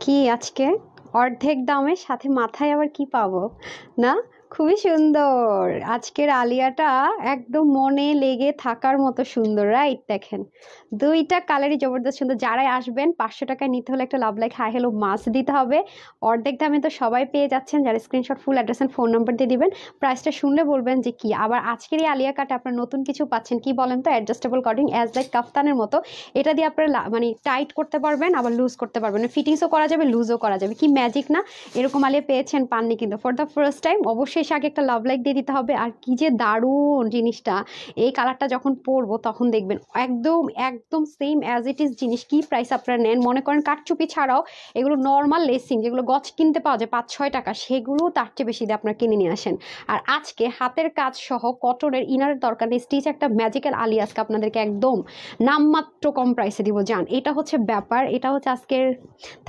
কি আজকে অর্ধেক দামের সাথে মাথায় আবার কি পাবো না? খুবই সুন্দর আজকের আলিয়াটা, একদম মনে লেগে থাকার মতো সুন্দর, রাইট? দেখেন দুইটা কালারই জবরদস্ত সুন্দর। যারাই আসবেন 500 টাকায় নিতে হলে একটা love like hi hello must দিতে হবে। অর্ধেক দামে তো সবাই পেয়ে যাচ্ছেন। যারা screenshot full address and phone number দিয়ে দিবেন, প্রাইসটা শুনলে বলবেন যে কি। আবার আজকের এই আলিয়া কাটে আপনার নতুন কিছু পাচ্ছেন, কি বলেন তো? অ্যাডজাস্টেবল কাটিং অ্যাজ লাইক কাফতানের মতো। এটা দিয়ে আপনারা মানে টাইট করতে পারবেন, আবার লুজ করতে পারবেন, ফিটিংসও করা যাবে, লুজও করা যাবে। কি ম্যাজিক না? এরকম আলিয়া পেয়েছেন, পাননি কিন্তু। ফর দ্য ফার্স্ট টাইম অবশ্যই এসে আগে একটা লাভ লাইক দিয়ে দিতে হবে। আর কি যে দারুণ জিনিসটা, এই কালারটা যখন পরবো তখন দেখবেন একদম একদম সেম অ্যাজ ইট ইজ জিনিস। কি প্রাইস আপনারা নেন মনে করেন? কাটচুপি ছাড়াও এগুলো নর্মাল লেসিং যেগুলো গজ কিনতে পাওয়া যায় 5-6 টাকা, সেগুলো তার চেয়ে বেশি দিয়ে আপনারা কিনে নিয়ে আসেন। আর আজকে হাতের কাজ সহ কটনের ইনারের দরকার নেই, স্টিচ একটা ম্যাজিক্যাল আলি আজকে আপনাদেরকে একদম নামমাত্র কম প্রাইসে দিব। জান, এটা হচ্ছে ব্যাপার। এটা হচ্ছে আজকের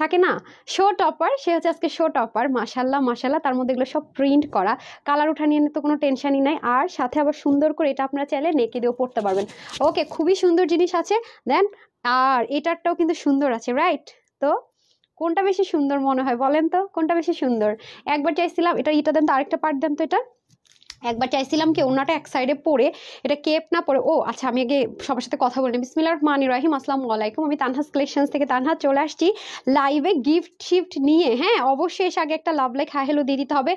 থাকে না শো টপার, সে হচ্ছে আজকে শো টপার। মাশাল্লাহ মাশাল্লাহ, তার মধ্যে এগুলো সব প্রিন্ট করা, কালার উঠা নিয়ে তো কোনো টেনশনই নাই। আর সাথে আবার সুন্দর করে এটা আপনারা চাইলে নেকে দিয়েও পড়তে পারবেন। ওকে, খুবই সুন্দর জিনিস আছে। দেন আর এটারটাও কিন্তু সুন্দর আছে, রাইট? তো কোনটা বেশি সুন্দর মনে হয় বলেন তো? কোনটা বেশি সুন্দর? একবার চাইছিলাম এটা দেন তো, আরেকটা পার্ট দেন তো। এটা একবার চাইছিলাম কি ওনাটা এক সাইডে পরে এটা কেপ না পরে। ও আচ্ছা, আমি আগে সবার সাথে কথা বলি। বিসমিল্লাহির রহমানির রহিম, আসসালামু আলাইকুম। আমি তানহাস কালেকশনস থেকে তানহা চলে আসছি লাইভে গিফট শিফট নিয়ে। হ্যাঁ, অবশ্যই এসে আগে একটা লাভ লাইক হাই হ্যালো দিয়ে দিতে হবে।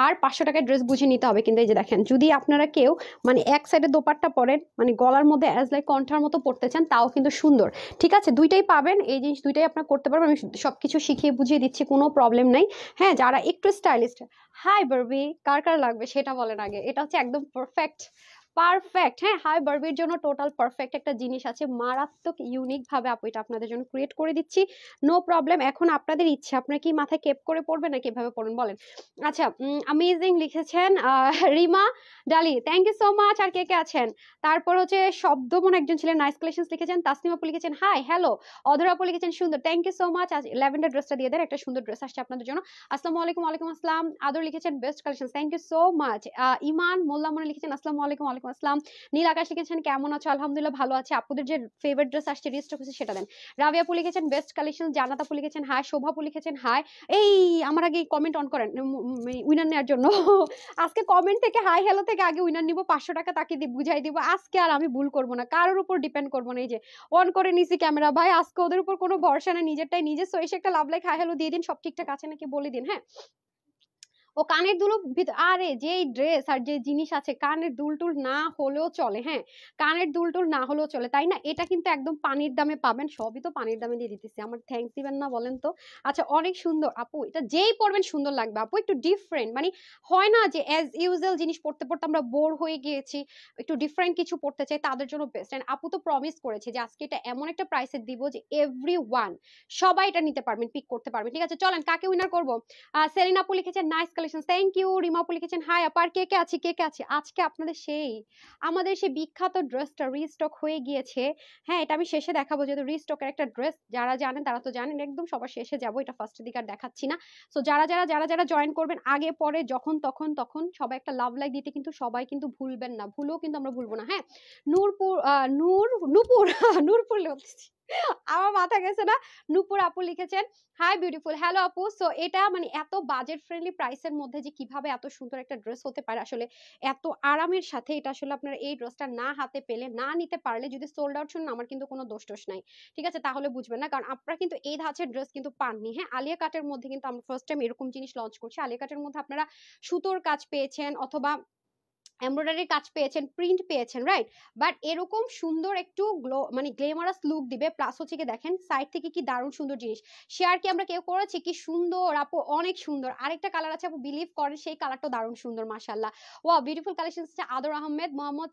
আর 500 টাকায় ড্রেস বুঝে নিতে হবে। কিন্তু এই যে দেখেন, যদি আপনারা কেউ মানে এক সাইডে দোপাট্টা পরেন, মানে গলার মধ্যে অ্যাজ লাইক কণ্ঠার মতো পড়তে চান, তাও কিন্তু সুন্দর। ঠিক আছে, দুইটাই পাবেন। এই জিনিস দুইটাই আপনারা করতে পারবেন। আমি সবকিছু শিখিয়ে বুঝিয়ে দিচ্ছি, কোনো প্রবলেম নাই। হ্যাঁ, যারা একটু স্টাইলিস্ট, হাই বারবি, কার কার লাগবে সেটা বলেন আগে। এটা হচ্ছে একদম পারফেক্ট পারফেক্ট। হ্যাঁ, হাই বারবির জন্য টোটাল পারফেক্ট একটা জিনিস আছে, মারাত্মক ইউনিক ভাবে আপু এটা আপনাদের জন্য ক্রিয়েট করে দিচ্ছি। No problem. এখন আপনাদের ইচ্ছে, আপনারা কি মাথায় কেপ করে পড়বেন নাকি এভাবে পড়বেন বলেন? আচ্ছা, অ্যামেজিং লিখেছেন রিমা ডালি, থ্যাংক ইউ সো মাচ। আর কে কে আছেন? তারপর হচ্ছে শব্দমন একজন ছিলেন, নাইস কালেকশনস লিখেছেন। তাসনিম আপু লিখেছেন হাই হ্যালো। অধর আপু লিখেছেন সুন্দর, থ্যাংক ইউ সো মাচ। আজ ল্যাভেন্ডার ড্রেসটা দিয়ে দেন, একটা সুন্দর ড্রেস আসছে আপনাদের জন্য। আসসালামু আলাইকুম। ওয়ালাইকুম আসসালাম। আদর লিখেছেন best collection, thank you so much. Iman Molla মনে লিখেছেন আসসালামু আলাইকুম। ওয়ালাইকুম আসসালাম। নীল আকাশ লিখেছেন কেমন আছো? আলহামদুলিল্লাহ ভালো আছে। আপুদের যে ফেভারিট ড্রেস আসছে রিস্টক হচ্ছে সেটা দেন। রাবিয়া আপু লিখেছেন বেস্ট কালেকশন। জান্নাত আপু লিখেছেন হাই। শোভা আপু লিখেছেন হাই। এই আমার আগে কমেন্ট অন করেন উইনার নেওয়ার জন্য। আজকে কমেন্ট থেকে হাই হ্যালো থেকে আগে উইনার নিব, 500 টাকা তাকে বুঝাই দিব। আজকে আর আমি ভুল করবো না, কারোর উপর ডিপেন্ড করবো না। এই যে অন করে নিছি ক্যামেরা ভাই, আজকে ওদের উপর কোনো ভরসা না, নিজেরটাই নিজে। সো এসে একটা লাভ লাইক হাই হ্যালো দিয়ে দিন, সব ঠিকঠাক আছে নাকি বলে দিন। হ্যাঁ, ও কানের দুল আরে যেই ড্রেস আর যে জিনিস আছে, কানের দুল টুল না হলেও চলে। হ্যাঁ, কানের দুল টুল না হলেও চলে, তাই না? এটা কিন্তু একদম পানির দামে পাবেন, সবই তো পানির দামে দিয়ে দিতেছি। আমার থ্যাঙ্কস দিবেন না বলেন তো? আচ্ছা, অনেক সুন্দর আপু, এটা যেই পরবেন সুন্দর লাগবে আপু। একটু ডিফারেন্ট, মানে হয় না যে অ্যাজ ইউজুয়াল জিনিস পড়তে পড়তে আমরা বোর হয়ে গিয়েছি, একটু ডিফারেন্ট কিছু পড়তে চাই, তাদের জন্য বেস্ট। এন্ড আপু তো প্রমিস করেছে যে আজকে এটা এমন একটা প্রাইসে দিব যে এভরিওয়ান, সবাই এটা নিতে পারবেন, পিক করতে পারবেন। ঠিক আছে, চলেন কাকে উইনার করবো। সেলিনা আপু লিখেছেন nice collection, thank you. Rima আপু লিখেছেন হাই আপার, কে কে আছে কে কে আছে? আজকে আপনাদের আমাদের সেই বিখ্যাত ড্রেসটা রিস্টক হয়ে গিয়েছে। হ্যাঁ, এটা আমি শেষে দেখাবো, যেহেতু রিস্টকের একটা ড্রেস, যারা জানেন তারা তো জানেন, একদম সবার শেষে যাবো, এটা ফার্স্টের দিকে আর দেখাচ্ছি না। সো যারা যারা যারা যারা জয়েন করবেন আগে পরে যখন তখন তখন সবাই একটা লাভ লাইক দিতে কিন্তু সবাই কিন্তু ভুলবেন না, ভুলেও কিন্তু আমরা ভুলবো না। হ্যাঁ, নূরপুর নূপুর নূরপুর বলতেছি, আমার মাথা গেছে না। নূপুর আপু লিখেছেন হাই বিউটিফুল, হ্যালো আপু। সো এটা মানে এত বাজেট ফ্রেন্ডলি প্রাইসের মধ্যে যে কিভাবে এত সুন্দর একটা ড্রেস হতে পারে, আসলে এত আরামের সাথে, এটা আসলে আপনারা এই ড্রেসটা না হাতে পেলে, না নিতে পারলে, যদি সোল্ড আউট শুনুন, আমার কিন্তু কোনো দোষ টোষ নাই। ঠিক আছে, তাহলে বুঝবেন না, কারণ আপনারা কিন্তু এই ধাঁচের ড্রেস কিন্তু পাননি। হ্যাঁ, আলিয়া কাটের মধ্যে কিন্তু আমরা ফার্স্ট টাইম এরকম জিনিস লঞ্চ করছি। আলিয়া কাটের মধ্যে আপনারা সুতোর কাজ পেয়েছেন, অথবা এমব্রয়ডারি কাজ পেয়েছেন, প্রিন্ট পেয়েছেন, রাইট? বাট এরকম সুন্দর একটু মানে গ্লেমারাস লুক দিবে। প্লাস হচ্ছে কি দেখেন সাইড থেকে কি দারুণ সুন্দর জিনিস শেয়ার কি আমরা কেউ করেছি? কি সুন্দর আপু, অনেক সুন্দর। আরেকটা কালার আছে আপু, বিলিভ করেন সেই কালারটা দারুণ সুন্দর, মাশাআল্লাহ। ওয়া বিউটিফুল কালেকশন হচ্ছে আদর আহমেদ মোহাম্মদ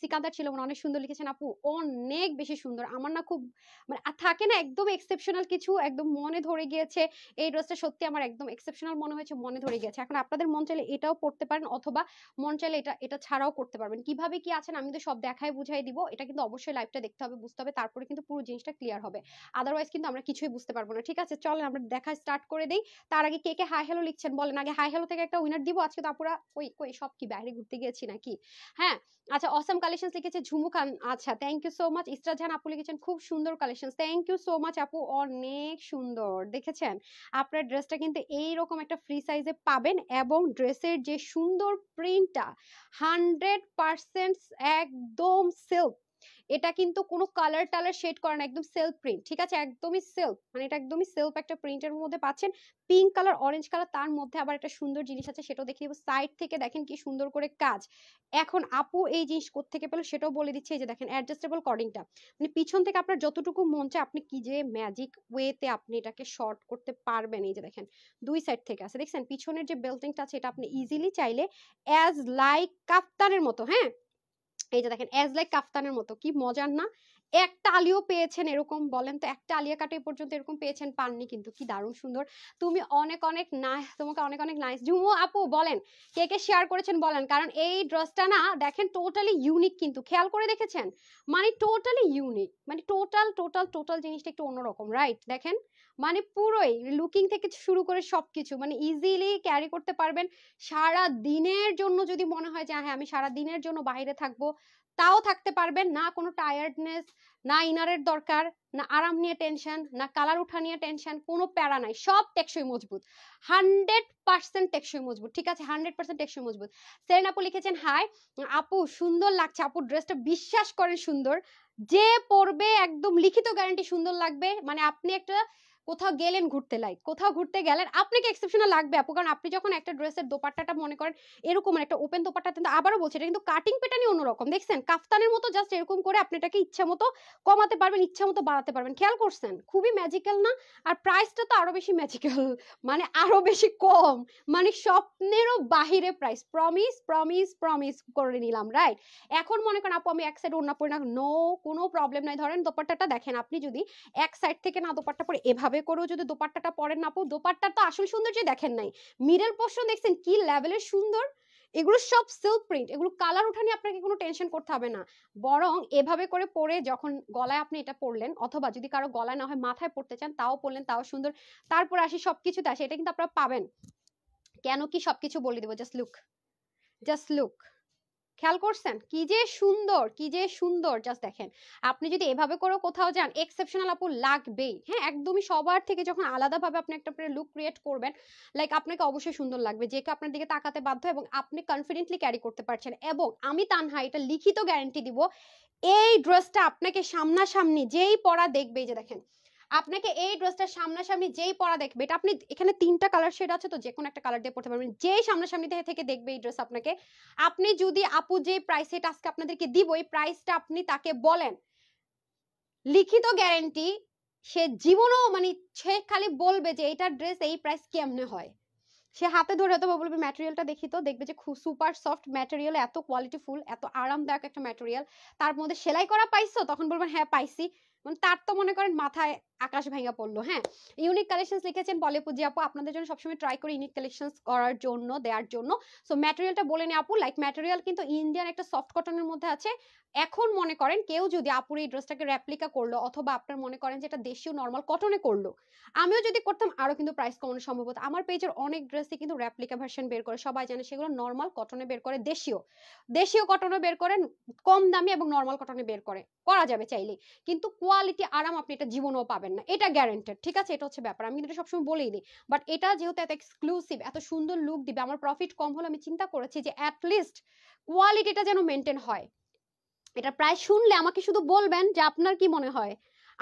সিকান্দার ছিল মনে, অনেক সুন্দর লিখেছেন আপু, অনেক বেশি সুন্দর। আমার না খুব মানে থাকে না একদম এক্সেপশনাল কিছু, একদম মনে ধরে গিয়েছে। এই ড্রেসটা সত্যি আমার একদম এক্সেপশনাল মনে হয়েছে, মনে ধরে গিয়েছে। এখন আপনাদের মন চাইলে এটাও পড়তে পারেন, অথবা মন চাইলে এটা এটা ছাড়াও করতে পারবেন। কিভাবে কি আছেন আমি তো সব দেখাই বুঝাই দিব। এটা কিন্তু অবশ্যই লাইভটা দেখতে হবে, বুঝতে হবে, তারপরে কিন্তু পুরো জিনিসটা ক্লিয়ার হবে। আদারওয়াইজ কিন্তু আমরা কিছুই বুঝতে পারবো না। ঠিক আছে, চলেন আমরা দেখা স্টার্ট করে দেই। তার আগে কে কে হাই হ্যালো লিখছেন বলেন। আগে হাই হ্যালো থেকে একটা উইনার দিব আজকে। তো আপুরা কই কই সব কি বাইরে ঘুরতে গিয়েছি নাকি? হ্যাঁ, আচ্ছা অসম কালেকশনস লিখেছে ঝুমু খান। আচ্ছা thank you so much. Isra Jahan আপু লিখেছেন খুব সুন্দর collections. Thank you so much আপু, অনেক সুন্দর। দেখেছেন আপনার ড্রেসটা কিন্তু এইরকম একটা ফ্রি সাইজে পাবেন, এবং ড্রেসের যে সুন্দর প্রিন্টটা 100% একদম সিল্ক। এটা কিন্তু কোনো কালার টালার শেড করা না, একদম সেলফ প্রিন্ট। ঠিক আছে, একদমই সেলফ, মানে এটা একদমই সেলফ একটা প্রিন্টের মধ্যে পাচ্ছেন। পিঙ্ক কালার, অরেঞ্জ কালার, তার মধ্যে আবার একটা সুন্দর জিনিস আছে, সেটাও দেখে দিব। সাইড থেকে দেখেন কি সুন্দর করে কাজ। এখন আপু এই জিনিস কোত্থেকে পেলো সেটাও বলে দিচ্ছে। এই যে দেখেন অ্যাডজাস্টেবল কর্ডিংটা, মানে পিছন থেকে আপনার যতটুকু মন চায় আপনি কি যে ম্যাজিক ওয়েতে আপনি এটাকে শর্ট করতে পারবেন। এই যে দেখেন দুই সাইড থেকে আছে, দেখছেন পিছনের যে বেল্টিংটা আছে এটা আপনি ইজিলি চাইলে অ্যাজ লাইক কাফতানের মতো, হ্যাঁ এই যে দেখেন অ্যাজ লাইক কাফতানের মতো, কি মজার না? একটা আলিও পেয়েছেন এরকম, বলেন তো একটা আলিয়া কাটে পর্যন্ত এরকম পেয়েছেন? পাননি কিন্তু। কি দারুণ সুন্দর। তুমি অনেক অনেক নাইস, তোমাকে অনেক অনেক নাইস। ঝুমু আপু বলেন কে কে শেয়ার করেছেন বলেন, কারণ এই ড্রেসটা না দেখেন টোটালি ইউনিক, কিন্তু খেয়াল করে দেখেছেন, মানে টোটালি ইউনিক, মানে টোটাল টোটাল টোটাল জিনিসটা একটু অন্যরকম, রাইট? দেখেন মানে পুরোই লুকিং থেকে শুরু করে সবকিছু মানে ইজিলি ক্যারি করতে পারবেন সারা দিনের জন্য। যদি মনে হয় যে হ্যাঁ আমি সারা দিনের জন্য বাইরে থাকবো, তাও থাকতে পারবেন না। কোনো টায়ার্ডনেস, না ইনারের দরকার, না আরাম নিয়ে টেনশন, না কালার উঠা নিয়ে টেনশন, কোনো প্যারা নাই। সব টেকসই মজবুত, 100% টেকসই মজবুত। ঠিক আছে, 100% টেকসই মজবুত। সেরেন আপু লিখেছেন হাই আপু, সুন্দর লাগছে আপু ড্রেসটা, বিশ্বাস করেন সুন্দর। যে পরবে একদম লিখিত গ্যারান্টি সুন্দর লাগবে। মানে আপনি একটা কোথাও গেলেন ঘুরতে, লাইক কোথাও ঘুরতে গেলেন, আপনাকে এক্সেপশনাল লাগবে আপু। কারণ আপনি যখন একটা ড্রেসের দোপাট্টাটা মনে করেন এরকম একটা ওপেন দোপাট্টা, কিন্তু আবারও বলছি এটা কিন্তু কাটিং প্যাটার্নই অন্যরকম। দেখছেন কাফতানের মতো জাস্ট এরকম করে আপনি এটাকে ইচ্ছা মতো কমাতে পারবেন, ইচ্ছা মতো বাড়াতে পারবেন। খেয়াল করছেন? খুবই ম্যাজিক্যাল না? আর প্রাইসটা তো আরো বেশি ম্যাজিক্যাল, মানে আরো বেশি কম, মানে স্বপ্নেরও বাহিরে প্রাইস। প্রমিস প্রমিস প্রমিস করে নিলাম, রাইট? এখন মনে করেন আপু আমি এক সাইড ওড়না পরি না, নো কোনো প্রবলেম নাই। ধরেন দোপাট্টাটা দেখেন, আপনি যদি এক সাইড থেকে না দোপাট্টা পরে এভাবে করেও যদি দোপাট্টাটা পরেন না আপু, দোপাট্টার তো আসল সৌন্দর্য দেখেন নাই, মিডল পোর্শন দেখছেন কি লেভেলের সুন্দর। এগুলো সব সিল্ক প্রিন্ট, এগুলো কালার উঠা নিয়ে আপনাকে কোনো টেনশন করতে হবে না। বরং এভাবে করে পরে যখন গলায় আপনি এটা পরলেন, অথবা যদি কারো গলায় না হয় মাথায় পড়তে চান তাও পরলেন, তাও সুন্দর। তারপর আসি সবকিছুতে আসে, এটা কিন্তু আপনারা পাবেন। কেন কি সবকিছু বলে দিব, জাস্ট লুক, জাস্ট লুক। খেয়াল করছেন কি যে সুন্দর, কি যে সুন্দর, জাস্ট দেখেন। আপনি যদি এভাবে করে কোথাও যান এক্সেপশনাল আপু লাগবেই। হ্যাঁ একদমই সবার থেকে যখন আলাদাভাবে আপনি একটা লুক ক্রিয়েট করবেন, লাইক আপনাকে অবশ্যই সুন্দর লাগবে, যে কেউ আপনার দিকে তাকাতে বাধ্য, এবং আপনি কনফিডেন্টলি ক্যারি করতে পারছেন। এবং আমি তানহা এটা লিখিত গ্যারান্টি দিব, এই ড্রেসটা আপনাকে সামনাসামনি যেই পরা দেখবে, এই যে দেখেন আপনাকে এই ড্রেসটা সামনাসামনি যেই পরা দেখবে, এটা আপনি এখানে তিনটা কালার শেড আছে, তো যে কোনো একটা কালার দিয়ে পড়তে পারবেন। যেই সামনাসামনি থেকে দেখবে এই ড্রেস আপনাকে, আপনি যদি আপু যে প্রাইস এটা আজকে আপনাদেরকে দিব, এই প্রাইসটা আপনি তাকে বলেন, লিখিত গ্যারান্টি, সে জীবনও মানে সে খালি বলবে যে এইটার ড্রেস এই প্রাইস কেমনে হয়। সে হাতে ধরে অথবা বলবে ম্যাটেরিয়ালটা দেখি, তো দেখবে যে খুব সুপার সফট ম্যাটেরিয়াল, এত কোয়ালিটিফুল, এত আরামদায়ক একটা ম্যাটেরিয়াল। তার মধ্যে সেলাই করা পাইছো, তখন বলবেন হ্যাঁ পাইছি, মানে তার তো মনে করেন মাথায় আকাশ ভেঙে পড়লো। হ্যাঁ, ইউনিক কালেকশনস লিখেছেন বলে পূজি আপু, আপনাদের জন্য সবসময় ট্রাই করি ইউনিক কালেকশনস করার জন্য, দেওয়ার জন্য। সো ম্যাটেরিয়ালটা বলে নি আপু, লাইক ম্যাটেরিয়াল কিন্তু ইন্ডিয়ান একটা সফট কটনের মধ্যে আছে। এখন মনে করেন কেউ যদি আপুর এই ড্রেসটাকে রেপ্লিকা করলো, অথবা আপনার মনে করেন যে এটা দেশীয় নর্মাল কটনে করলো, আমিও যদি করতাম আরো কিন্তু প্রাইস কমানো সম্ভব হতো। আমার পেজের অনেক ড্রেসই কিন্তু রেপ্লিকা ভার্সন বের করে, সবাই জানে সেগুলো নর্মাল কটনে বের করে, দেশীয় দেশীয় কটনে বের করে, কম দামি, এবং নর্মাল কটনে বের করে, করা যাবে চাইলে, কিন্তু কোয়ালিটি আরাম আপনি এটা জীবনেও পাবেন না, এটা গ্যারান্টেড। ঠিক আছে, এটা হচ্ছে ব্যাপার, আমি কিন্তু সবসময় বলেই দিই। বাট এটা যেহেতু এত এক্সক্লুসিভ, এত সুন্দর লুক দিবে, আমার প্রফিট কম হলে আমি চিন্তা করেছি যে অ্যাটলিস্ট কোয়ালিটিটা যেন মেনটেন হয়। এটা প্রায় শুনলে আমাকে শুধু বলবেন যে আপনার কি মনে হয়,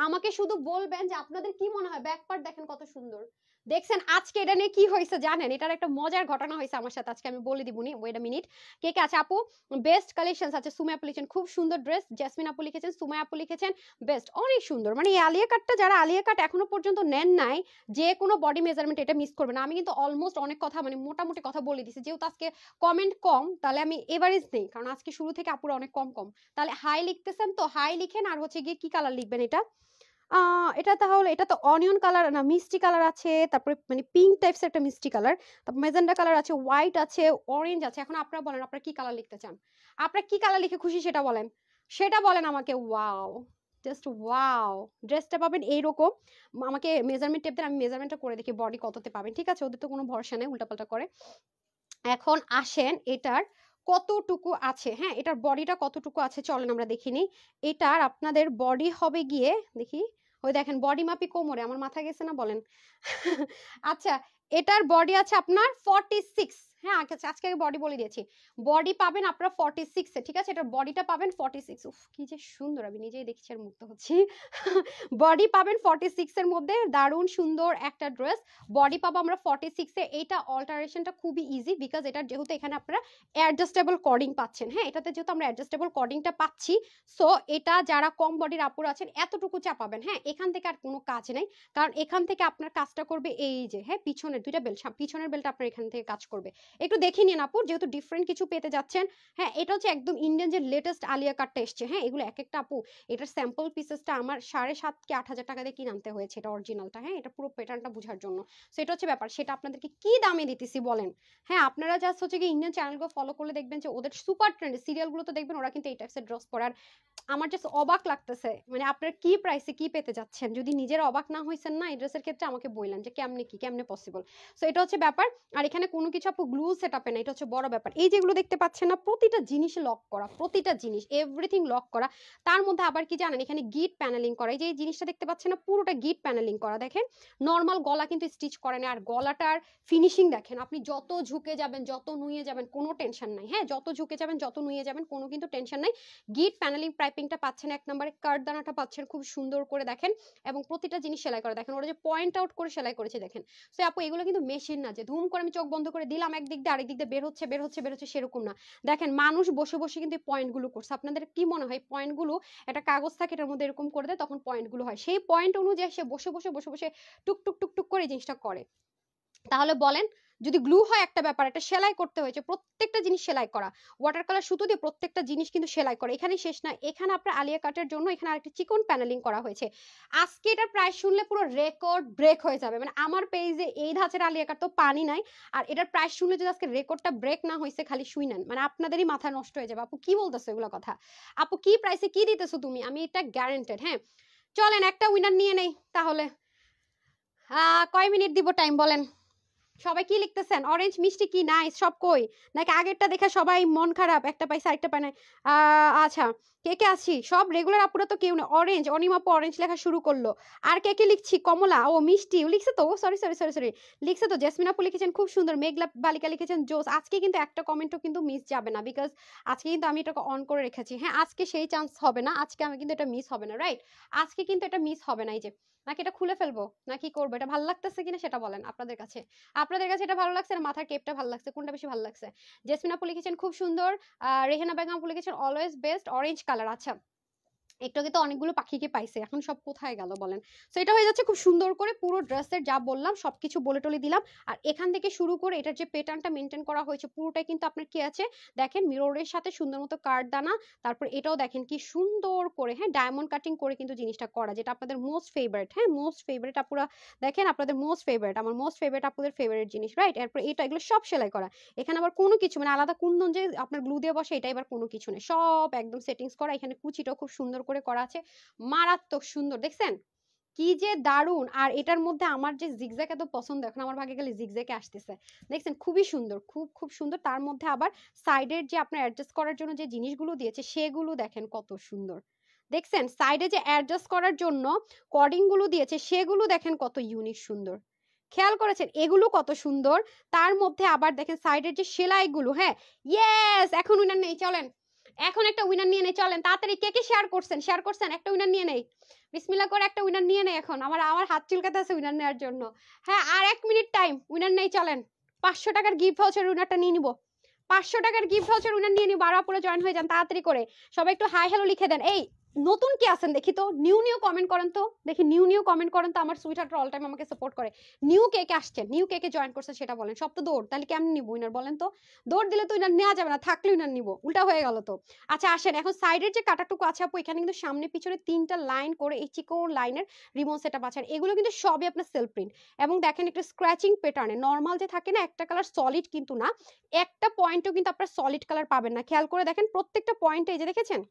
আমাকে শুধু বলবেন যে আপনাদের কি মনে হয়। ব্যাক পার্ট দেখেন কত সুন্দর। দেখছেন আজকে এটা নিয়ে কি হয়েছে জানেন? এটার একটা মজার ঘটনা হয়েছে আমার সাথে, আজকে আমি বলে দিবনি, ওয়েট আ মিনিট। কে কে আছে আপু? বেস্ট কালেকশনস আছে। সুমাইয়া আপু লিখেছেন খুব সুন্দর ড্রেস, জেসমিন আপু লিখেছেন, সুমাইয়া আপু লিখেছেন বেস্ট, অনেক সুন্দর। মানে এই আলিয়া কাটটা, যারা আলিয়া কাট এখনো পর্যন্ত নেন নাই, যে কোনো বডি মেজারমেন্ট এটা মিস করবে না। আমি কিন্তু অলমোস্ট অনেক কথা মানে মোটামুটি কথা বলে দিছি, যেহেতু আজকে কমেন্ট কম, তাহলে আমি এভারেজ নেই, কারণ আজকে শুরু থেকে আপুরা অনেক কম কম। তাহলে হাই লিখতেছেন তো হাই লিখেন, আর হচ্ছে গিয়ে কি কালার লিখবেন এটা, এটা তাহলে, এটা তো অনিয়ন কালার না, মিষ্টি কালার আছে, তারপরে মানে পিঙ্ক টাইপস একটা মিষ্টি কালার, তারপর মেজেন্ডা কালার আছে, হোয়াইট আছে, অরেঞ্জ আছে। এখন আপনারা বলেন আপনারা কি কালার লিখতে চান, আপনারা কি কালার লিখে খুশি সেটা বলেন, সেটা বলেন আমাকে। Wow, just wow. ড্রেসটা পাবেন এইরকম। আমাকে মেজারমেন্ট টেপ দেন, আমি মেজারমেন্টটা করে দেখি বডি কততে পাবেন, ঠিক আছে? ওদের তো কোনো ভরসা নেই, উল্টাপাল্টা করে। এখন আসেন এটার কতটুকু আছে, হ্যাঁ এটার বডিটা কতটুকু আছে চলেন আমরা দেখি নিই। এটার আপনাদের বডি হবে গিয়ে, দেখি, ওই দেখেন বডি মাপি কোমরে, আমার মাথা গেছে না বলেন। আচ্ছা, এটার বডি আছে আপনার 46। হ্যাঁ আচ্ছা, আজকে বডি বলে দিয়েছি, বডি পাবেন আপনারা 46 এ, ঠিক আছে? এটার বডিটা পাবেন 46। উফ কি যে সুন্দর, আমি নিজেই দেখছি আর মুগ্ধ হচ্ছি। বডি পাবেন 46 এর মধ্যে, দারুণ সুন্দর একটা ড্রেস। বডি পাবো আমরা 46 এ। এইটা অল্টারেশনটা খুবই ইজি, বিকজ এটা যেহেতু এখানে আপনারা অ্যাডজাস্টেবল কর্ডিং পাচ্ছেন, হ্যাঁ এটাতে যেহেতু আমরা অ্যাডজাস্টেবল কর্ডিংটা পাচ্ছি, সো এটা যারা কম বডির আপুর আছেন এতটুকু চাপাবেন, হ্যাঁ এখান থেকে আর কোনো কাজ নেই, কারণ এখান থেকে আপনার কাজটা করবে এই যে, হ্যাঁ পিছনের দুইটা বেল্ট, পিছনের বেল্ট আপনার এখান থেকে কাজ করবে। একটু দেখে নিন আপু, যেহেতু ডিফারেন্ট কিছু পেতে যাচ্ছেন। হ্যাঁ এটা হচ্ছে একদম ইন্ডিয়ান যে লেটেস্ট আলিয়া কাটটা এসছে, হ্যাঁ এগুলো এক একটা আপু, এটার স্যাম্পল পিসেসটা আমার 7.5 কি 8,000 টাকা দিয়ে কিনে আনতে হয়েছে এটা অরিজিনালটা, হ্যাঁ এটা পুরো প্যাটার্নটা বোঝার জন্য। সেটা হচ্ছে ব্যাপার, সেটা আপনাদেরকে কি দামে দিতেছি বলেন। হ্যাঁ আপনারা জাস্ট হচ্ছে কি ইন্ডিয়ান চ্যানেলগুলো ফলো করলে দেখবেন যে ওদের সুপার ট্রেন্ড সিরিয়ালগুলো তো দেখবেন ওরা কিন্তু এই টাইপসের ড্রেস পরার। আমার জাস্ট অবাক লাগতেছে, মানে আপনারা কি প্রাইসে কি পেতে যাচ্ছেন, যদি নিজের অবাক না হইছেন না এই ড্রেসের ক্ষেত্রে আমাকে বললেন যে কেমনে কি কেমনে পসিবল। সো এটা হচ্ছে ব্যাপার। আর এখানে কোনো কিছু আপু গ্লু সেট আপে না, এটা হচ্ছে বড় ব্যাপার। এই যেগুলো দেখতে পাচ্ছেন না, প্রতিটা জিনিসে লক করা, প্রতিটা জিনিস এভরিথিং লক করা। তার মধ্যে আবার কি জানেন, এখানে গিট প্যানেলিং করা, এই যে এই জিনিসটা দেখতে পাচ্ছেন না, পুরোটা গিট প্যানেলিং করা। দেখেন নর্মাল গলা কিন্তু স্টিচ করে না, আর গলাটার ফিনিশিং দেখেন, আপনি যত ঝুঁকে যাবেন যত নুয়ে যাবেন কোনো টেনশন নাই, হ্যাঁ যত ঝুঁকে যাবেন যত নুয়ে যাবেন কোনো কিন্তু টেনশন নাই। গিট প্যানেলিং পাইপিংটা পাচ্ছেন এক নম্বরে, কার্ড দানাটা পাচ্ছেন খুব সুন্দর করে দেখেন, এবং প্রতিটা জিনিস সেলাই করা দেখেন, ওরা যে পয়েন্ট আউট করে সেলাই করেছে দেখেন। সো আপু এগুলো কিন্তু মেশিন না যে ধুম করে আমি চোখ বন্ধ করে দিলাম একদিক দিয়ে আরেক দিক দিয়ে বের হচ্ছে বের হচ্ছে বের হচ্ছে, সেরকম না। দেখেন মানুষ বসে বসে কিন্তু পয়েন্ট গুলো করছে। আপনাদের কি মনে হয় পয়েন্ট গুলো একটা কাগজ থাকে এটার মধ্যে এরকম করে দেয় তখন পয়েন্ট গুলো হয়, সেই পয়েন্ট অনুযায়ী সে বসে বসে বসে বসে টুক টুক টুক টুক করে এই জিনিসটা করে। তাহলে বলেন, যদি গ্লু হয় একটা ব্যাপার, এটা সেলাই করতে হয়েছে, প্রত্যেকটা জিনিস সেলাই করা, ওয়াটার কালার সুতো দিয়ে প্রত্যেকটা জিনিস কিন্তু সেলাই করে। এখানে শেষ না, এখানে আপনার আলিয়া কাটের জন্য এখানে আরেকটা চিকন প্যানেলিং করা হয়েছে। আজকে এটার প্রাইস শুনলে পুরো রেকর্ড ব্রেক হয়ে যাবে, মানে আমার পেজে এই ধাঁচের আলিয়া কাট তো পানি নাই, আর এটার প্রাইস শুনলে যদি আজকে রেকর্ডটা ব্রেক না হয়েছে খালি শুই নেন, মানে আপনাদেরই মাথা নষ্ট হয়ে যাবে। আপু কি বলতেছো এগুলো কথা, আপু কি প্রাইসে কি দিতেছো তুমি, আমি এটা গ্যারান্টেড। হ্যাঁ চলেন একটা উইনার নিয়ে নেই তাহলে। কয় মিনিট দিব টাইম বলেন, সবাই কি লিখতেছেন? অরেঞ্জ মিষ্টি কি নাইস সব কই, নাকি আগেরটা দেখে সবাই মন খারাপ, একটা পাইছে আরেকটা পায় না? আচ্ছা, কে কে আছি সব রেগুলার আপুরা তো কেউ না। অরেঞ্জ, অনিমাপু অরেঞ্জ লেখা শুরু করলো। আর কে কে লিখছি? কমলা, ও মিষ্টি লিখছে তো, সরি সরি সরি সরি, লিখছে তো। জেসমিন আপু লিখেছেন খুব সুন্দর, মেঘলা বালিকা লিখেছেন জোস। আজকে কিন্তু একটা কমেন্টও কিন্তু মিস যাবে না, বিকজ আজকে কিন্তু আমি এটাকে অন করে রেখেছি। হ্যাঁ আজকে সেই চান্স হবে না, আজকে আমি কিন্তু এটা মিস হবে না, রাইট? আজকে কিন্তু এটা মিস হবে না। এই যে, নাকি এটা খুলে ফেলবো নাকি করবো, এটা ভালো লাগতেছে কিনা সেটা বলেন আপনাদের কাছে। আপনাদের কাছে এটা ভালো লাগছে না মাথার কেপটা ভালো লাগছে, কোনটা বেশি ভালো লাগছে? জেসমিন আপু লিখেছেন খুব সুন্দর, রেহানা বেগম আপু লিখেছেন অলওয়েজ বেস্ট, অরেঞ্জ কালার। আচ্ছা, একটু আগে তো অনেকগুলো পাখিকে পাইছে, এখন সব কোথায় গেল বলেন? সো এটা হয়ে যাচ্ছে খুব সুন্দর করে পুরো ড্রেসের যা বললাম সবকিছু বলে টলে দিলাম। আর এখান থেকে শুরু করে এটার যে প্যাটার্নটা মেনটেন করা হয়েছে পুরোটাই কিন্তু আপনার কি আছে দেখেন, মিররের সাথে সুন্দর মতো কার্ড দানা, তারপর এটাও দেখেন কি সুন্দর করে, হ্যাঁ ডায়মন্ড কাটিং করে কিন্তু জিনিসটা করা, যেটা আপনাদের মোস্ট ফেভারিট। হ্যাঁ মোস্ট ফেভারিট আপুরা দেখেন, আপনাদের মোস্ট ফেভারিট, আমার মোস্ট ফেভারিট আপুদের ফেভারিট জিনিস, রাইট? এরপর এটা এগুলো সব সেলাই করা। এখানে আবার কোনো কিছু মানে আলাদা কুন্দন যে আপনার গ্লু দিয়ে বসে এটা এবার কোনো কিছু নেই, সব একদম সেটিংস করা। এখানে কুচিটাও খুব সুন্দর করে করা আছে, মারাত্মক সুন্দর দেখছেন কি যে দারুন। আর এটার মধ্যে আমার যে জিগজ্যাগ এত পছন্দ, এখন আমার ভাগে গেলে জিগজ্যাগে আসতেছে, দেখছেন খুবই সুন্দর, খুব খুব সুন্দর। তার মধ্যে আবার সাইডের যে আপনার অ্যাডজাস্ট করার জন্য যে জিনিসগুলো দিয়েছে সেগুলো দেখেন কত সুন্দর, দেখছেন সাইডে যে অ্যাডজাস্ট করার জন্য কর্ডিং গুলো দিয়েছে সেগুলো দেখেন কত ইউনিক সুন্দর, খেয়াল করেছেন এগুলো কত সুন্দর। তার মধ্যে আবার দেখেন সাইডের যে সেলাইগুলো, হ্যাঁ ইয়েস, এখন উইনার নেই চলেন, এখন একটা উইনার নিয়ে নেই চলেন তাড়াতাড়ি। কে কে শেয়ার করছেন একটা উইনার নিয়ে নেই, বিসমিল্লাহ করে একটা উইনার নিয়ে নেই। এখন আমার আমার হাত চুলকাতে আছে উইনার নেওয়ার জন্য। হ্যাঁ আর 1 মিনিট টাইম, উইনার নেই চলেন। 500 টাকার গিফট ভাউচার উইনারটা নিয়ে নিব, 500 টাকার গিফট ভাউচার উইনার নিয়ে নিব। আরো পুরো জয়েন হয়ে যান তাড়াতাড়ি করে, সবাই একটু হাই হ্যালো লিখে দেন। এই নতুন কে আছেন দেখি তো, নিউ নিউ কমেন্ট করেন তো দেখি, নিউ নিউ কমেন্ট করেন তো, আমার সুইট হার্ট অল টাইম আমাকে সাপোর্ট করে। নিউ কে কে আসছেন, নিউ কে কে জয়েন করছে সেটা বলেন। সব তো দৌড়, তাহলে কেমন নিব উইনার বলেন তো? দৌড় দিলে তো উইনার নেওয়া যাবে না, থাকলে উইনার নিব, উল্টা হয়ে গেল তো। আচ্ছা আসেন এখন সাইডের যে কাটাটুকু আছে আপু, এখানে কিন্তু সামনে পিছনে 3টা লাইন করে এই চিকন লাইনের রিবন সেটআপ আছে। এগুলো কিন্তু সবই আপনার সেলফ প্রিন্ট, এবং দেখেন একটা স্ক্র্যাচিং প্যাটার্নে, নরমাল যে থাকে না একটা কালার সলিড কিন্তু না, একটা পয়েন্টও কিন্তু আপনার সলিড কালার পাবেন না। খেয়াল করে দেখেন প্রত্যেকটা পয়েন্টে, এই যে দেখেছেন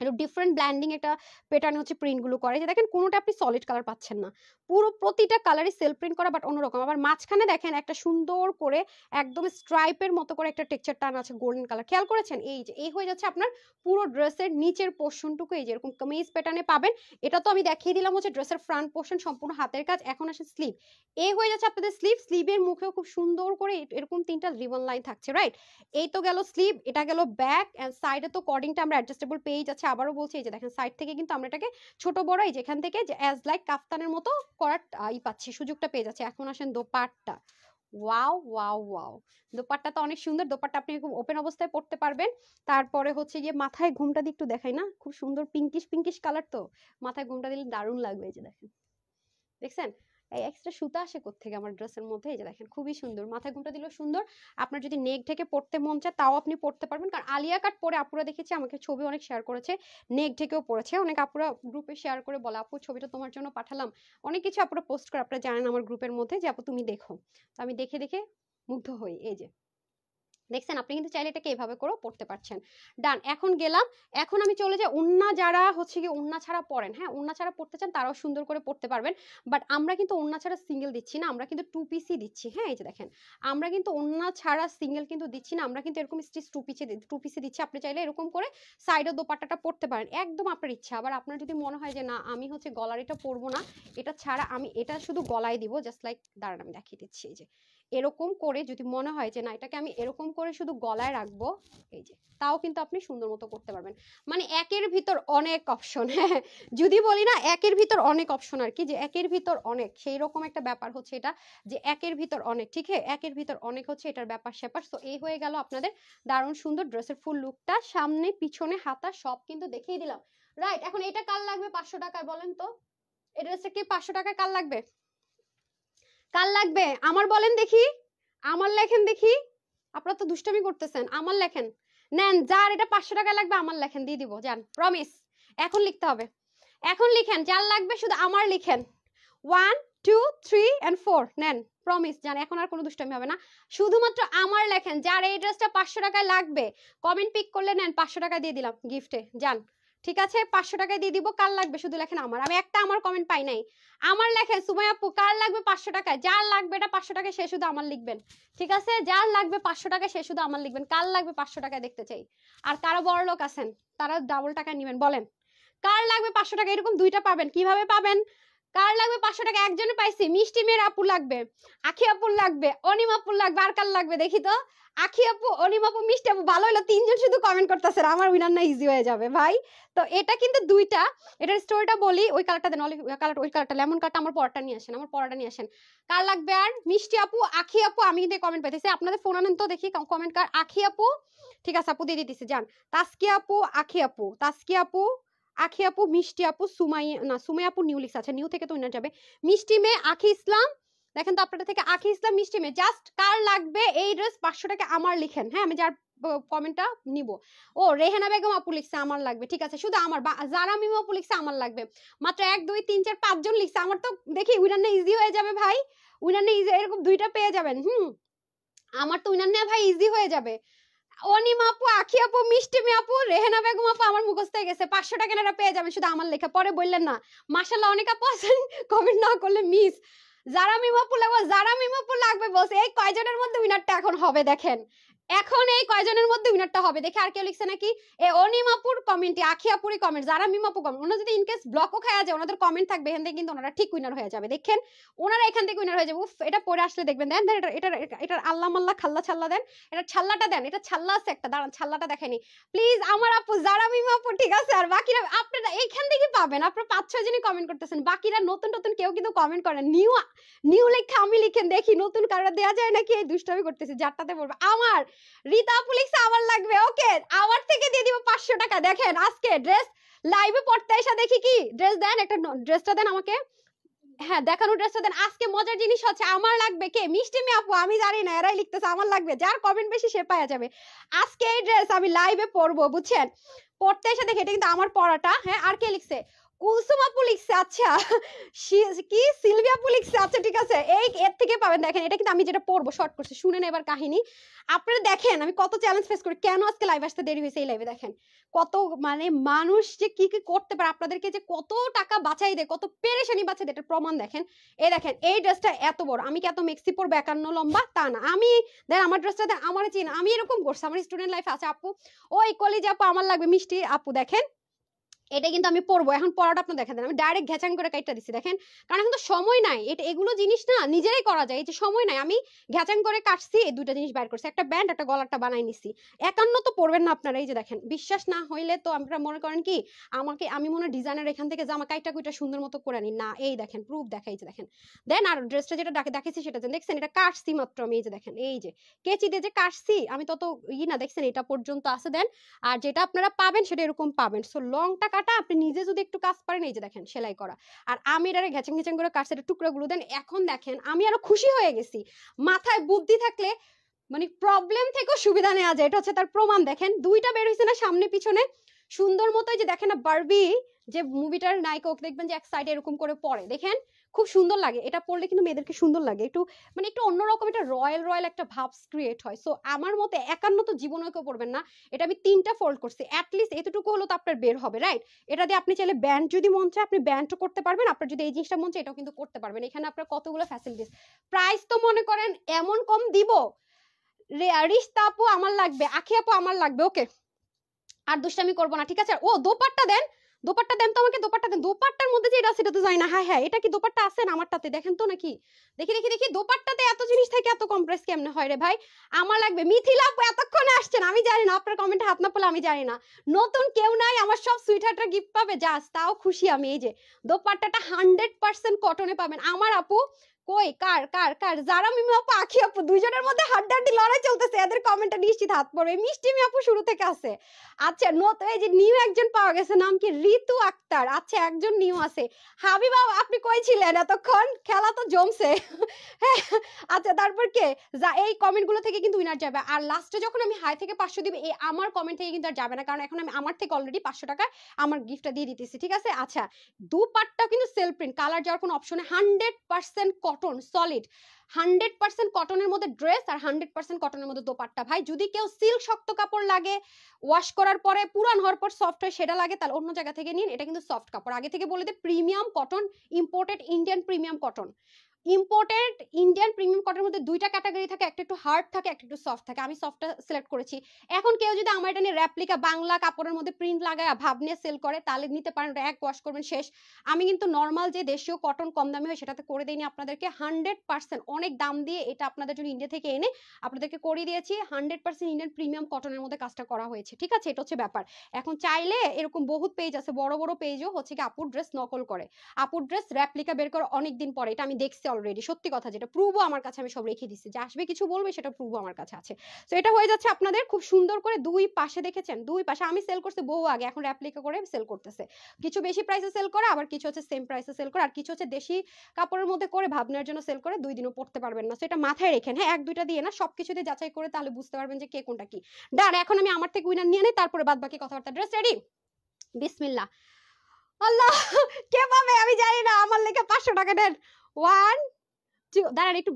একটু ডিফারেন্ট ব্ল্যান্ডিং একটা প্যাটার্ন হচ্ছে প্রিন্ট গুলো করে, যে দেখেন কোনোটা আপনি সলিড কালার পাচ্ছেন না, পুরো প্রতিটা কালারই সেলফ প্রিন্ট করা বাট অন্যরকম। আবার মাঝখানে দেখেন একটা সুন্দর করে একদম স্ট্রাইপের মতো করে একটা টেক্সচার টান আছে গোল্ডেন কালার, খেয়াল করেছেন? এই যে এই হয়ে যাচ্ছে আপনার পুরো ড্রেসের নিচের পোর্শনটুকু, এই যে এরকম কামিজ প্যাটার্নে পাবেন। এটা তো আমি দেখিয়ে দিলাম হচ্ছে ড্রেসের ফ্রন্ট পোর্শন সম্পূর্ণ হাতের কাজ। এখন আসে স্লিভ, এই হয়ে যাচ্ছে আপনাদের স্লিভ। স্লিভের মুখেও খুব সুন্দর করে এরকম 3টা রিবন লাইন থাকছে, রাইট? এই তো গেল স্লিভ, এটা গেল ব্যাক, এন্ড সাইডে তো কর্ডিংটা আমরা অ্যাডজাস্টেবল পেয়ে যাচ্ছে। আবারও বলছি, এই যে দেখেন সাইড থেকে কিন্তু আমরা এটাকে ছোট বড় এই যেখান থেকে যে অ্যাজ লাইক কাফতানের মতো করার পাচ্ছি, সুযোগটা পেয়ে যাচ্ছে। এখন আসেন dupatta, wow wow wow, dupatta তো অনেক সুন্দর। দোপাট্টা আপনি খুব ওপেন অবস্থায় পড়তে পারবেন। তারপরে হচ্ছে গিয়ে মাথায় ঘুমটা দিয়ে একটু দেখাই না, খুব সুন্দর পিঙ্কিশ পিঙ্কিশ কালার, তো মাথায় ঘুমটা দিলে দারুণ লাগবে। এই যে দেখেন, দেখছেন এই এক্সট্রা সুতা আসে কোত্থেকে আমার ড্রেসের মধ্যে, এই যে দেখেন খুবই সুন্দর, মাথায় ঘুমটা দিলেও সুন্দর। আপনার যদি নেক ঢেকে পড়তে মন চায় তাও আপনি পড়তে পারবেন, কারণ আলিয়া কাট পরে আপুরা দেখেছি আমাকে ছবি অনেক শেয়ার করেছে, নেক ঢেকেও পড়েছে। অনেক আপুরা গ্রুপে শেয়ার করে বলে আপু ছবিটা তোমার জন্য পাঠালাম, অনেক কিছু আপুরা পোস্ট করে, আপনারা জানেন আমার গ্রুপের মধ্যে যে আপু তুমি দেখো, তো আমি দেখে দেখে মুগ্ধ হই। এই যে দেখছেন, আপনি কিন্তু চাইলে এটাকে এভাবে করেও পড়তে পারছেন। ডান, এখন গেলাম, এখন আমি চলে যাই ওন্না, যারা হচ্ছে কি ওন্না ছাড়া পড়েন, হ্যাঁ ওন্না ছাড়া পড়তে চান তারাও সুন্দর করে পড়তে পারবেন। বাট আমরা কিন্তু ওন্না ছাড়া সিঙ্গেল দিচ্ছি না, আমরা কিন্তু 2 পিসই দিচ্ছি। হ্যাঁ এই যে দেখেন, আমরা কিন্তু ওন্না ছাড়া সিঙ্গেল কিন্তু দিচ্ছি না, আমরা কিন্তু এরকম স্টিচ 2 পিসে দিচ্ছি। আপনি চাইলে এরকম করে সাইডে দোপাট্টাটা পড়তে পারেন, একদম আপনার ইচ্ছা। আবার আপনার যদি মনে হয় যে না আমি হচ্ছে গলার এটা পরবো না, এটা ছাড়া আমি এটা শুধু গলায় দিব, জাস্ট লাইক, দাঁড়ান আমি দেখিয়ে দিচ্ছি। এই যে এরকম করে যদি মনে হয় যে না এটাকে আমি এরকম করে শুধু গলায় রাখবো, এই যে তাও কিন্তু আপনি সুন্দর মতো করতে পারবেন। মানে একের ভিতর অনেক অপশন, হ্যাঁ যদি বলি না একের ভিতর অনেক অপশন আর কি, যে একের ভিতর অনেক, সেই রকম একটা ব্যাপার হচ্ছে এটা, যে একের ভিতর অনেক, ঠিক আছে একের ভিতর অনেক হচ্ছে এটার ব্যাপার স্যাপার। তো এই হয়ে গেল আপনাদের দারুণ সুন্দর ড্রেসের ফুল লুকটা, সামনে পিছনে হাতা সব কিন্তু দেখিয়ে দিলাম, রাইট? এখন এটা কার লাগবে 500 টাকায় বলেন তো? এই ড্রেসটা কি 500 টাকায় কার লাগবে? কার লাগবে আমার বলেন দেখি, আমার লেখেন দেখি। আপনারা তো দুষ্টামি করতেছেন, আমার লেখেন। নেন, যার এটা 500 টাকা লাগবে আমার লেখেন, দিয়ে দিব, যান প্রমিস। এখন লিখতে হবে, এখন লিখেন, যার লাগবে শুধু আমার লিখেন। 1 2 3 and 4 নেন, প্রমিস যান, এখন আর কোনো দুষ্টামি হবে না, শুধুমাত্র আমার লেখেন। যার এই ড্রেসটা 500 টাকায় লাগবে কমেন্ট পিক করলে নেন, 500 টাকা দিয়ে দিলাম গিফটে, যান। ঠিক আছে 500 টাকায় দিয়ে দিব, কার লাগবে শুধু লেখেন আমার। আমি একটা আমার কমেন্ট পাই নাই, আমার লেখেন। সুমাইয়া আপু কার লাগবে 500 টাকায়? যার লাগবে এটা 500 টাকায় সে শুধু আমার লিখবেন, ঠিক আছে? যার লাগবে 500 টাকায় সে শুধু আমার লিখবেন, কার লাগবে 500 টাকায় দেখতে চাই। আর কারা বড় লোক আছেন তারা ডাবল টাকা নেবেন, বলেন কার লাগবে 500 টাকা? এরকম দুইটা পাবেন, কিভাবে পাবেন? কার লাগবে 500 টাকা? একজনে পাইছি, মিষ্টি মেয়ের আপু লাগবে, আখি আপুর লাগবে, অনিম আপুর লাগবে, আর কার লাগবে দেখি তো? আখি আপু, অনিম আপু, মিষ্টি আপু, ভালো হলো তিনজন শুধু কমেন্ট করতেছে, আমার উইনার না ইজি হয়ে যাবে ভাই। তো এটা কিন্তু দুইটা, এটার স্টোরিটা বলি। ওই কালারটা দেন, অলিভ কালার, ওই কালারটা লেমন কালারটা, আমার পরটা নিয়ে আসেন, আমার পরটা নিয়ে আসেন। কার লাগবে? আর মিষ্টি আপু, আখি আপু, আমি কিন্তু কমেন্ট পাইতেছি, আপনাদের ফোন আনেন তো দেখি কমেন্ট কার। আখি আপু, ঠিক আছে আপু দিয়ে দিতেছি, যান। তাসকিয়া আপু, আখি আপু, তাসকিয়া আপু, আখি আপু, মিষ্টি আপু, সুমাইয়া না সুমাইয়া আপু নিউ লিখছে, আচ্ছা নিউ থেকে তো উইনার যাবে। মিষ্টি মেয়ে, আখি ইসলাম, দেখেন তো আপনাদের থেকে আখি ইসলাম, মিষ্টি মেয়ে, জাস্ট কার লাগবে এই ড্রেস 500 টাকা আমার লিখেন, হ্যাঁ আমি যার কমেন্টটা নিব। ও রেহানা বেগম আপু লিখছে আমার লাগবে, ঠিক আছে শুধু আমার। জারা মিমু আপু লিখছে আমার লাগবে, মাত্র 1 2 3 4 5 জন লিখছে, আমার তো দেখি উইনার না ইজি হয়ে যাবে ভাই, উইনার না ইজি, এরকম দুইটা পেয়ে যাবেন। আমার তো উইনার না ভাই ইজি হয়ে যাবে। অনিমা আপু, আখি আপু, মিষ্টি মি আপু, রেহানা বেগম আপু আমার মুখস্থ হয়ে গেছে, 500 টাকা এরা পেয়ে যাবেন শুধু আমার লেখা, পরে বললেন না। মাশাআল্লাহ অনেক আপু আছেন কমেন্ট না করলে মিস। যারা মিমাপু লাগবে, যারা মিমাপু লাগবে বস, এই কয়জনের মধ্যে উইনারটা এখন হবে দেখেন, এখন এই কয়জনের মধ্যে উইনারটা হবে দেখে। আর কেউ লিখছে নাকি? এ অনিমাপুর কমেন্টে, আখি আপুরি কমেন্ট, যারা মিমাপু কমেন্ট, ওনারা যদি ইনকেস ব্লকও খাওয়া যায় ওনাদের কমেন্ট থাকবে এখান থেকে কিন্তু ওনারা ঠিক উইনার হয়ে যাবে, দেখেন ওনারা এখান থেকে উইনার হয়ে যাবে। উফ, এটা পরে আসলে দেখবেন, দেন দেন এটা এটার আল্লাহ মাল্লাহ খাল্লা ছাল্লা দেন, এটা ছাল্লাটা দেন, এটা ছাল্লা আছে একটা, দাঁড়ান ছাল্লাটা দেখাইনি প্লিজ আমার আপু, যারা মিমাপু, ঠিক আছে? আর বাকিরা আপনারা এইখান থেকে পাবেন, আপনারা 5 6 জনই কমেন্ট করতেছেন, বাকিরা নতুন নতুন কেউ কিন্তু কমেন্ট করেন, নিউ লেখা আমি লিখেন দেখি, নতুন কারোর দেওয়া যায় নাকি? এই দুষ্টামি করতেছি, যারটাতে বলবো আমার রিতা আপু লিখছে আমার লাগবে, ওকে আমার থেকে দিয়ে দিব 500 টাকা। দেখেন আজকে ড্রেস লাইভে পড়তে এসে দেখি কি ড্রেস দেন, একটা ড্রেসটা দেন আমাকে, হ্যাঁ দেখানো ড্রেসটা দেন। আজকে মজার জিনিস হচ্ছে আমার লাগবে কে, মিষ্টি মি আপু, আমি জানি না, এরাই লিখতেছে আমার লাগবে, যার কমেন্ট বেশি সে পাওয়া যাবে। আজকে এই ড্রেস আমি লাইভে পরবো, বুঝছেন, পড়তে এসে দেখে এটা কিন্তু আমার পড়াটা। হ্যাঁ আর কে লিখছে, কুলসুম আপু লিখছে, আচ্ছা কি সিলভিয়া আপু লিখছে, আচ্ছা ঠিক আছে, এই এর থেকে পাবেন। দেখেন এটা কিন্তু আমি যেটা পড়বো শর্ট করছি, শুনেন এবার কাহিনী। আপনারা দেখেন আমি কত চ্যালেঞ্জ ফেস করি, কেন আজকে লাইভ আসতে দেরি হয়েছে। এই লাইভে দেখেন কত মানে মানুষ যে কি কি করতে পারে, আপনাদেরকে যে কত টাকা বাঁচাই দেয়, কত পেরেশানি বাঁচাই দেয়, এটার প্রমাণ দেখেন। এই দেখেন এই ড্রেসটা এত বড়, আমি কি এত মেক্সি পরবো 51 লম্বা, তা না। আমি দেন আমার ড্রেসটা দেন, আমার চিন, আমি এরকম করছি, আমার স্টুডেন্ট লাইফে আছে আপু, ওই কলেজ আপু আমার লাগবে, মিষ্টি আপু দেখেন এটা কিন্তু আমি পড়বো। এখন পড়াটা আপনার দেখা দেন, আমি ডাইরেক্ট ঘেচাং করে কাইটটা দিচ্ছি দেখেন, কারণ এখন তো সময় নাই, এটা এগুলো জিনিস না নিজেরাই করা যায়, এই যে সময় নাই, আমি ঘেচাং করে কাটছি, এই দুইটা জিনিস বাইর করছি, একটা ব্যান্ড একটা গলারটা বানাই নিছি। 51 তো পড়বেন না আপনারা, এই যে দেখেন, বিশ্বাস না হইলে তো আপনারা মনে করেন কি আমাকে, আমি মনে ডিজাইনার এখান থেকে জামা কাইটা কুইটা সুন্দর মতো করে আনি না, এই দেখেন প্রুফ দেখাই, যে দেখেন দেন। আর ড্রেসটা যেটা দেখেছি সেটা দেখছেন, এটা কাটছি মাত্র আমি, এই যে দেখেন, এই যে কেচি দিয়ে যে কাটছি আমি, তত না দেখছেন এটা পর্যন্ত আছে দেন। আর যেটা আপনারা পাবেন সেটা এরকম পাবেন। সো লংটা কাটা, আপনি নিজে যদি একটু কাজ পারেন, এই যে দেখেন সেলাই করা, আর আমি এটারে ঘেচাং ঘেচাং করে কাটছে টুকরাগুলো দেন। এখন দেখেন আমি আরো খুশি হয়ে গেছি, মাথায় বুদ্ধি থাকলে মানে প্রবলেম থেকেও সুবিধা নেওয়া যায়, এটা হচ্ছে তার প্রমাণ। দেখেন দুইটা বের হয়েছে না সামনে পিছনে সুন্দর মতো, যে দেখেন না বারবি যে মুভিটার নায়িকা, ওকে দেখবেন যে এক সাইডে এরকম করে পরে, দেখেন খুব সুন্দর লাগে, এটা পরলে কিন্তু মেয়েদেরকে সুন্দর লাগে, একটু মানে একটু অন্যরকম, এটা রয়্যাল রয়্যাল একটা ভাবস ক্রিয়েট হয়। সো আমার মতে 51 তো জীবনেও কেউ পড়বেন না, এটা আমি 3টা ফোল্ড করছি, অ্যাটলিস্ট এতটুকু হলো তো আপনার বের হবে, রাইট। এটা দিয়ে আপনি চাইলে ব্যান্ড যদি মন চায় আপনি ব্যান্ডও করতে পারবেন, আপনার যদি এই জিনিসটা মন চায় এটাও কিন্তু করতে পারবেন। এখানে আপনার কতগুলো ফ্যাসিলিটিস, প্রাইস তো মনে করেন এমন কম দিব, রিস্তা আপু আমার লাগবে, আখি আপু আমার লাগবে, ওকে আর দুষ্টামি করবো না, ঠিক আছে। ও দোপাট্টা দেন, দোপাট্টা দেন তো আমাকে, দোপাট্টা দেন, দোপাট্টার মধ্যে যেটা আছে এটা তো জানি না। হ্যাঁ হ্যাঁ এটা কি দোপাট্টা আছে না আমারটাতে, দেখেন তো নাকি, দেখি দেখি দেখি, দোপাট্টাতে এত জিনিস থেকে এত কম প্রাইস কেমনে হয় রে ভাই। আমার লাগবে। মিথিলা আপু এতক্ষণে আসছেন, আমি জানি না, আপনার কমেন্টে হাত না পড়লে আমি জানি না, নতুন কেউ নাই, আমার সব সুইটহার্টরা গিফট পাবে, জাস্ট তাও খুশি আমি। এই যে দোপাট্টাটা 100% কটনে পাবেন আমার আপু। কই কার কার কার, যারা মিমি আপু আখি আপু দুইজনের মধ্যে হাড্ডাহাড্ডি লড়াই চলতেছে, এদের কমেন্টে নিশ্চিত হাত পড়বে। মিষ্টি মি আপু শুরু থেকে আছে, আচ্ছা নতুন এই যে নিউ একজন পাওয়া গেছে, নাম কি ঋতু আক্তার, আচ্ছা একজন নিউ আছে। হাবিবা আপনি কই ছিলেন এতক্ষণ, খেলা তো জমছে হ্যাঁ আচ্ছা তারপর কে যা, এই কমেন্ট গুলো থেকে কিন্তু উইনার যাবে। আর লাস্টে যখন আমি হাই থেকে 500 দিব, এই আমার কমেন্ট থেকে কিন্তু আর যাবে না, কারণ এখন আমি আমার থেকে অলরেডি 500 টাকা আমার গিফটটা দিয়ে দিতেছি, ঠিক আছে। আচ্ছা দুপাট্টাও কিন্তু সেলফ প্রিন্ট, কালার যাওয়ার কোনো অপশনে, 100% কটন সলিড, 100% কটনের মধ্যে ড্রেস আর 100% কটনের মধ্যে দোপাট্টা। ভাই যদি কেউ সিল্ক শক্ত কাপড় লাগে, ওয়াশ করার পরে পুরান হওয়ার পর সফট হয় সেটা লাগে, তাহলে অন্য জায়গা থেকে নিন, এটা কিন্তু সফট কাপড়। আগে থেকে বলে দিই premium cotton, imported Indian premium cotton. Imported Indian premium কটনের মধ্যে দুইটা ক্যাটাগরি থাকে, একটা একটু হার্ড থাকে একটা একটু সফট থাকে, আমি সফটটা সিলেক্ট করেছি। এখন কেউ যদি আমার এটা নিয়ে রেপ্লিকা বাংলা কাপড়ের মধ্যে প্রিন্ট লাগায় ভাব নিয়ে সেল করে, তাহলে নিতে পারেন, ওটা এক ওয়াশ করবেন শেষ। আমি কিন্তু নর্মাল যে দেশীয় কটন কম দামি হয় সেটাতে করে দিইনি আপনাদেরকে, 100% অনেক দাম দিয়ে এটা আপনাদের জন্য ইন্ডিয়া থেকে এনে আপনাদেরকে করিয়ে দিয়েছি, 100% ইন্ডিয়ান প্রিমিয়াম কটনের মধ্যে কাজটা করা হয়েছে, ঠিক আছে। এটা হচ্ছে ব্যাপার। এখন চাইলে এরকম বহুত পেজ আছে, বড় বড় পেজও হচ্ছে কি আপুর ড্রেস নকল করে, আপুর ড্রেস রেপ্লিকা বের করে অনেকদিন পরে, এটা আমি দেখছি অলরেডি, সত্যি কথা, যেটা প্রুভও আমার কাছে, আমি সব রেখে দিচ্ছি, যে আসবে কিছু বলবে সেটা প্রুভও আমার কাছে আছে। তো এটা হয়ে যাচ্ছে আপনাদের খুব সুন্দর করে দুই পাশে, দেখেছেন দুই পাশে আমি সেল করছি বহু আগে, এখন রেপ্লিকা করে সেল করতেছে, কিছু বেশি প্রাইসে সেল করে, আবার কিছু হচ্ছে সেম প্রাইসে সেল করে, আর কিছু হচ্ছে দেশি কাপড়ের মধ্যে করে ভাবনার জন্য সেল করে, 2 দিনও পড়তে পারবেন না। সেটা মাথায় রেখেন, হ্যাঁ এক দুইটা দিয়ে না, সবকিছুতে যাচাই করে, তাহলে বুঝতে পারবেন যে কে কোনটা কি। ডান, এখন আমি আমার থেকে উইনার নিয়ে নেই, তারপরে বাদ বাকি কথাবার্তা। ড্রেস রেডি, বিসমিল্লাহ। আল্লাহ কে পাবে আমি জানি না, আমার লেখা 500 টাকা দেন। 1 2 দাঁড়ান একটু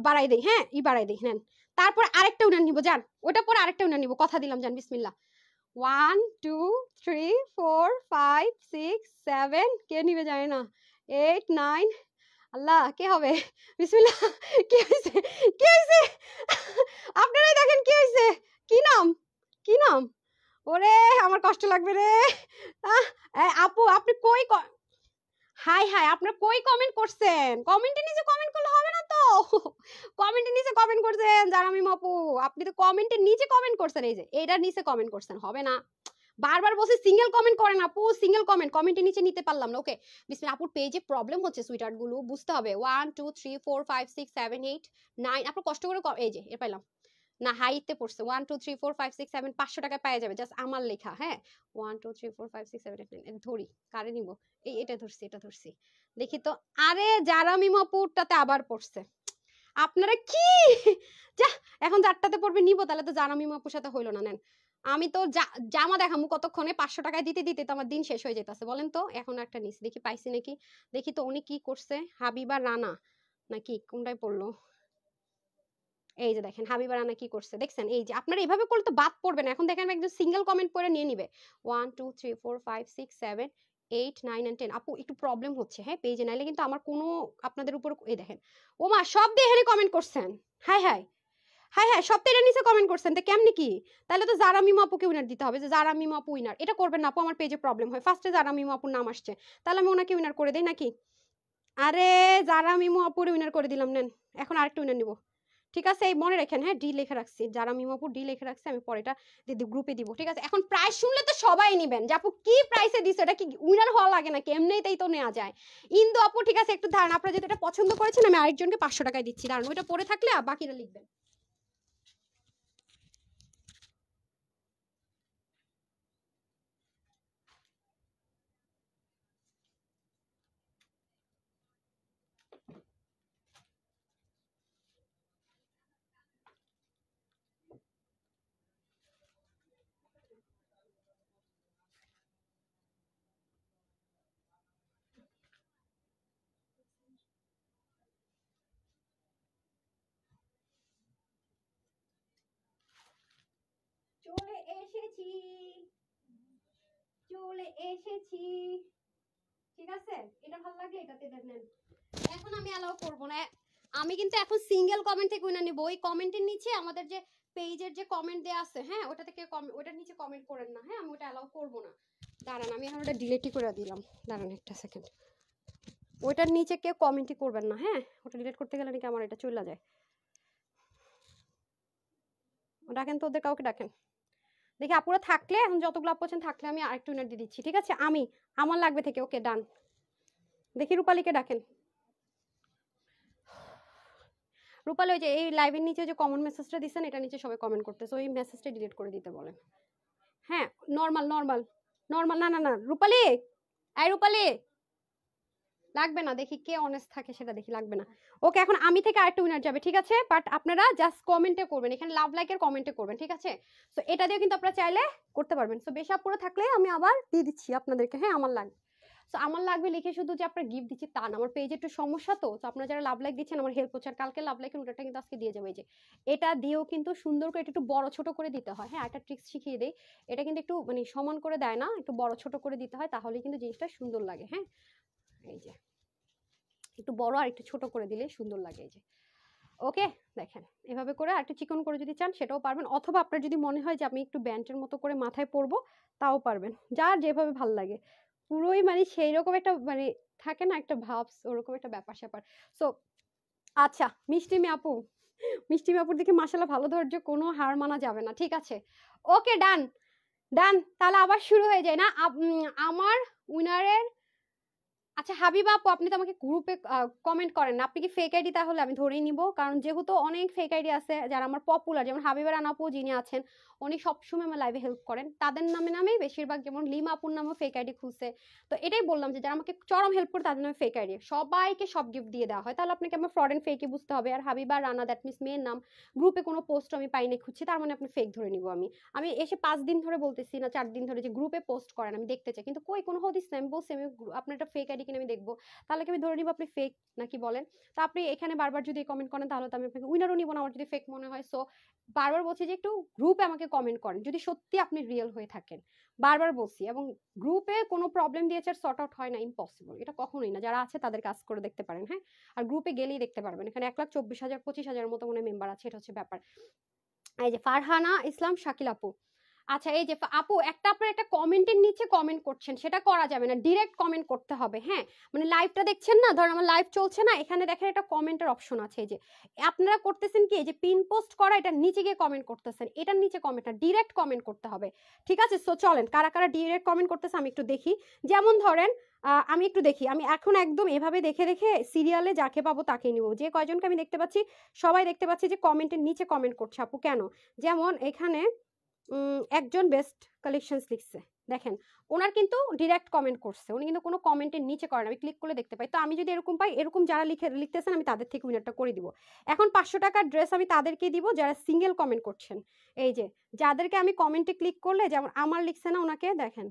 বাড়াই দেই, হ্যাঁ বাড়াই দেই, নেন। তারপর আরেকটা উনার নিব, যান ওটা পরে আরেকটা উনার নিব, কথা দিলাম, যান বিসমিল্লাহ। 1 2 3 4 5 6 7 কে নিবে জানি না, 8 9 আল্লাহ কে হবে, বিসমিল্লাহ। কি হইছে কি হইছে আপনারাই দেখেন কি হইছে, কি নাম কি নাম, ওরে আমার কষ্ট লাগবে রে। আপু আপনি কই, হাই হাই আপনার কই কমেন্ট করছেন, কমেন্টের নিচে কমেন্ট করলে হবে না তো, কমেন্টের নিচে কমেন্ট করছেন জারামিম আপু, আপনি তো কমেন্টের নিচে কমেন্ট করছেন, এই যে এটার নিচে কমেন্ট করছেন, হবে না, বারবার বলছি সিঙ্গেল কমেন্ট করেন আপু, সিঙ্গেল কমেন্ট, কমেন্টের নিচে নিতে পারলাম না, ওকে বিসমিল্লাহ। আপুর পেজে প্রবলেম হচ্ছে সুইটহার্ট গুলো, বুঝতে হবে। 1 2 3 4 5 6 7 8 9, আপনার কষ্ট করে, এই যে এর পাইলাম না হাইতে পড়ছে 1 2 3 4 5 6 7 500 টাকায় পাওয়া যাবে জাস্ট আমার লেখা হ্যাঁ 1 2 3 4 5 6 7 8 9 ধরি কারে নিব এটা ধরছি এটা ধরছি দেখি তো আরে যারা মিমাপুরটাতে আবার পড়ছে আপনারা কি যা এখন যারটাতে পড়বে নিব তাহলে তো জানা মিমাপুর সাথে হইলো না নেন আমি তো জামা দেখামু কতক্ষণে 500 টাকায় দিতে দিতে তো আমার দিন শেষ হয়ে যেতেছে বলেন তো এখন একটা নিস দেখি পাইছি নাকি দেখি তো উনি কি করছে হাবিবা রানা নাকি কোনটাই পড়লো এই যে দেখেন হাবিবা রানা কি করছে দেখছেন এই যে আপনারা এইভাবে করলে তো বাদ পড়বে না এখন দেখেন একজন সিঙ্গেল কমেন্ট করে নিয়ে নিবে 1 2 3 4 5 6 7 8 9 and 10 আপু একটু প্রবলেম হচ্ছে হ্যাঁ পেজে নাইলে কিন্তু আমার কোনো আপনাদের উপর এই দেখেন ও মা সব দিয়ে হেরে কমেন্ট করছেন হাই হাই হাই হাই সব তো নিচে কমেন্ট করছেন তো কেমনি কি তাহলে তো জারা মিমা আপুকে উইনার দিতে হবে যে জারা মিমা আপু উইনার এটা করবেন না আপু আমার পেজে প্রবলেম হয় ফার্স্টে জারা মিমা আপুর নাম আসছে তাহলে আমি ওনাকে উইনার করে দেই নাকি আরে জারা মিমা আপুর উইনার করে দিলাম নেন এখন আরেকটা উইনার নিব ঠিক আছে এই মনে রাখেন হ্যাঁ ডি লিখে রাখছি যারা মিমাপুর ডি লিখে রাখছে আমি পরেটা গ্রুপে দিব ঠিক আছে এখন প্রাইস শুনলে তো সবাই নেবেন যে আপু কি প্রাইসে দিছো এটা কি উইনার হওয়া লাগে নাকি এমনিতেই তো নেওয়া যায় ইন্দু আপু ঠিক আছে একটু ধারণ আপনারা যদি এটা পছন্দ করেছেন আমি আরেকজনকে 500 টাকায় দিচ্ছি দাঁড়ান ওইটা পরে থাকলে বাকিরা লিখবেন চলে এসেছি চলে এসেছি ঠিক আছে এটা ভালো লাগলে এটাতে দেন এখন আমি অ্যালাউ করব না আমি কিন্তু এখন সিঙ্গেল কমেন্ট থেকে উইনার নিব ওই কমেন্টের নিচে আমাদের যে পেজের যে কমেন্ট দেয়া আছে হ্যাঁ ওটা থেকে ওটার নিচে কমেন্ট করেন না হ্যাঁ আমি ওটা অ্যালাউ করব না দাঁড়ান আমি এখন ওটা ডিলিটই করে দিলাম দাঁড়ান একটা সেকেন্ড ওইটার নিচে কেউ কমেন্টই করবেন না হ্যাঁ ওটা ডিলিট করতে গেলে নাকি আমার এটা চলে যায় ডাকেন তো ওদের কাউকে ডাকেন দেখি আপুরা থাকলে এখন যতগুলো আপু আছেন থাকলে আমি আরেকটু উইনার দিয়ে দিচ্ছি ঠিক আছে আমি আমার লাগবে থেকে ওকে ডান দেখি রূপালীকে ডাকেন রূপালী ওই যে এই লাইভের নিচে যে কমন মেসেজটা দিচ্ছেন এটা নিচে সবাই কমেন্ট করতেছে ওই মেসেজটা ডিলিট করে দিতে বলেন হ্যাঁ নর্মাল নর্মাল নর্মাল না না না রূপালী এই রূপালী লাগবে না দেখি কে অনেস্ট থাকে সেটা দেখি লাগবে না ওকে এখন আমি থেকে আরেকটা উইনার যাবে ঠিক আছে বাট আপনারা জাস্ট কমেন্টে করবেন এখানে লাভ লাইকের কমেন্টে করবেন ঠিক আছে সো এটা দিয়ে কিন্তু আপনারা চাইলে করতে পারবেন সো বেশি আপুরা থাকলে আমি আবার দিয়ে দিচ্ছি আপনাদেরকে হ্যাঁ আমার লাগবে সো আমার লাগবে লিখে শুধু যে আপনার গিফট দিচ্ছি তা না আমার পেজে একটু সমস্যা তো আপনারা যারা লাভ লাইক দিচ্ছেন আমার হেল্প হচ্ছে আর কালকে লাভ লাইকের উল্টাটা কিন্তু আজকে দিয়ে যাবে এই যে এটা দিয়েও কিন্তু সুন্দর করে একটু বড় ছোট করে দিতে হয় হ্যাঁ একটা ট্রিক্স শিখিয়ে দেই এটা কিন্তু একটু মানে সমান করে দেয় না একটু বড় ছোট করে দিতে হয় তাহলে কিন্তু জিনিসটা সুন্দর লাগে হ্যাঁ এই যে একটু বড় আর একটু ছোট করে দিলে সুন্দর লাগে এই যে ওকে দেখেন এভাবে করে আর একটু চিকন করে যদি চান সেটাও পারবেন অথবা আপনার যদি মনে হয় যে আমি একটু ব্যান্ডের মতো করে মাথায় পরবো তাও পারবেন যার যেভাবে ভাল লাগে পুরোই মানে সেই রকম একটা মানে থাকে না একটা ভাবস ওরকম একটা ব্যাপার স্যাপার সো আচ্ছা মিষ্টিমি আপু মিষ্টিমি আপুর দিকে মাসালা ভালো ধৈর্য কোনো হার মানা যাবে না ঠিক আছে ওকে ডান ডান তাহলে আবার শুরু হয়ে যায় না আমার উইনারের আচ্ছা হাবিবা আপু আপনি তো আমাকে গ্রুপে কমেন্ট করেন না আপনি কি ফেক আইডি তাহলে আমি ধরেই নিব কারণ যেহেতু অনেক ফেক আইডি আছে যারা আমার পপুলার যেমন হাবিবা রানা আপু যিনি আছেন উনি সবসময় আমার লাইভে হেল্প করেন তাদের নামেই বেশিরভাগ যেমন লিমা আপুর নামে ফেক আইডি খুলছে তো এটাই বললাম যে যারা আমাকে চরম হেল্প করে তাদের নামে ফেক আইডি সবাইকে সব গিফট দিয়ে দেওয়া হয় তাহলে আপনাকে আমার ফ্রড এন্ড ফেকই বুঝতে হবে আর হাবিবা রানা দ্যাট মিনস মেয়ের নাম গ্রুপে কোনো পোস্ট আমি পাইনি খুঁজছি তার মানে আপনি ফেক ধরে নিব আমি এসে 5 দিন ধরে বলতেছি না 4 দিন ধরে যে গ্রুপে পোস্ট করেন আমি দেখতে চাই কিন্তু কই কোনো হদিস না আমি বলছি আমি আপনার একটা ফেক আইডি কিনে আমি দেখবো তাহলে কি আমি ধরে নিব আপনি ফেক নাকি বলেন তা আপনি এখানে বারবার যদি কমেন্ট করেন তাহলে তো আমি আপনাকে উইনারও নিব না আমার যদি ফেক মনে হয় সো বারবার বলছি যে একটু গ্রুপে আমাকে কমেন্ট করেন যদি সত্যি আপনি রিয়েল হয়ে থাকেন বারবার বলছি এবং গ্রুপে কোনো প্রবলেম দিয়েছে সর্ট আউট হয় না ইম্পসিবল এটা কখনোই না যারা আছে তাদের কাজ করে দেখতে পারেন হ্যাঁ আর গ্রুপে গেলেই দেখতে পারবেন এখানে 1,24,000 25,000 মতো মনে মেম্বার আছে এটা হচ্ছে ব্যাপার এই যে ফারহানা ইসলাম শাকিল আপু আচ্ছা এই যে আপু একটা আপনার একটা কমেন্টের নিচে কমেন্ট করছেন, সেটা করা যাবে না, ডিরেক্ট কমেন্ট করতে হবে। হ্যাঁ, মানে লাইভটা দেখছেন না, ধর আমার লাইভ চলছে না, এখানে দেখেন একটা কমেন্টের অপশন আছে। এই যে আপনারা করতেছেন কি, এই যে পিন পোস্ট করা, এটা নিচে গিয়ে কমেন্ট করতেছেন, এটার নিচে কমেন্ট না, ডিরেক্ট কমেন্ট করতে হবে। ঠিক আছে, সো চলেন কারা কারা ডিরেক্ট কমেন্ট করতেছে আমি একটু দেখি। যেমন ধরেন আমি একটু দেখি, আমি এখন একদম এভাবে দেখে দেখে সিরিয়ালে যাকে পাবো তাকে নিব। যে কয়জনকে আমি দেখতে পাচ্ছি সবাই দেখতে পাচ্ছি যে কমেন্টের নিচে কমেন্ট করছে আপু, কেন? যেমন এখানে একজন বেস্ট কালেকশনস লিখছে, দেখেন ওনার কিন্তু ডিরেক্ট কমেন্ট করছে, উনি কিন্তু কোনো কমেন্টের নিচে করেন, আমি ক্লিক করলে দেখতে পাই। তো আমি যদি এরকম পাই, এরকম যারা লিখতেছেন আমি তাদের থেকে উইনারটা করে দিব। এখন 500 টাকার ড্রেস আমি তাদেরকে দিব যারা সিঙ্গেল কমেন্ট করছেন। এই যে যাদেরকে আমি কমেন্টে ক্লিক করলে, যেমন আমার লিখছে না, ওনাকে দেখেন,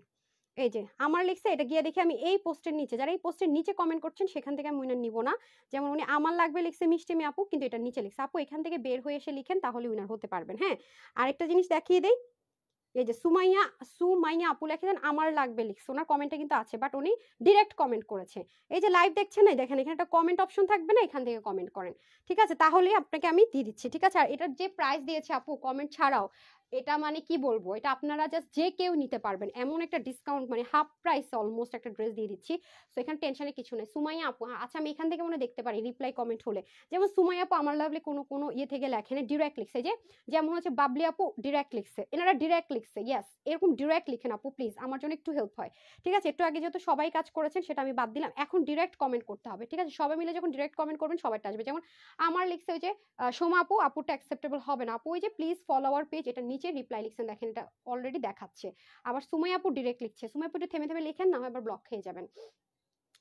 এই যে আমার লিখছে, এটা গিয়ে দেখি আমি এই পোস্টের নিচে, যারা এই পোস্টের নিচে কমেন্ট করছেন সেখান থেকে আমি উইনার নিব না। যেমন উনি আমার লাগবে লিখছে মিষ্টি মি আপু, কিন্তু এটা নিচে লিখছে। আপু এখান থেকে বের হয়ে এসে লিখেন, তাহলে উইনার হতে পারবেন। হ্যাঁ, আরেকটা জিনিস দেখিয়ে দেই, এই যে সুমাইয়া সুমাইয়া আপু লিখেছেন আমার লাগবে লিখছে, ওনার কমেন্টে কিন্তু আছে, বাট উনি ডিরেক্ট কমেন্ট করেছে। এই যে লাইভ দেখছেন না, দেখেন এখানে একটা কমেন্ট অপশন থাকবে না, এখান থেকে কমেন্ট করেন। ঠিক আছে, তাহলেই আপনাকে আমি দিয়ে দিচ্ছি। ঠিক আছে, আর এটার যে প্রাইস দিয়েছে আপু কমেন্ট ছাড়াও, এটা মানে কি বলবো, এটা আপনারা জাস্ট যে কেউ নিতে পারবেন, এমন একটা ডিসকাউন্ট, মানে হাফ প্রাইস অলমোস্ট একটা ড্রেস দিয়ে দিচ্ছি। তো এখানে টেনশনের কিছু নেই। সুমাইয়া আপু, আচ্ছা আমি এখান থেকে মনে দেখতে পারি রিপ্লাই কমেন্ট হলে, যেমন সুমাইয়া আপু আমার লাভলি কোনো কোনো ইয়ে থেকে লেখেন ডিরেক্ট লিখছে, যে যেমন হচ্ছে বাবলি আপু ডিরেক্ট লিখছে, এনারা ডিরেক্ট লিখছে। ইয়েস, এরকম ডিরেক্ট লিখেন আপু প্লিজ, আমার জন্য একটু হেল্প হয়। ঠিক আছে, একটু আগে যেহেতু সবাই কাজ করেছেন সেটা আমি বাদ দিলাম, এখন ডিরেক্ট কমেন্ট করতে হবে। ঠিক আছে, সবাই মিলে যখন ডিরেক্ট কমেন্ট করবেন সবাইটা আসবে। যেমন আমার লিখছে ওই যে সোমা আপু, আপুটা অ্যাকসেপ্টেবল হবে না আপু, ওই যে প্লিজ ফলো আওয়ার পেজ, এটা নিচে রিপ্লাই লিখছেন, দেখেন এটা অলরেডি দেখাচ্ছে। আবার সুমাই আপু ডিরেক্ট লিখছে, সুমাই আপু একটু থেমে থেমে লিখেন না, হয় আবার ব্লক খেয়ে যাবেন।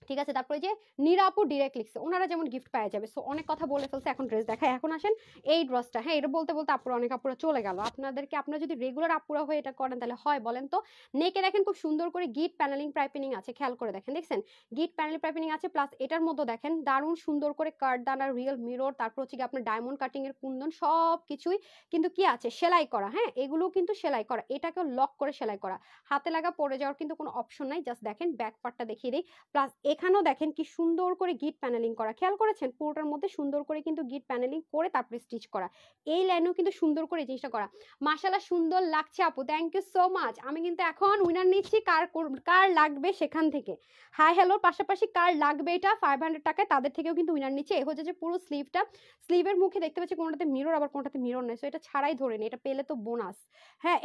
ঠিক আছে, তারপরে যে নীরা আপু ডিরেক্ট লিখছে, ওনারা যেমন গিফট পাওয়া যাবে। সো অনেক কথা বলে ফেলছে, এখন ড্রেস দেখায়। এখন আসেন এই ড্রেসটা। হ্যাঁ, এটা বলতে বলতে আপুরা অনেক আপুরা চলে গেল। আপনাদেরকে, আপনারা যদি রেগুলার আপুরা হয়ে এটা করেন তাহলে হয় বলেন তো? নেকে দেখেন খুব সুন্দর করে গিট প্যানেলিং পাইপিনিং আছে, খেয়াল করে দেখেন, দেখছেন গিট প্যানেলিং পাইপিনিং আছে, প্লাস এটার মধ্যে দেখেন দারুণ সুন্দর করে কার্ডদানা, রিয়েল মিরর, তারপর হচ্ছে কি আপনার ডায়মন্ড কাটিং এর কুন্দন, সব কিছুই কিন্তু কি আছে সেলাই করা। হ্যাঁ, এগুলো কিন্তু সেলাই করা, এটাকেও লক করে সেলাই করা, হাতে লাগা পড়ে যাওয়ার কিন্তু কোনো অপশন নাই। জাস্ট দেখেন ব্যাক পার্টটা দেখিয়ে দিই, প্লাস এখানেও দেখেন কি সুন্দর করে গিট প্যানেলিং করা, খেয়াল করেছেন পুরোটার মধ্যে সুন্দর করে কিন্তু গিট প্যানেলিং করে তারপরে স্টিচ করা। এই লাইনেও কিন্তু সুন্দর করে এই জিনিসটা করা। মাশাআল্লাহ সুন্দর লাগছে আপু, থ্যাংক ইউ সো মাচ। আমি কিন্তু এখন উইনার নিচ্ছি, কার কার লাগবে সেখান থেকে। হাই হ্যালোর পাশাপাশি কার লাগবে এটা 500 টাকায়, তাদের থেকেও কিন্তু উইনার নিচ্ছে। এ হচ্ছে যে পুরো স্লিভটা, স্লিভের মুখে দেখতে পাচ্ছি কোনটাতে মিরর আবার কোনটাতে মিরর নেই, সো এটা ছাড়াই ধরে নি, এটা পেলে তো বোনাস। হ্যাঁ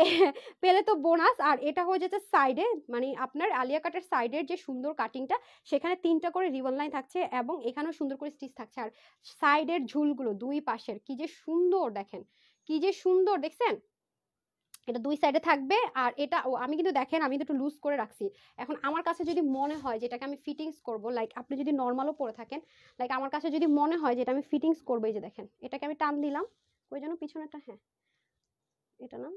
পেলে তো বোনাস। আর এটা হয়ে যাচ্ছে সাইডে, মানে আপনার আলিয়া কাটের সাইডের যে সুন্দর কাটিংটা, সেখানে 3টা করে রিবন লাইন থাকছে এবং এখানেও সুন্দর করে স্টিচ থাকছে। আর সাইডের ঝুলগুলো দুই পাশের কি যে সুন্দর, দেখেন কি যে সুন্দর, দেখছেন এটা দুই সাইডে থাকবে। আর এটা আমি কিন্তু দেখেন আমি কিন্তু একটু লুজ করে রাখছি। এখন আমার কাছে যদি মনে হয় যে এটাকে আমি ফিটিংস করব, লাইক আপনি যদি নর্মালও পরে থাকেন, লাইক আমার কাছে যদি মনে হয় যে এটা আমি ফিটিংস করবো, এই যে দেখেন এটাকে আমি টান দিলাম, ওই জন্য পিছনেটা, হ্যাঁ এটা না,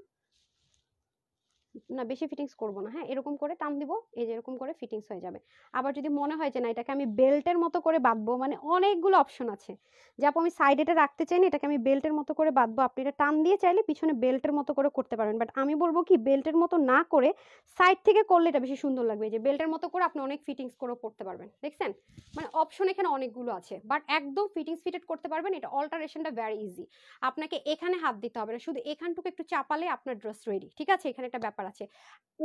না বেশি ফিটিংস করব না, হ্যাঁ এরকম করে টান দিব, এই যে এরকম করে ফিটিংস হয়ে যাবে। আবার যদি মনে হয় যে না এটাকে আমি বেল্টের মতো করে বাঁধবো, মানে অনেকগুলো অপশন আছে, যে আপু আমি সাইড এটা রাখতে চাই না, এটাকে আমি বেল্টের মতো করে বাঁধবো, আপনি এটা টান দিয়ে চাইলে পিছনে বেল্টের মতো করে করতে পারবেন। বাট আমি বলবো কি বেল্টের মতো না করে সাইড থেকে করলে এটা বেশি সুন্দর লাগবে। যে বেল্টের মতো করে আপনি অনেক ফিটিংস করে পড়তে পারবেন, দেখছেন মানে অপশন এখানে অনেকগুলো আছে, বাট একদম ফিটিংস ফিটেড করতে পারবেন। এটা অল্টারেশনটা ভেরি ইজি, আপনাকে এখানে হাত দিতে হবে না, শুধু এখানটুকু একটু চাপালে আপনার ড্রেস রেডি। ঠিক আছে, এখানে একটা ব্যাপার আছে।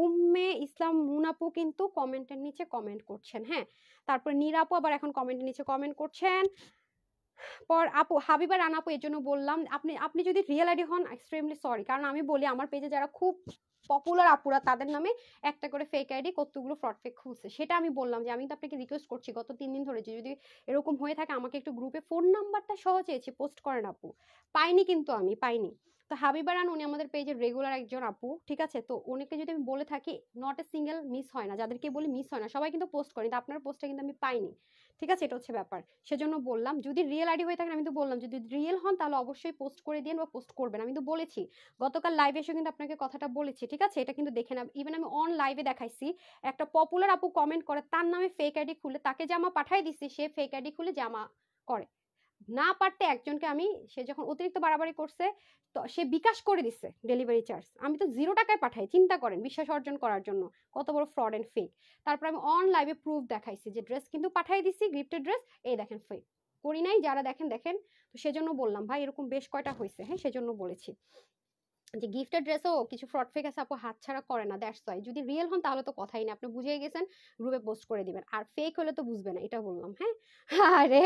উম্মে ইসলাম মুনাপু কিন্তু কমেন্টের নিচে কমেন্ট করছেন। হ্যাঁ, তারপর নীরাপু আবার এখন কমেন্টের নিচে কমেন্ট করছেন। পর আপু হাবিবা রানা আপু, এর জন্য বললাম আপনি আপনি যদি রিয়েল আইডি হন এক্সট্রিমলি সরি, কারণ আমি বলি আমার পেজে যারা খুব পপুলার আপুরা তাদের নামে একটা করে ফেক আইডি কতগুলো ফ্রড ফেক খুলছে, সেটা আমি বললাম যে আমি তো আপনাকে রিকোয়েস্ট করছি গত 3 দিন ধরে যে যদি এরকম হয়ে থাকে আমাকে একটু গ্রুপে ফোন নাম্বারটা সহ চেয়েছি, পোস্ট করেন আপু, পাইনি, কিন্তু আমি পাইনি। তো হাবিবা রান উনি আমাদের পেজের রেগুলার একজন আপু। ঠিক আছে, তো উনিকে যদি আমি বলে থাকি, নট এ সিঙ্গেল মিস হয় না, যাদেরকে বলি মিস হয় না, সবাই কিন্তু পোস্ট করেন, আপনার পোস্টটা কিন্তু আমি পাইনি। ঠিক আছে, এটা হচ্ছে ব্যাপার। সেজন্য বললাম যদি রিয়েল আইডি হয়ে থাকেন, আমি তো বললাম যদি রিয়েল হন তাহলে অবশ্যই পোস্ট করে দিন বা পোস্ট করবেন, আমি তো বলেছি গতকাল লাইভে এসে কিন্তু আপনাকে কথাটা বলেছি। ঠিক আছে, এটা কিন্তু দেখে না, ইভেন আমি অন লাইভে দেখাইছি, একটা পপুলার আপু কমেন্ট করে তার নামে ফেক আইডি খুলে তাকে জামা পাঠাই দিচ্ছি, সে ফেক আইডি খুলে জামা করে না পারতে একজনকে আমি, সে যখন অতিরিক্ত বাড়াবাড়ি করছে তো সে বিকাশ করে দিচ্ছে ডেলিভারি চার্জ, আমি তো 0 টাকায় পাঠাই, চিন্তা করেন বিশ্বাস অর্জন করার জন্য কত বড় ফ্রড এন্ড ফেক। তারপর আমি অন লাইভে প্রুফ দেখাইছি যে ড্রেস কিন্তু পাঠাই দিছি, গিফটেড ড্রেস, এই দেখেন ফেক করি নাই, যারা দেখেন দেখেন। তো সেজন্য বললাম ভাই এরকম বেশ কয়টা হয়েছে, হ্যাঁ সেজন্য বলেছি। যে গিফটেড ড্রেসও কিছু ফ্রড ফেক আছে আপু, হাতছাড়া করে না, দ্যাটস ওয়াই। যদি রিয়েল হন তাহলে তো কথাই না, আপনি বুঝেই গেছেন, গ্রুপে পোস্ট করে দিবেন। আর ফেক হলে তো বুঝবে না, এটা বললাম। হ্যাঁ, আরে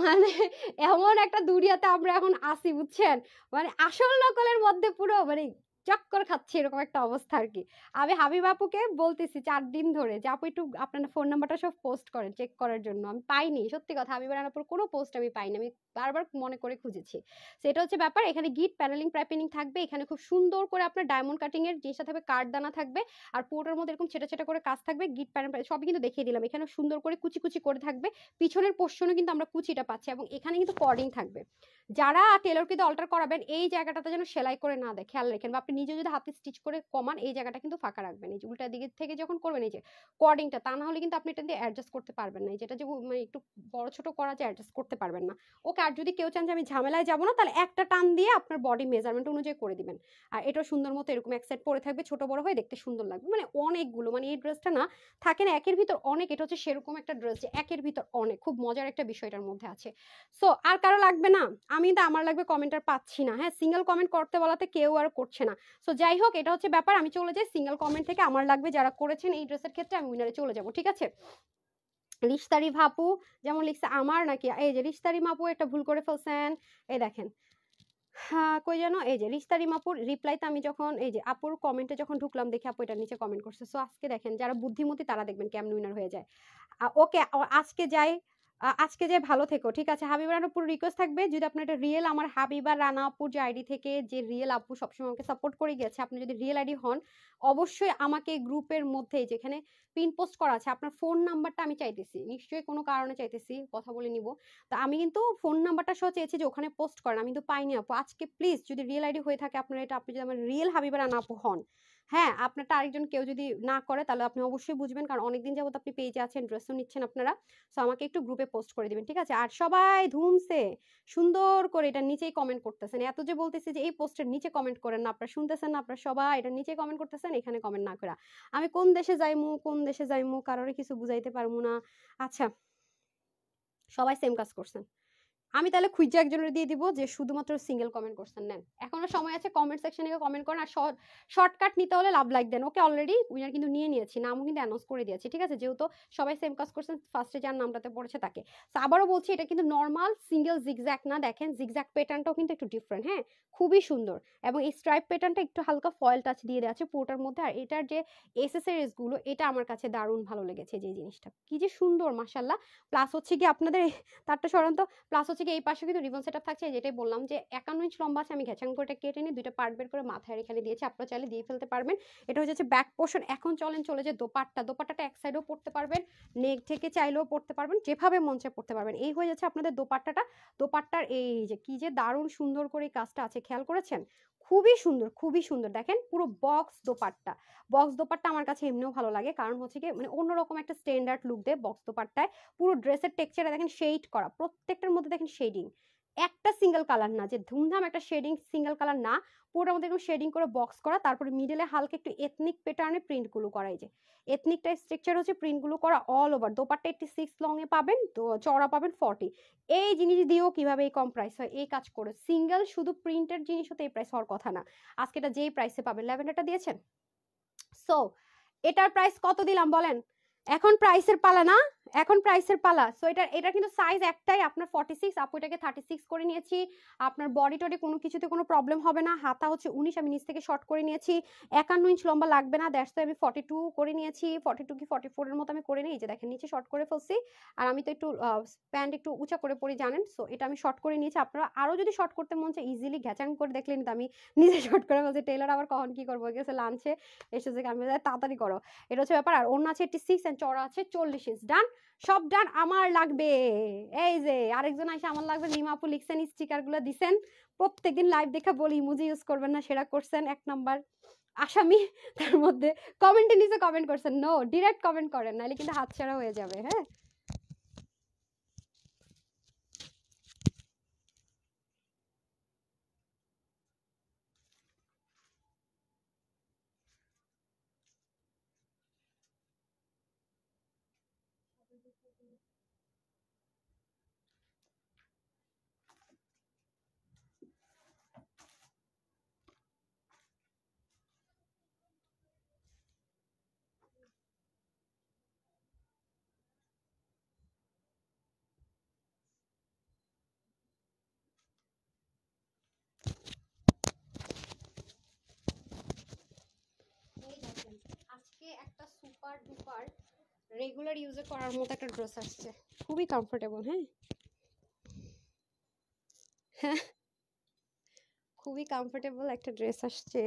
মানে এমন একটা দুনিয়াতে আমরা এখন আসি বুঝছেন, মানে আসল নকলের মধ্যে পুরো মানে চক্কর খাচ্ছি, এরকম একটা অবস্থা আর কি। আমি হাবিব আপুকে বলতেছি 4 দিন ধরে যে আপু একটু আপনার ফোন নাম্বারটা সব পোস্ট করেন চেক করার জন্য, আমি পাইনি, সত্যি কথা, হাবিব রানাপুর কোনো পোস্ট আমি পাইনি, আমি বারবার মনে করে খুঁজেছি। সেটা হচ্ছে ব্যাপার। এখানে গিট প্যানেলিং প্যাপিনিং থাকবে, এখানে খুব সুন্দর করে আপনার ডায়মন্ড কাটিং এর জিনিসটা থাকবে, কাঠদানা থাকবে, আর পুরোটার মধ্যে এরকম ছেটা ছেটা করে কাজ থাকবে। গিট প্যানেল সবই কিন্তু দেখিয়ে দিলাম, এখানে সুন্দর করে কুচি কুচি করে থাকবে, পিছনের পোর্শনে কিন্তু আমরা কুচিটা পাচ্ছি, এবং এখানে কিন্তু কর্ডিং থাকবে। যারা টেলরকে দিয়ে অল্টার করাবেন এই জায়গাটাতে যেন সেলাই করে না দেয়, খেয়াল রাখেন, বা আপনি নিজে যদি হাতে স্টিচ করে কমান এই জায়গাটা কিন্তু ফাঁকা রাখবেন, এই যে উল্টা দিকে থেকে যখন করবেন এই যে কর্ডিংটা, তা না হলে কিন্তু আপনি এটা দিয়ে অ্যাডজাস্ট করতে পারবেন না, যেটা যে মানে একটু বড় ছোট করা যায় অ্যাডজাস্ট করতে পারবেন না। ওকে, আর যদি কেউ চান যে আমি ঝামেলায় যাবো না, তাহলে একটা টান দিয়ে আপনার বডি মেজারমেন্ট অনুযায়ী করে দিবেন। আর এটা সুন্দর মতো এরকম এক সাইড পরে থাকবে, ছোট বড় হয়ে দেখতে সুন্দর লাগবে, মানে অনেকগুলো, মানে এই ড্রেসটা না থাকে না একের ভিতর অনেক, এটা হচ্ছে সেরকম একটা ড্রেস যে একের ভিতর অনেক, খুব মজার একটা বিষয়টার মধ্যে আছে। সো আর কারো লাগবে না, আমি তো আমার লাগবে কমেন্টার পাচ্ছি না, হ্যাঁ সিঙ্গেল কমেন্ট করতে বলাতে কেউ আর করছে না। সো যাই হোক, এটা হচ্ছে ব্যাপার, আমি চলে যাই সিঙ্গেল কমেন্ট থেকে, আমার লাগবে যারা করেছেন এই ড্রেসের ক্ষেত্রে আমি উইনারে চলে যাব, ঠিক আছে। রিশতারি ভাপু যেমন লিখছে আমার নাকি, এই যে রিশতারি মাপু একটা ভুল করে ফেলছেন, এই দেখেন। হ্যাঁ কই যেন, এই যে রিশতারি মাপুর রিপ্লাইতে আমি যখন এই যে আপুর কমেন্টে যখন ঢুকলাম দেখি আপু এটার নিচে কমেন্ট করছে। সো আজকে দেখেন যারা বুদ্ধিমতী তারা দেখবেন কেমন উইনার হয়ে যায়। ওকে, আজকে যাই, আজকে যাই, ভালো থেকো, ঠিক আছে। হাবিবা রানা পুরো রিকোয়েস্ট থাকবে, যদি আপনার এটা রিয়েল আমার হাবিবা রানা আপুর যে আইডি থেকে যে রিয়েল আপু সবসময় আমাকে সাপোর্ট করে গেছে, আপনি যদি রিয়েল আইডি হন অবশ্যই আমাকে গ্রুপের মধ্যে যেখানে পিন পোস্ট করা আছে আপনার ফোন নাম্বারটা আমি চাইতেছি, নিশ্চয়ই কোনো কারণে চাইতেছি, কথা বলে নিব। তো আমি কিন্তু ফোন নাম্বারটা সহ চেয়েছি যে ওখানে পোস্ট করেন, আমি কিন্তু পাইনি আপু। আজকে প্লিজ যদি রিয়েল আইডি হয়ে থাকে আপনার এটা, আপনি যদি আমার রিয়েল হাবিবা রানা আপু হন, হ্যাঁ আপনারটা আরেকজন কেউ যদি না করে তাহলে আপনি অবশ্যই বুঝবেন, কারণ অনেকদিন যাবত আপনি পেজে আছেন, ড্রেসও নিচ্ছেন আপনারা। সো আমাকে একটু গ্রুপে পোস্ট করে দিবেন, ঠিক আছে। আর সবাই ধুমসে সুন্দর করে এটার নিচেই কমেন্ট করতেছেন, এত যে বলতেছি যে এই পোস্টের নিচে কমেন্ট করেন না, আপনারা শুনতেছেন না, আপনারা সবাই এটার নিচে কমেন্ট করতেছেন, এখানে কমেন্ট না করে আমি কোন দেশে যাইমু কোন দেশে যাইমু কারোর কিছু বুঝাইতে পারবো না। আচ্ছা, সবাই সেম কাজ করছেন, আমি তাহলে খুঁজে একজনের দিয়ে দিব যে শুধুমাত্র সিঙ্গেল কমেন্ট করছেন, নেন এখনো সময় আছে, কমেন্ট সেকশনে কমেন্ট করেন। আর শর্টকাট নিতে হলে লাভ লাইক দেন। ওকে, অলরেডি উইনার কিন্তু নিয়ে নিয়েছি, নামও কিন্তু অ্যানাউন্স করে দিয়েছি, ঠিক আছে, যেহেতু সবাই সেম কাজ করছেন, ফার্স্টে যার নামটাতে পড়েছে তাকে। তো আবারও বলছি এটা কিন্তু নর্মাল সিঙ্গেল জিগজ্যাক না, দেখেন জিগজ্যাক প্যাটার্নটাও কিন্তু একটু ডিফারেন্ট, হ্যাঁ খুবই সুন্দর, এবং এই স্ট্রাইপ প্যাটার্নটা একটু হালকা ফয়েল টাচ দিয়ে দেওয়া আছে পুরোটার মধ্যে। আর এটার যে এসেসরিজ গুলো এটা আমার কাছে দারুণ ভালো লেগেছে, যে জিনিসটা কি যে সুন্দর মাশাল্লাহ। প্লাস হচ্ছে কি আপনাদের তারটা সরান্ত, প্লাস হচ্ছে কি এই পাশে কিন্তু রিবন সেটআপ থাকছে, যেটাই বললাম যে 51 ইঞ্চ লম্বা আছে, আমি ঘেচাং করে কেটে নিয়ে দুইটা পার্ট বের করে মাথায় এখানে দিয়েছি, আপনারা চাইলে দিয়ে ফেলতে পারবেন। এটা হচ্ছে ব্যাক পোর্শন। এখন চলেন চলে যে দোপাট্টাটা এক সাইডেও পড়তে পারবেন, নেক থেকে চাইলেও পড়তে পারবেন, যেভাবে মন চায় পড়তে পারবেন। এই হয়ে যাচ্ছে আপনাদের দোপাট্টাটা। দোপাট্টার এই যে কি যে দারুণ সুন্দর করে এই কাজটা আছে, খেয়াল করেছেন, খুবই সুন্দর খুবই সুন্দর। দেখেন পুরো বক্স দোপাট্টা, বক্স দোপাট্টা আমার কাছে এমনিও ভালো লাগে, কারণ হচ্ছে কি মানে অন্যরকম একটা স্ট্যান্ডার্ড লুক দেয় বক্স দোপাট্টায়। পুরো ড্রেসের টেক্সচারটা দেখেন শেড করা, প্রত্যেকটার মধ্যে দেখেন শেডিং, একটা সিঙ্গেল কালার না, যে ধুমধাম একটা শেডিং সিঙ্গেল কালার না, পুরোটার মধ্যে একটু শেডিং করে বক্স করা, তারপরে মিডলে হালকা একটু এথনিক প্যাটার্নে প্রিন্ট গুলো করা, এই যে এথনিক টাইপ স্ট্রাকচার হচ্ছে প্রিন্ট গুলো করা অল ওভার। দোপাট্টা 86 লং এ পাবেন, তো চওড়া পাবেন 40। এই জিনিস দিয়েও কিভাবে এই কম প্রাইস হয়, এই কাজ করে সিঙ্গেল শুধু প্রিন্টের জিনিস হতে এই প্রাইস হওয়ার কথা না। আজকে এটা যেই প্রাইসে পাবেন, ল্যাভেন্ডারটা দিয়েছেন। সো এটার প্রাইস কত দিলাম বলেন, এখন প্রাইসের পালা না, এখন প্রাইসের পালা। সো এটা কিন্তু সাইজ একটাই আপনার 46, আপু এটাকে 36 করে নিয়েছি। আপনার বডি টডি কোনো কিছুতে কোনো প্রবলেম হবে না। হাতা হচ্ছে 19, আমি নিচ থেকে শর্ট করে নিয়েছি। 51 ইঞ্চ লম্বা লাগবে না, দ্যাটস আমি 42 করে নিয়েছি, 42 কি 44 এর মতো আমি করে নিই, এই যে দেখেন নিচে শর্ট করে ফেলছি। আর আমি তো একটু প্যান্ট একটু উঁচা করে পরি জানেন, সো এটা আমি শর্ট করে নিয়েছি। আপনারা আরো যদি শর্ট করতে মন চায় ইজিলি ঘ্যাচাং করে দেখলেন, কিন্তু আমি নিজে শর্ট করে ফেলছি। টেলার আবার কখন কি করবো গেছে লাঞ্চে এসেছে, আমি তাড়াতাড়ি করো, এটা হচ্ছে ব্যাপার। আর অন্য আছে 86 এন্ড চড়া আছে 40 ইঞ্চ। ডান, সব ডান। আমার লাগবে, এই যে আরেকজন আসে আমার লাগবে, লিমা আপু লিখছেন, স্টিকার গুলো দিছেন, প্রত্যেকদিন লাইভ দেখা বলি ইমোজি ইউজ করবেন না, সেটা করছেন, 1 নাম্বার আসামি। তার মধ্যে কমেন্টে নিচে কমেন্ট করছেন, নো ডিরেক্ট কমেন্ট করেন, নাহলে কিন্তু হাতছাড়া হয়ে যাবে। হ্যাঁ, রেগুলার ইউজে করার মতো একটা ড্রেস আসছে, খুবই কমফোর্টেবল। হ্যাঁ খুবই কমফোর্টেবল একটা ড্রেস আসছে,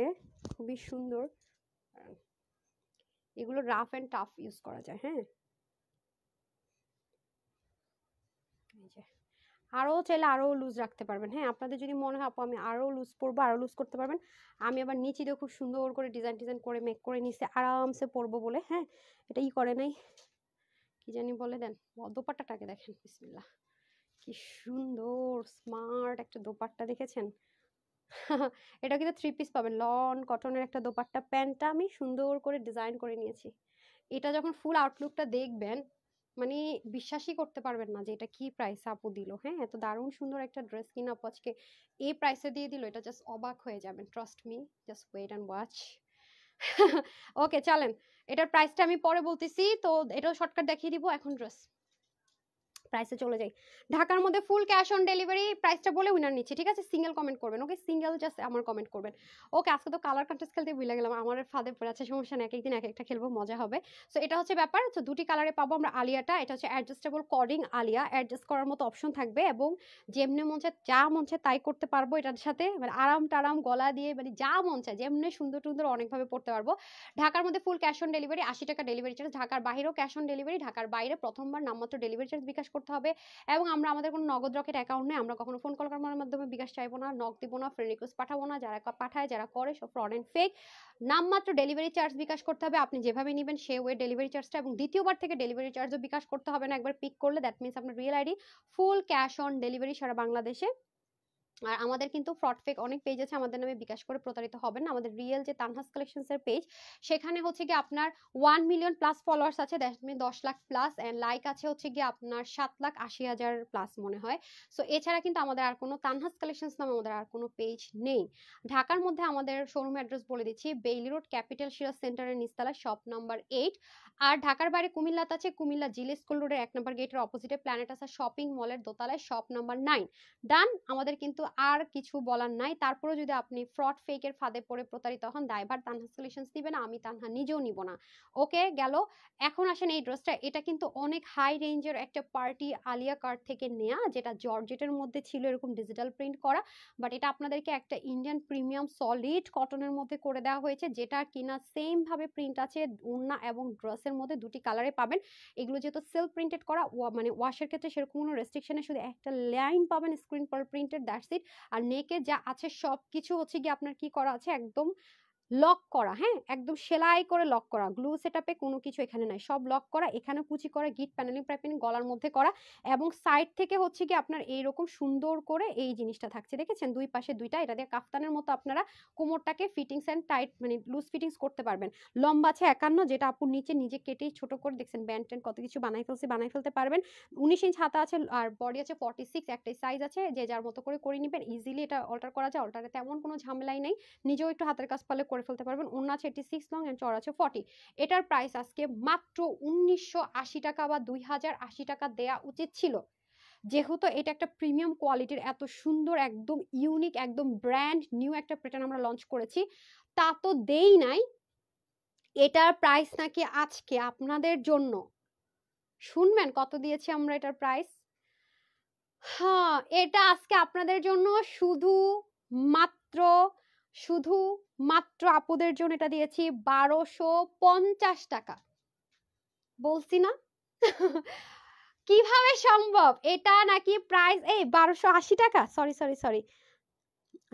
খুবই সুন্দর। এগুলো রাফ এন্ড টাফ ইউজ করা যায়। এই যে আরো চাইলে আরো লুজ রাখতে পারবেন। আপনাদের যদি মনে হয় আপু আমি আরো লুজ পরবো, আরো লুজ করতে পারবেন। আমি আবার নিচে দিয়ে খুব সুন্দর করে ডিজাইন ডিজাইন করে মেক করে নিচ্ছে আরামসে পরবো বলে। এটা করে নাই, কি জানি বলে দেন, দোপাট্টাটাকে দেখেন, বিসমিল্লাহ, কি সুন্দর স্মার্ট একটা দোপাট্টা, দেখেছেন? এটা কিন্তু 3 পিস পাবেন, লন কটনের একটা দোপাট্টা। প্যান্টটা আমি সুন্দর করে ডিজাইন করে নিয়েছি। এটা যখন ফুল আউটলুকটা দেখবেন, মানে বিশ্বাসই করতে পারবেন না যে এটা কি প্রাইস আপু দিল। এত দারুণ সুন্দর একটা ড্রেস কিনা আপু আজকে এই প্রাইসে দিয়ে দিল, এটা জাস্ট অবাক হয়ে যাবেন। Trust me, just wait and watch. Okay চলেন, এটার প্রাইসটা আমি পরে বলতেছি, তো এটাও শর্টকাট দেখিয়ে দিব। এখন ড্রেস প্রাইসে চলে যাই। ঢাকার মধ্যে ফুল ক্যাশ অন ডেলিভারি, প্রাইসটা বলে উইনার নিচ্ছি, ঠিক আছে? সিঙ্গেল কমেন্ট করবেন, ওকে? সিঙ্গেল জাস্ট আমার কমেন্ট করবেন। ওকে, আজকে তো কালার কন্টেস্ট খেলতে ভুলে গেলাম, আমার ফাঁদে পড়ে আছে, সমস্যা নেই, এক একদিন এক একটা খেলবো, মজা হবে। সো এটা হচ্ছে ব্যাপার। তো দুটি কালারে পাবো আমরা আলিয়াটা। এটা হচ্ছে অ্যাডজাস্টেবল কর্ডিং আলিয়া, অ্যাডজাস্ট করার মতো অপশন থাকবে, এবং যেমনি মন চায় যা মন চায় তাই করতে পারবো এটার সাথে, মানে আরাম টারাম গলা দিয়ে, মানে যা মন চায় যেমনি সুন্দর টুন্দর অনেকভাবে পড়তে পারবো। ঢাকার মধ্যে ফুল ক্যাশ অন ডেলিভারি, 80 টাকা ডেলিভারি চার্জ। ঢাকার বাইরেও ক্যাশ অন ডেলিভারি, ঢাকার বাইরে প্রথমবার নামমাত্র ডেলিভারি চার্জ বিকাশ করতে হবে। এবং আমরা আমাদের কোনো নগদ রকেট অ্যাকাউন্ট নেই, আমরা কখনো ফোন কল করার মাধ্যমে বিকাশ চাইবো না, নক দিব না, ফ্রেন্ড রিকোয়েস্ট পাঠাবো না। যারা পাঠায়, যারা করে, সব ফ্রড এন্ড ফেক। নামমাত্র ডেলিভারি চার্জ বিকাশ করতে হবে, আপনি যেভাবে নেবেন সে ওয়ে ডেলিভারি চার্জটা, এবং দ্বিতীয়বার থেকে ডেলিভারি চার্জও বিকাশ করতে হবে না। একবার পিক করলে দ্যাট মিনস আপনার real ID. Full cash on delivery সারা বাংলাদেশে। আর আমাদের কিন্তু ফ্রড ফেক অনেক পেজ আছে, আমাদের নামে বিকাশ করে প্রতারিত হবেন না। আমাদের রিয়েল যে তানহাস কালেকশনস এর পেজ, সেখানে হচ্ছে কি আপনার 1 মিলিয়ন প্লাস ফলোয়ার্স আছে, 10 লাখ প্লাস, এন্ড লাইক আছে হচ্ছে কি আপনার 7,80,000 প্লাস মনে হয়। সো এছাড়া কিন্তু আমাদের আর কোনো তানহাস কালেকশনস নামে আমাদের আর কোনো পেজ নেই। ঢাকার মধ্যে আমাদের শোরুম অ্যাড্রেস বলে দিচ্ছি, বেইলি রোড ক্যাপিটাল সিরাজ সেন্টারের নিচতলা, শপ নাম্বার 8। আর ঢাকার বাইরে কুমিল্লাতে আছে, কুমিল্লা জিলে স্কুল রোডের 1 নম্বর গেটের অপোজিটে প্ল্যানেট আছে শপিং মলের দোতলায়, শপ নাম্বার 9। ডান, আমাদের কিন্তু আর কিছু বলার নাই। তারপরে যদি আপনি ফ্রড ফেকের ফাঁদে পড়ে প্রতারিত হন, দায়ভার তানহা সলিউশনস দিবে না, আমি তানহা নিজেও নিব না। ওকে গেল। এখন আসেন এই ড্রেসটা, এটা কিন্তু অনেক হাই রেঞ্জের একটা পার্টি আলিয়া কার্ড থেকে নেয়া, যেটা জর্জেটের মধ্যে ছিল এরকম ডিজিটাল প্রিন্ট করা, বাট এটা আপনাদেরকে একটা ইন্ডিয়ান প্রিমিয়াম সলিড কটনের মধ্যে করে দেওয়া হয়েছে, যেটা কিনা সেম ভাবে প্রিন্ট আছে ওড়না এবং ড্রেসের মধ্যে, দুটি কালারে পাবেন। এগুলো যেহেতু সেলফ প্রিন্টেড করা, মানে ওয়াশের ক্ষেত্রে সেরকম কোনো রেস্ট্রিকশনে, শুধু একটা লাইন পাবেন screen per printed, that's it. আর নেকে যা আছে সবকিছু হচ্ছে কি আপনার কি করা আছে, একদম লক করা। একদম সেলাই করে লক করা, গ্লু সেটআপে কোনো কিছু এখানে নাই, সব লক করা। এখানে কুচি করা, গিট প্যানেলিং পাইপিং গলার মধ্যে করা, এবং সাইড থেকে হচ্ছে কি আপনার এইরকম সুন্দর করে এই জিনিসটা থাকছে, দেখেছেন? দুই পাশে দুইটা, এটা দিয়ে কাফতানের মতো আপনারা কোমরটাকে ফিটিংস এন্ড টাইট, মানে লুজ ফিটিংস করতে পারবেন। লম্বা আছে 51, যেটা আপুর নিচে নিজে কেটেই ছোট করে, দেখছেন ব্যান্ড ট্যান্ড কত কিছু বানাই ফেলতে পারবেন। 19 ইঞ্চ হাতা আছে, আর বডি আছে 46, একটাই সাইজ আছে, যে যার মতো করে নেবেন। ইজিলি এটা অল্টার করা যায়, অল্টারে তেমন কোনো ঝামেলাই নেই, নিজেও একটু হাতের কাজ পারলে করে ফেলতে পারবেন। ওড়না আছে 86 লং এন্ড চড় আছে 40। এটার প্রাইস আজকে মাত্র 1980 টাকা বা 2080 টাকা দেয়া উচিত ছিল, যেহেতু এটা একটা প্রিমিয়াম কোয়ালিটির এত সুন্দর একদম ইউনিক একদম ব্র্যান্ড নিউ একটা প্যাটার্ন আমরা লঞ্চ করেছি, তা তো দেই নাই। এটার প্রাইস নাকি আজকে আপনাদের জন্য, শুনবেন কত দিয়েছি আমরা এটার প্রাইস? এটা আজকে আপনাদের জন্য মাত্র শুধু মাত্র আপুদের জন্য এটা দিয়েছি 1250 টাকা। বলছি না? কিভাবে সম্ভব? এটা নাকি প্রাইস এই 1280 টাকা, sorry sorry sorry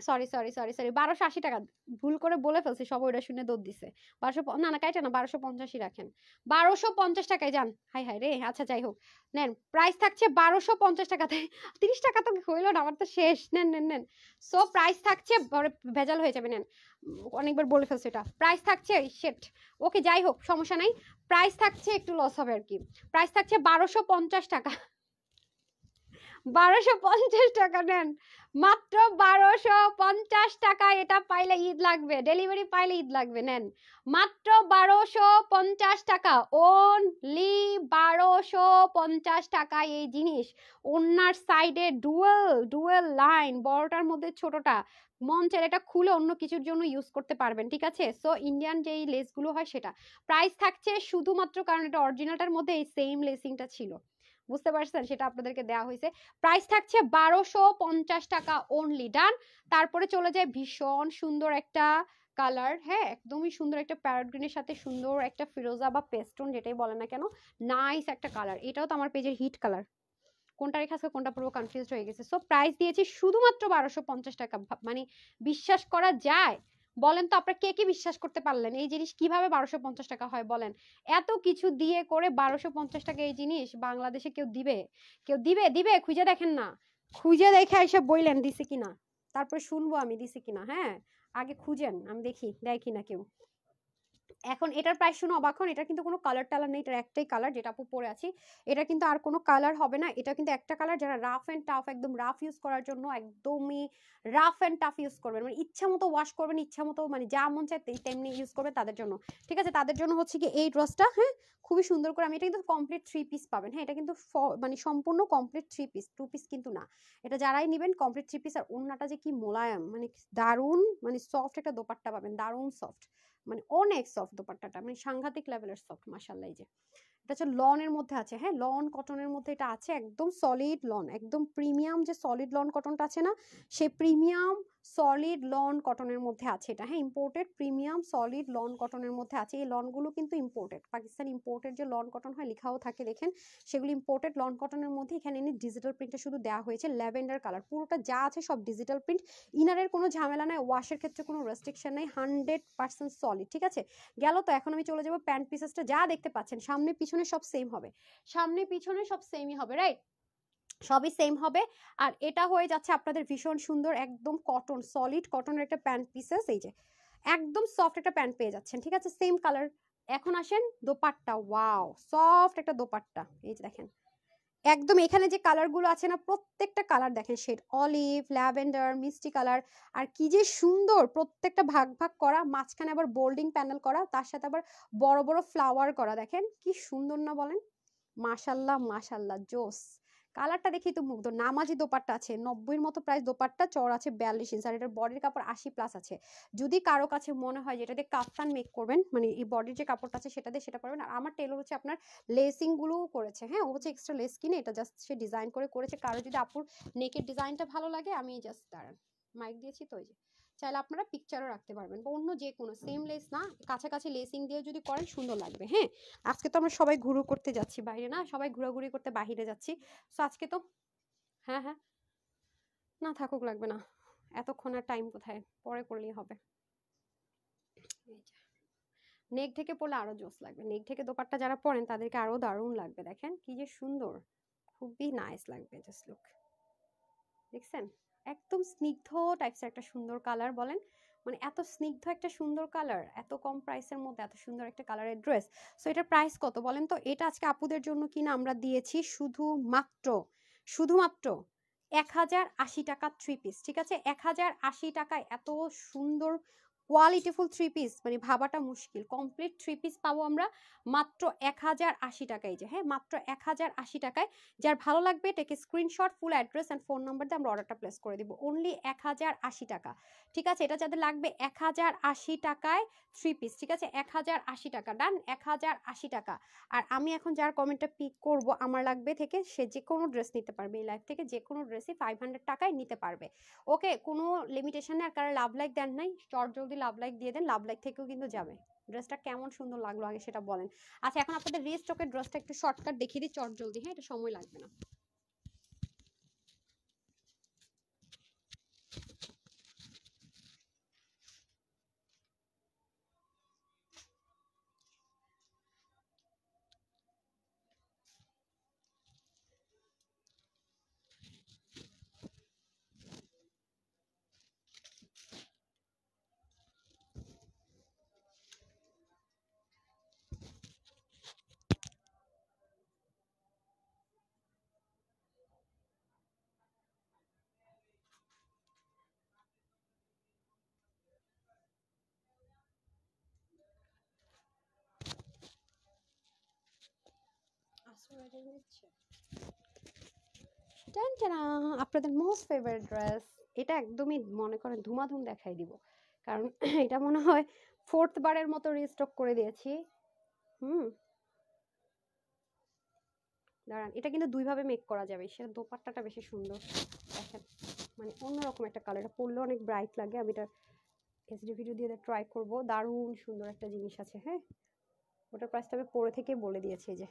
sorry sorry sorry sorry 1280 টাকা, ভুল করে বলে ফেলছি, সব ওইটা শুনে দৌড় দিছে। 1200, না না কাইটা না, 1250 রাখেন, 1250 টাকায় যান। হাই হাই রে, আচ্ছা যাই হোক, নেন প্রাইস থাকছে 1250 টাকাতে। 30 টাকা তো হইলো না, আমার তো শেষ। নেন নেন নেন। সো প্রাইস থাকছে, ভেজাল হয়ে যাবে, নেন, অনেকবার বলে ফেলছি এটা। প্রাইস থাকছে শেট, ওকে যাই হোক সমস্যা নাই, প্রাইস থাকছে একটু লস হবে আর কি। প্রাইস থাকছে 1250 টাকা, 1250 টাকা নেন, মাত্র 1250 টাকা। এটা পাইলে ঈদ লাগবে, ডেলিভারি পাইলে ঈদ লাগবে। নেন মাত্র 1250 টাকা, অনলি 1250 টাকা এই জিনিস। ওনার সাইডে ডুয়েল ডুয়েল লাইন, বড়টার মধ্যে ছোটটা, মন চাইলে এটা খুলে অন্য কিছুর জন্য ইউজ করতে পারবেন, ঠিক আছে। সো ইন্ডিয়ান যেই লেসগুলো হয় সেটা প্রাইস থাকছে শুধুমাত্র, কারণ এটা অরিজিনালটার মধ্যে এই সেম লেসিংটা ছিল, বুঝতে পারছেন, সেটা আপনাদেরকে দেওয়া হয়েছে। প্রাইস থাকছে 1250 টাকা অনলি। ডান। তারপরে চলে যায় ভীষণ সুন্দর একটা কালার, হ্যাঁ একদমই সুন্দর একটা প্যারট গ্রিনের সাথে সুন্দর একটা ফিরোজা বা পেস্টন যেটাই বলে না কেন, নাইস একটা কালার। এটাও তো আমার পেজের হিট কালার। কোনটা রেখে আজকে কোনটা পুরো কনফিউজ হয়ে গেছে। সো প্রাইস দিয়েছি শুধুমাত্র 1250 টাকা। মানে বিশ্বাস করা যায়? বলেন তো আপনারা কে কি বিশ্বাস করতে পারলেন? এই জিনিস কিভাবে 1250 টাকা হয় বলেন? এত কিছু দিয়ে করে 1250 টাকা এই জিনিস বাংলাদেশে কেউ দিবে? কেউ দিবে? দিবে? খুঁজে দেখেন না, খুঁজে দেখে এসে বইলেন দিছে কিনা, তারপরে শুনবো আমি দিছে কিনা। হ্যাঁ আগে খুঁজেন, আমি দেখি দেয় কিনা কেউ। এখন এটার প্রাইস শুনে অবাক হন, এটা কিন্তু কোনো কালার টালার নেই, এটার একটাই কালার যেটা আপু পরে আছি। এটা কিন্তু আর কোনো কালার হবে না, এটা কিন্তু একটা কালার। যারা রাফ এন্ড টাফ, একদম রাফ ইউজ করার জন্য, একদমই রাফ এন্ড টাফ ইউজ করবেন, মানে ইচ্ছা মতো ওয়াশ করবেন, ইচ্ছা মতো মানে যা মন চায় তেমনি ইউজ করবে, তাদের জন্য ঠিক আছে। তাদের জন্য হচ্ছে কি এই ড্রেসটা, হ্যাঁ খুবই সুন্দর করে। আমি এটা কিন্তু কমপ্লিট 3 পিস পাবেন, হ্যাঁ এটা কিন্তু মানে সম্পূর্ণ কমপ্লিট 3 পিস, 2 পিস কিন্তু না। এটা যারাই নেবেন কমপ্লিট 3 পিস। আর ওড়নাটা যে কি মোলায়েম, মানে দারুন, মানে সফট একটা দোপাট্টা পাবেন, দারুন সফট, মানে অনেক সফট দোপাট্টাটা, মানে সাংঘাতিক লেভেলের সফট মাশাআল্লাহ। এই যে এটা হচ্ছে লনের মধ্যে আছে, হ্যাঁ লন কটনের মধ্যে এটা আছে, একদম সলিড লন, একদম প্রিমিয়াম যে সলিড লন কটনটা আছে না, সেই প্রিমিয়াম সলিড লন কটনের মধ্যে আছে এটা, হ্যাঁ ইম্পোর্টেড প্রিমিয়াম সলিড লন কটনের মধ্যে আছে। এই লনগুলো কিন্তু ইম্পোর্টেড, পাকিস্তান ইম্পোর্টেড যে লন কটন হয় লেখাও থাকে দেখেন, সেগুলো ইম্পোর্টেড লন কটনের মধ্যে। এখানে এনে ডিজিটাল প্রিন্টটা শুধু দেওয়া হয়েছে ল্যাভেন্ডার কালার, পুরোটা যা আছে সব ডিজিটাল প্রিন্ট। ইনারের কোনো ঝামেলা নাই, ওয়াশের ক্ষেত্রে কোনো রেস্ট্রিকশন নেই, 100% সলিড, ঠিক আছে। গেল তো, এখন আমি চলে যাবো প্যান্ট পিসেসটা। যা দেখতে পাচ্ছেন সামনে পিছনে সব সেম হবে, সামনে পিছনে সব সেমই হবে, রাইট, সবই সেম হবে। আর এটা হয়ে যাচ্ছে আপনাদের ভীষণ সুন্দর একদম কটন, সলিড কটনের একটা প্যান্ট পিসেস। এই যে একদম সফট একটা প্যান্ট পেয়ে যাচ্ছেন, ঠিক আছে সেম কালার। এখন আসেন দোপাট্টা, ওয়াও সফট একটা দোপাট্টা। এই যে দেখেন একদম এখানে যে কালারগুলো আছে না, প্রত্যেকটা কালার দেখেন, শেড অলিভ, ল্যাভেন্ডার, মিষ্টি কালার, আর কি যে সুন্দর, প্রত্যেকটা ভাগ ভাগ করা, মাঝখানে আবার বোল্ডিং প্যানেল করা, তার সাথে আবার বড় বড় ফ্লাওয়ার করা, দেখেন কি সুন্দর না বলেন? মাশাল্লাহ মাশাল্লাহ, জোস। কালারটা দেখি তো মুগ্ধ। নামাজি দোপাট্টা আছে 90-এর মতো প্রাইস, দোপাট্টা চড় আছে 42 ইঞ্চ, আর এটার বডির কাপড় 80+ আছে। যদি কারো কাছে মনে হয় যেটা দিয়ে কাফতান মেক করবেন, মানে এই বডির যে কাপড়টা আছে সেটা দিয়ে সেটা পারবেন। আর আমার টেলর হচ্ছে আপনার লেসিং গুলোও করেছে, হ্যাঁ ও হচ্ছে এক্সট্রা লেস কিনে এটা জাস্ট সে ডিজাইন করে করেছে। কারো যদি আপুর নেকের ডিজাইনটা ভালো লাগে, আমি জাস্ট দাঁড়ান মাইক দিয়েছি তো, ওই যে চাইলে আপনারা পিকচারও রাখতে পারবেন, বা অন্য যে কোনো সেম লেস না, কাছাকাছি লেসিং দিয়ে যদি করেন সুন্দর লাগবে। হ্যাঁ আজকে তো আমরা সবাই ঘুরু করতে যাচ্ছি বাইরে, না সবাই ঘোরাঘুরি করতে বাহিরে যাচ্ছি, তো আজকে তো হ্যাঁ হ্যাঁ না থাকুক, লাগবে না, এতক্ষণ আর টাইম কোথায়, পরে করলেই হবে। নেক থেকে পরলে আরো জোস লাগবে, নেক থেকে দোপাট্টা যারা পরেন তাদেরকে আরো দারুণ লাগবে। দেখেন কি যে সুন্দর, খুবই নাইস লাগবে, জাস্ট লুক, দেখছেন একদম স্নিগ্ধ টাইপস একটা সুন্দর কালার। বলেন মানে এত স্নিগ্ধ একটা সুন্দর কালার, এত কম প্রাইসের মধ্যে এত সুন্দর একটা কালারের ড্রেস। সো এটার প্রাইস কত বলেন তো? এটা আজকে আপুদের জন্য কিনা আমরা দিয়েছি শুধুমাত্র শুধুমাত্র 1080 টাকা 3 পিস, ঠিক আছে 1080 টাকায় এত সুন্দর কোয়ালিটিফুল 3 পিস, মানে ভাবাটা মুশকিল। কমপ্লিট 3 পিস পাবো আমরা মাত্র 1080 টাকায়, যে হ্যাঁ মাত্র 1080 টাকায়। যার ভালো লাগবে টেকে screenshot, full address and phone number দিয়ে আমরা অর্ডারটা প্লেস করে দিব, অনলি 1080 টাকা, ঠিক আছে। এটা যাদের লাগবে 1080 টাকায় 3 পিস, ঠিক আছে 1080 টাকা, ডান 1080 টাকা। আর আমি এখন যার কমেন্টটা পিক করব, আমার লাগবে থেকে, সে যে কোনো ড্রেস নিতে পারবে, এই লাইফ থেকে যে কোনো ড্রেসই 500 টাকায় নিতে পারবে। ওকে, কোনো লিমিটেশন নেই। আর কারো লাভ লাইক দেন নাই, চট জলদি লাভ লাইক দিয়ে দেন, লাভ লাইক থেকেও কিন্তু যাবে। ড্রেসটা কেমন সুন্দর লাগলো আগে সেটা বলেন। আচ্ছা এখন আপনাদের রিস্টকের ড্রেসটা একটু শর্টকাট দেখিয়ে দিই চট জলদি, হ্যাঁ এটা সময় লাগবে না। টান টানা, আপনাদের মোস্ট ফেভারিট ড্রেস। এটা একদমই মনে করেন ধুমাধুম দেখাই দিব, কারণ এটা মনে হয় 4th বারের মতো রিস্টক করে দিয়েছি। হুম, দাঁড়ান, এটা কিন্তু দুইভাবে মেক করা যাবে, সেটা দোপাট্টাটা বেশি সুন্দর দেখেন, মানে অন্যরকম একটা কালার, এটা পরলে অনেক ব্রাইট লাগে। আমি এটা এসডি ভিডিও দিয়ে ট্রাই করব, দারুণ সুন্দর একটা জিনিস আছে। হ্যাঁ, ওটার প্রাইসটা আমি পরে থেকে বলে দিয়েছি। যে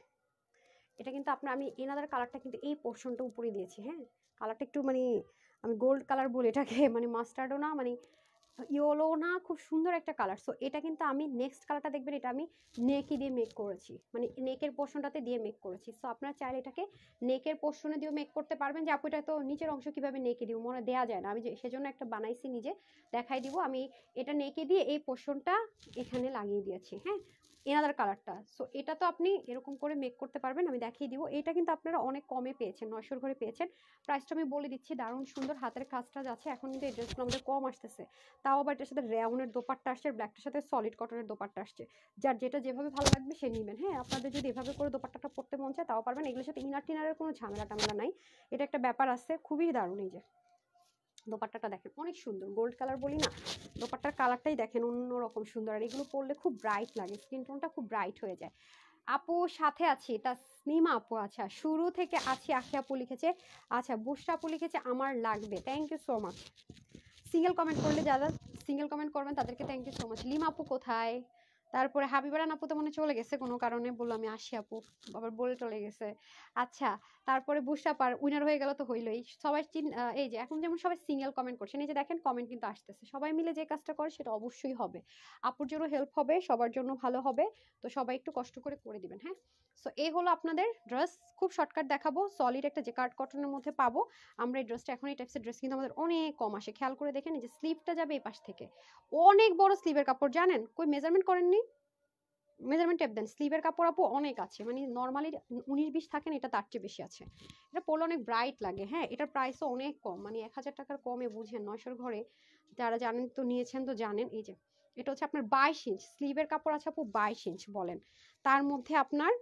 এটা কিন্তু আপনার, আমি এনাদার কালারটা কিন্তু এই পোর্শনটা উপরে দিয়েছি। হ্যাঁ, কালারটা একটু মানে আমি গোল্ড কালার বলি এটাকে, মানে মাস্টার্ডও না মানে ইয়েলো না, খুব সুন্দর একটা কালার। সো এটা কিন্তু আমি নেক্সট কালারটা দেখবেন, এটা আমি নেকি দিয়ে মেক করেছি, মানে নেকের পোর্শনটাতে দিয়ে মেক করেছি। সো আপনারা চাইলে এটাকে নেকের পোর্শনে দিয়েও মেক করতে পারবেন। যে আপু এটা তো নিচের অংশ কিভাবে নেকে দিব, মনে দেওয়া যায় না, আমি যে সেজন্য একটা বানাইছি নিজে, দেখাই দিব। আমি এটা নেকে দিয়ে এই পোর্শনটা এখানে লাগিয়ে দিয়েছি। হ্যাঁ, এনাদার কালারটা। সো এটা তো আপনি এরকম করে মেক করতে পারবেন, আমি দেখিয়ে দিব। এটা কিন্তু আপনারা অনেক কমে পেয়েছেন, 900 ঘরে পেয়েছেন। প্রাইসটা আমি বলে দিচ্ছি, দারুণ সুন্দর হাতের কাজটা আছে। এখন কিন্তু এই ড্রেসগুলো আমাদের কম আসতেছে, তাও আবার এটার সাথে রেওনের দোপাট্টা আসছে, ব্ল্যাকটার সাথে সলিড কটনের দোপাট্টা আসছে। যার যেটা যেভাবে ভালো লাগবে সে নেবেন। হ্যাঁ, আপনাদের যদি এভাবে করে দোপাট্টাটা পরতে মন চায় তাও পারবেন, এগুলোর সাথে ইনার টিনারের কোনো ঝামেলা টামেলা নাই। এটা একটা ব্যাপার আছে, খুবই দারুণ। এই যে দোপাট্টাটা দেখেন, অনেক সুন্দর, গোল্ড কালার বলি না, দোপাট্টার কালারটাই দেখেন অন্যরকম সুন্দর। আর এগুলো পরলে খুব ব্রাইট লাগে, স্কিন টোনটা খুব ব্রাইট হয়ে যায়। আপু সাথে আছি, তাসনিমা আপু, আচ্ছা শুরু থেকে আছি, আখি আপু লিখেছে, আচ্ছা বুশরা আপু লিখেছে আমার লাগবে, thank you so much. Single comment করলে, যারা সিঙ্গেল কমেন্ট করবেন তাদেরকে thank you so much. Lima আপু কোথায়? তারপরে হাবিবারান আপু তো মনে চলে গেছে কোনো কারণে, বললো আমি আসি আপু, আবার বলে চলে গেছে। আচ্ছা, তারপরে বুশরা পার উইনার হয়ে গেল তো হইলোই সবাই। এই যে এখন যেমন সবাই সিঙ্গেল কমেন্ট করছেন, এই যে দেখেন কমেন্ট কিন্তু আসতেছে, সবাই মিলে যে কাজটা করে সেটা অবশ্যই হবে, আপুর জন্য হেল্প হবে, সবার জন্য ভালো হবে। তো সবাই একটু কষ্ট করে করে দিবেন। হ্যাঁ, সো এই হলো আপনাদের ড্রেস, খুব শর্টকাট দেখাবো, সলিড একটা জেকার্ড কটনের মধ্যে পাবো আমরা এই ড্রেসটা। এখন এই টাইপসের ড্রেস কিন্তু আমাদের অনেক কম আসে, খেয়াল করে দেখেন, এই যে স্লিভটা যাবে এই পাশ থেকে, অনেক বড় স্লিভের কাপড়, জানেন কই মেজারমেন্ট করেননি, মেজারমেন্ট টেপ দেন, স্লিভের কাপড় আপু অনেক আছে, মানে নর্মালি 19-20 থাকেন, এটা তার চেয়ে বেশি আছে। এটা পরলে অনেক ব্রাইট লাগে। হ্যাঁ, এটার প্রাইসও অনেক কম, মানে 1000 টাকার কমে, বুঝেন 900 ঘরে যারা জানেন তো নিয়েছেন তো জানেন। এই যে এটা হচ্ছে আপনার 22 ইঞ্চ স্লিভের কাপড় আছে আপু, 22 ইঞ্চ বলেন, তার মধ্যে আপনার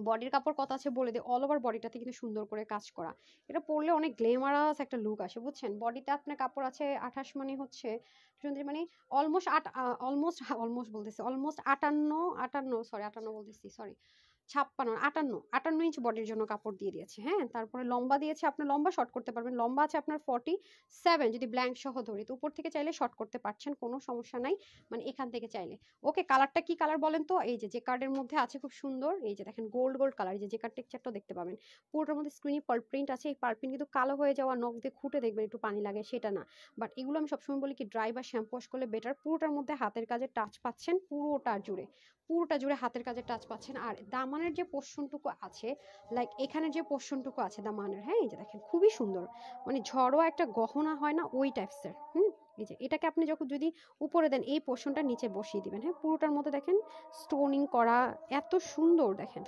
বডির কাপড় কত আছে বলে দিই, অল ওভার বডিটাতে কিন্তু সুন্দর করে কাজ করা। এটা পরলে অনেক গ্ল্যামারাস একটা লুক আসে, বুঝছেন। বডিতে আপনার কাপড় আছে 28, মানে হচ্ছে সুন্দর, মানে অলমোস্ট অলমোস্ট অলমোস্ট বলতেছি, অলমোস্ট 58 সরি 58 বলতেছি, সরি 58 ইঞ্চ বডির জন্য কাপড় দিয়ে দিয়েছে। হ্যাঁ, তারপরে লম্বা দিয়েছে, আপনার লম্বা শর্ট করতে পারবেন, লম্বা আছে আপনার 47, যদি ব্ল্যাঙ্ক সহ ধরি তো উপর থেকে চাইলে শর্ট করতে পারছেন, কোনো সমস্যা নাই, মানে এখান থেকে চাইলে। ওকে, কালারটা কি কালার বলেন তো? এই যে কার্ডের মধ্যে আছে খুব সুন্দর, এই যে দেখেন গোল্ড গোল্ড কালার, এই যে কার্ড টেক্সচারটাও দেখতে পাবেন, পুরোটার মধ্যে স্ক্রিনে পার্ল প্রিন্ট আছে। এই পার্ল প্রিন্ট কিন্তু কালো হয়ে যাওয়া, নখ দিয়ে খুঁটে দেখবেন একটু পানি লাগে, সেটা না। বাট এগুলো আমি সবসময় বলি কি, ড্রাই বা শ্যাম্পু ওয়াশ করলে বেটার। পুরোটার মধ্যে হাতের কাজে টাচ পাচ্ছেন, পুরোটা জুড়ে হাতের কাজে টাচ পাচ্ছেন। আর দামানের যে পোর্শনটুকু আছে, লাইক এখানের যে পোর্শনটুকু আছে দামানের, হ্যাঁ এই যে দেখেন খুবই সুন্দর, মানে ঝড়োয়া একটা গহনা হয় না ওই টাইপসের। এই যে এটাকে আপনি যখন যদি উপরে দেন, এই পোর্শনটা নিচে বসিয়ে দিবেন। হ্যাঁ, পুরোটার মধ্যে দেখেন স্টোনিং করা, এত সুন্দর দেখেন,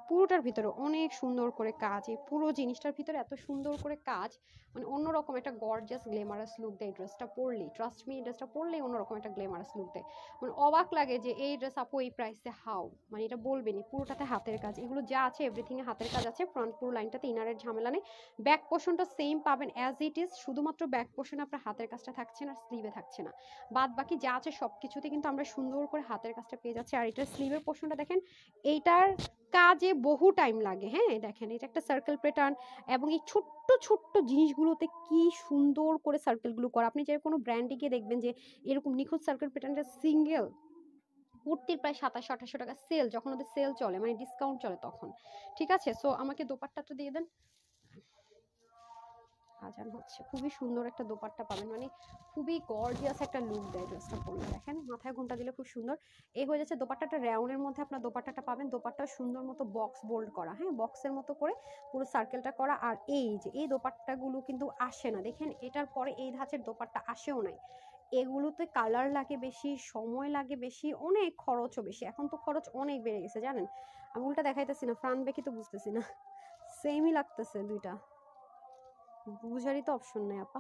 পুরোটার ভিতরে অনেক সুন্দর করে কাজ, এই পুরো জিনিসটার ভিতরে এত সুন্দর করে কাজ, মানে অন্যরকম একটা গর্জিয়াস গ্ল্যামারাস লুক দেয় ড্রেসটা পরলেই। ট্রাস্ট মি, এই ড্রেসটা পরলেই অন্যরকম একটা গ্ল্যামারাস লুক দেয়, মানে অবাক লাগে যে এই ড্রেস আপু এই প্রাইসে হাউ, মানে এটা বলবেনই। পুরোটাতে হাতের কাজ, এগুলো যা আছে এভরিথিং এ হাতের কাজ আছে। ফ্রন্ট পুরো লাইনটাতে ইনারের ঝামেলা নেই, ব্যাক পোর্শনটা সেম পাবেন অ্যাজ ইট ইজ, শুধুমাত্র ব্যাক পোর্শনে আপনার হাতের কাজটা থাকছে না, স্লিভে থাকছে না, বাদ বাকি যা আছে সবকিছুতে কিন্তু আমরা সুন্দর করে হাতের কাজটা পেয়ে যাচ্ছি। আর এটার স্লিভের পোর্শনটা দেখেন, এইটার কাজে বহু টাইম লাগে। হ্যাঁ, দেখেন এটা একটা সার্কেল প্যাটার্ন, এবং এই ছোট্ট ছোট্ট জিনিসগুলোতে কি সুন্দর করে সার্কেলগুলো করা। আপনি যে কোনো ব্র্যান্ডে গিয়ে দেখবেন যে এরকম নিখুঁত সার্কেল প্যাটার্নটা সিঙ্গেল কুর্তির প্রায় 2700-2800 টাকা সেল, যখন ওদের সেল চলে, মানে ডিসকাউন্ট চলে তখন। ঠিক আছে, সো আমাকে দোপাট্টাটা দিয়ে দেন। আজান হচ্ছে, খুবই সুন্দর একটা দোপাট্টা পাবেন, মানে খুবই গর্জিয়াস একটা লুক দেয় ড্রেসটা পরলে। দেখেন মাথায় ঘোমটা দিলে খুব সুন্দর। এই হয়ে যাচ্ছে দোপাট্টাটা, রাউন্ডের মধ্যে আপনার দোপাট্টাটা পাবেন। দোপাট্টা সুন্দর মতো বক্স বোল্ড করা, হ্যাঁ বক্সের মতো করে পুরো সার্কেলটা করা। আর এই যে এই দোপাট্টাগুলো কিন্তু আসে না, দেখেন এটার পরে এই ধাঁচের দোপাট্টা আসেও নাই। এগুলোতে কালার লাগে বেশি, সময় লাগে বেশি, অনেক খরচও বেশি। এখন তো খরচ অনেক বেড়ে গেছে জানেন, আমি উল্টা দেখাইতেছি না, ফ্রান বেকি তো বুঝতেছি না, সেমই লাগতেছে দুইটা, বুঝারই তো অপশন নেই আপা।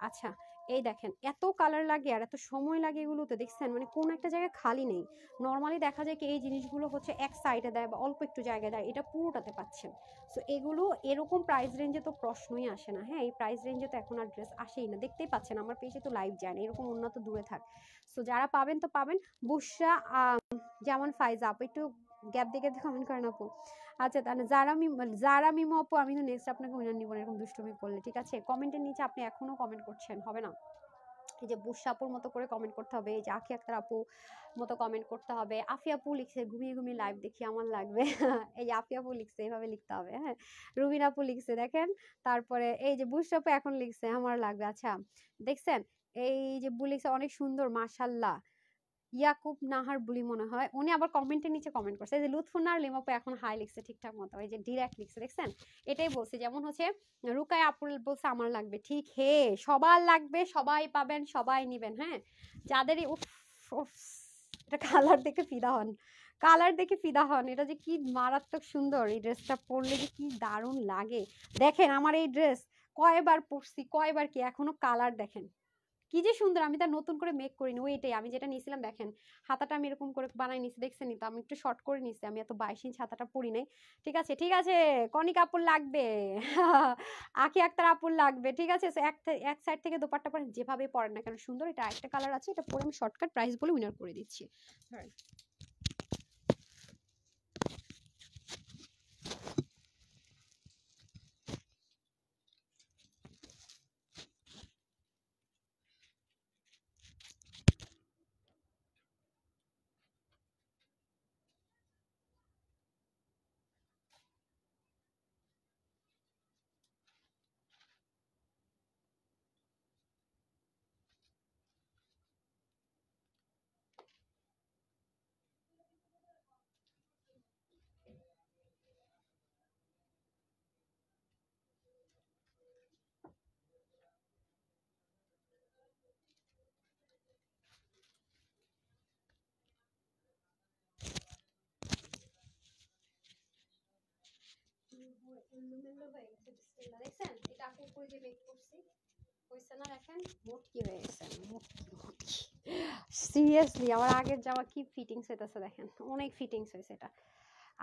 আচ্ছা, এই দেখেন এত কালার লাগে আর এত সময় লাগে এগুলোতে, দেখছেন মানে কোন একটা জায়গায় খালি নেই। নর্মালি দেখা যায় কি এই জিনিসগুলো হচ্ছে এক সাইডে দেয় বা অল্প একটু জায়গায় দেয়, এটা পুরোটাতে পাচ্ছেন। সো এগুলো এরকম প্রাইস রেঞ্জে তো প্রশ্নই আসে না। হ্যাঁ, এই প্রাইস রেঞ্জে তো এখন আর ড্রেস আসেই না, দেখতেই পাচ্ছেন আমার পেজে তো লাইভ যায় না, এরকম উন্নত দূরে থাক। সো যারা পাবেন তো পাবেন। বুশরা যেমন ফাইজা আপু একটু গ্যাপ দিয়ে গ্যাপ দিয়ে কমেন্ট করেন আপু। আচ্ছা তাহলে যারা মিমো আপু, আমি তো নেক্সট আপনাকে উইনার নিব না এরকম দুষ্টুমি করলে, ঠিক আছে? কমেন্টের নিচে আপনি এখনো কমেন্ট করছেন, হবে না। এই যে বুশাপুর মতো করে কমেন্ট করতে হবে, এই যে আখি আক্তার আপু মতো কমেন্ট করতে হবে। আফিয়া আপু লিখছে ঘুমিয়ে ঘুমিয়ে লাইভ দেখি আমার লাগবে। এই যে আফিয়া আপু লিখছে এইভাবে লিখতে হবে, হ্যাঁ। রুবিনা আপু লিখছে দেখেন। তারপরে এই যে বুশাপু এখন লিখছে আমার লাগবে। আচ্ছা দেখছেন, এই যে বু লিখছে অনেক সুন্দর মাশাল্লাহ। ইয়াকুব নাহার বুলি মনে হয়, উনি আবার কমেন্টের নিচে কমেন্ট করছে। এই যে লুৎফুন্নার লিমাপু এখন হাই লিখছে ঠিকঠাক মতো, এই যে ডিরেক্ট লিখছে দেখছেন। এটাই বলছে, যেমন হচ্ছে রুকায় আপুল বলছে আমার লাগবে, ঠিক হে সবার লাগবে, সবাই পাবেন, সবাই নিবেন, হ্যাঁ। যাদেরই উফ উফ, এটা কালার দেখে ফিদা হন, কালার দেখে ফিদা হন। এটা যে কি মারাত্মক সুন্দর, এই ড্রেসটা পরলে যে কি দারুণ লাগে। দেখেন আমার এই ড্রেস কয়বার পরছি, কয়বার কি, এখনো কালার দেখেন কি যে সুন্দর। আমি তার নতুন করে মেক করিনি, ওইটাই আমি যেটা নিয়েছিলাম দেখেন, হাতাটা আমি এরকম করে বানাই নিছি, দেখছেন তো আমি একটু শর্ট করে নিছি, আমি এত 22 ইঞ্চ হাতাটা পরি নাই। ঠিক আছে ঠিক আছে, কনি কাপড় লাগবে। আখি আক্তার আপুর লাগবে, ঠিক আছে। এক সাইড থেকে দোপাট্টা পরে যেভাবে পরেন না কেন সুন্দর। এটা আরেকটা কালার আছে, এটা পরে আমি শর্টকাট প্রাইস বলে উইনার করে দিচ্ছি। দেখছেন এটা আপু উপরে যে মেক করছি হইছে না, দেখেন মোটকি হয়ে গেছে, মোটকি মোটকি। সিরিয়াসলি আমার আগের জামা কি ফিটিংস হইতেছে দেখেন, অনেক ফিটিংস হয়েছে এটা।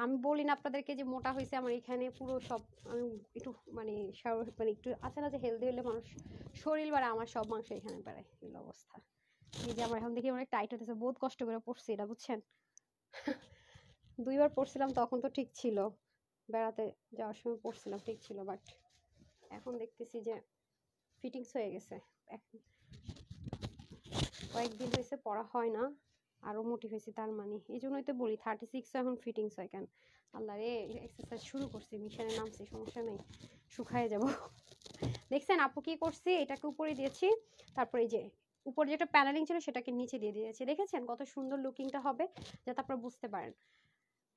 আমি বলি না আপনাদেরকে যে মোটা হয়েছে আমার এখানে পুরো সব, আমি একটু মানে মানে একটু আছে না যে হেলদি হলে মানুষ শরীর বাড়ে, আমার সব মাংস এখানে বাড়ে, এই অবস্থা। এই যে আমার এখন দেখি অনেক টাইট হতেছে, বহুত কষ্ট করে পড়ছি এটা বুঝছেন। 2বার পড়ছিলাম তখন তো ঠিক ছিল, বেড়াতে যাওয়ার সময় পড়ছিলাম ঠিক ছিল, বাট এখন দেখতেছি যে ফিটিংস হয়ে গেছে। কয়েকদিন হয়েছে পড়া হয় না, আরো মোটি হয়েছে তার মানে, এই জন্যই তো বলি 36 এখন ফিটিংস হয় কেন। আল্লাহ রে, এক্সারসাইজ শুরু করছি, মিশনে নামছি, সমস্যা নেই, শুকায় যাব। দেখছেন আপু কি করছি, এটাকে উপরে দিয়েছি, তারপরে এই যে উপরে যেটা প্যানেলিং ছিল সেটাকে নিচে দিয়ে দিয়েছি, দেখেছেন কত সুন্দর লুকিংটা হবে, যাতে আপনারা বুঝতে পারেন।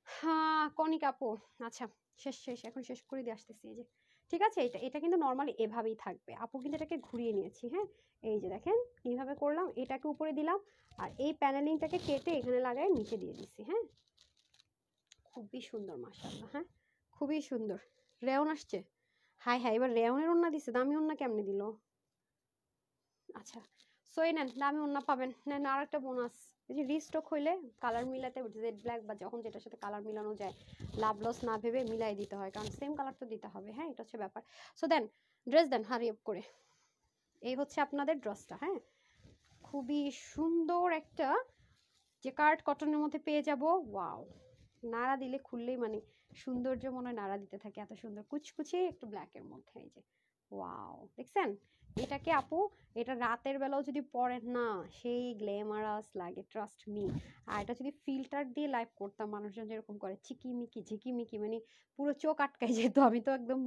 হ্যাঁ কনিক আপু, আচ্ছা শেষ শেষ এখন শেষ করে দিয়ে আসতেছি। এই যে ঠিক আছে, এটা এটা কিন্তু নর্মালি এভাবেই থাকবে, আপু কিন্তু এটাকে ঘুরিয়ে নিয়েছি, হ্যাঁ। এই যে দেখেন কিভাবে করলাম, এটাকে উপরে দিলাম আর এই প্যানেলিংটাকে কেটে এখানে লাগাই নিচে দিয়ে দিচ্ছি, হ্যাঁ। খুবই সুন্দর মাশাআল্লাহ, হ্যাঁ খুবই সুন্দর। রেওন আসছে, হাই হাই, এবার রেওনের ওন্না দিছে, দামি ওন্না কেমনে দিল। আচ্ছা সো এই নেন, দামি ওন্না পাবেন, নেন আর একটা বোনাস। এই যে রিস্টক হইলে কালার মিলাতে, জেড ব্ল্যাক বা যখন যেটার সাথে কালার মিলানো যায়, লাভ লস না ভেবে মিলাই দিতে হয়, কারণ সেম কালার তো দিতে হবে, হ্যাঁ এটা হচ্ছে ব্যাপার। সো দেন ড্রেস দেন হারি আপ করে। এই হচ্ছে আপনাদের ড্রেসটা, হ্যাঁ খুবই সুন্দর একটা যে কার্ড কটনের মধ্যে পেয়ে যাব। ওয়াও, নাড়া দিলে খুললেই মানে সৌন্দর্য মনে হয় নাড়া দিতে থাকে, এত সুন্দর কুচকুচে একটু ব্ল্যাকের মধ্যে। এই যে ওয়াও দেখছেন, এটাকে আপু এটা রাতের বেলাও যদি পরেন না সেই গ্ল্যামারাস লাগে, ট্রাস্ট মি। আর এটা যদি ফিল্টার দিয়ে লাইভ করতাম, মানুষজন যেরকম করে চিকিমিকি ঝিকিমিকি, মানে পুরো চোখ আটকায় যেত। আমি তো একদম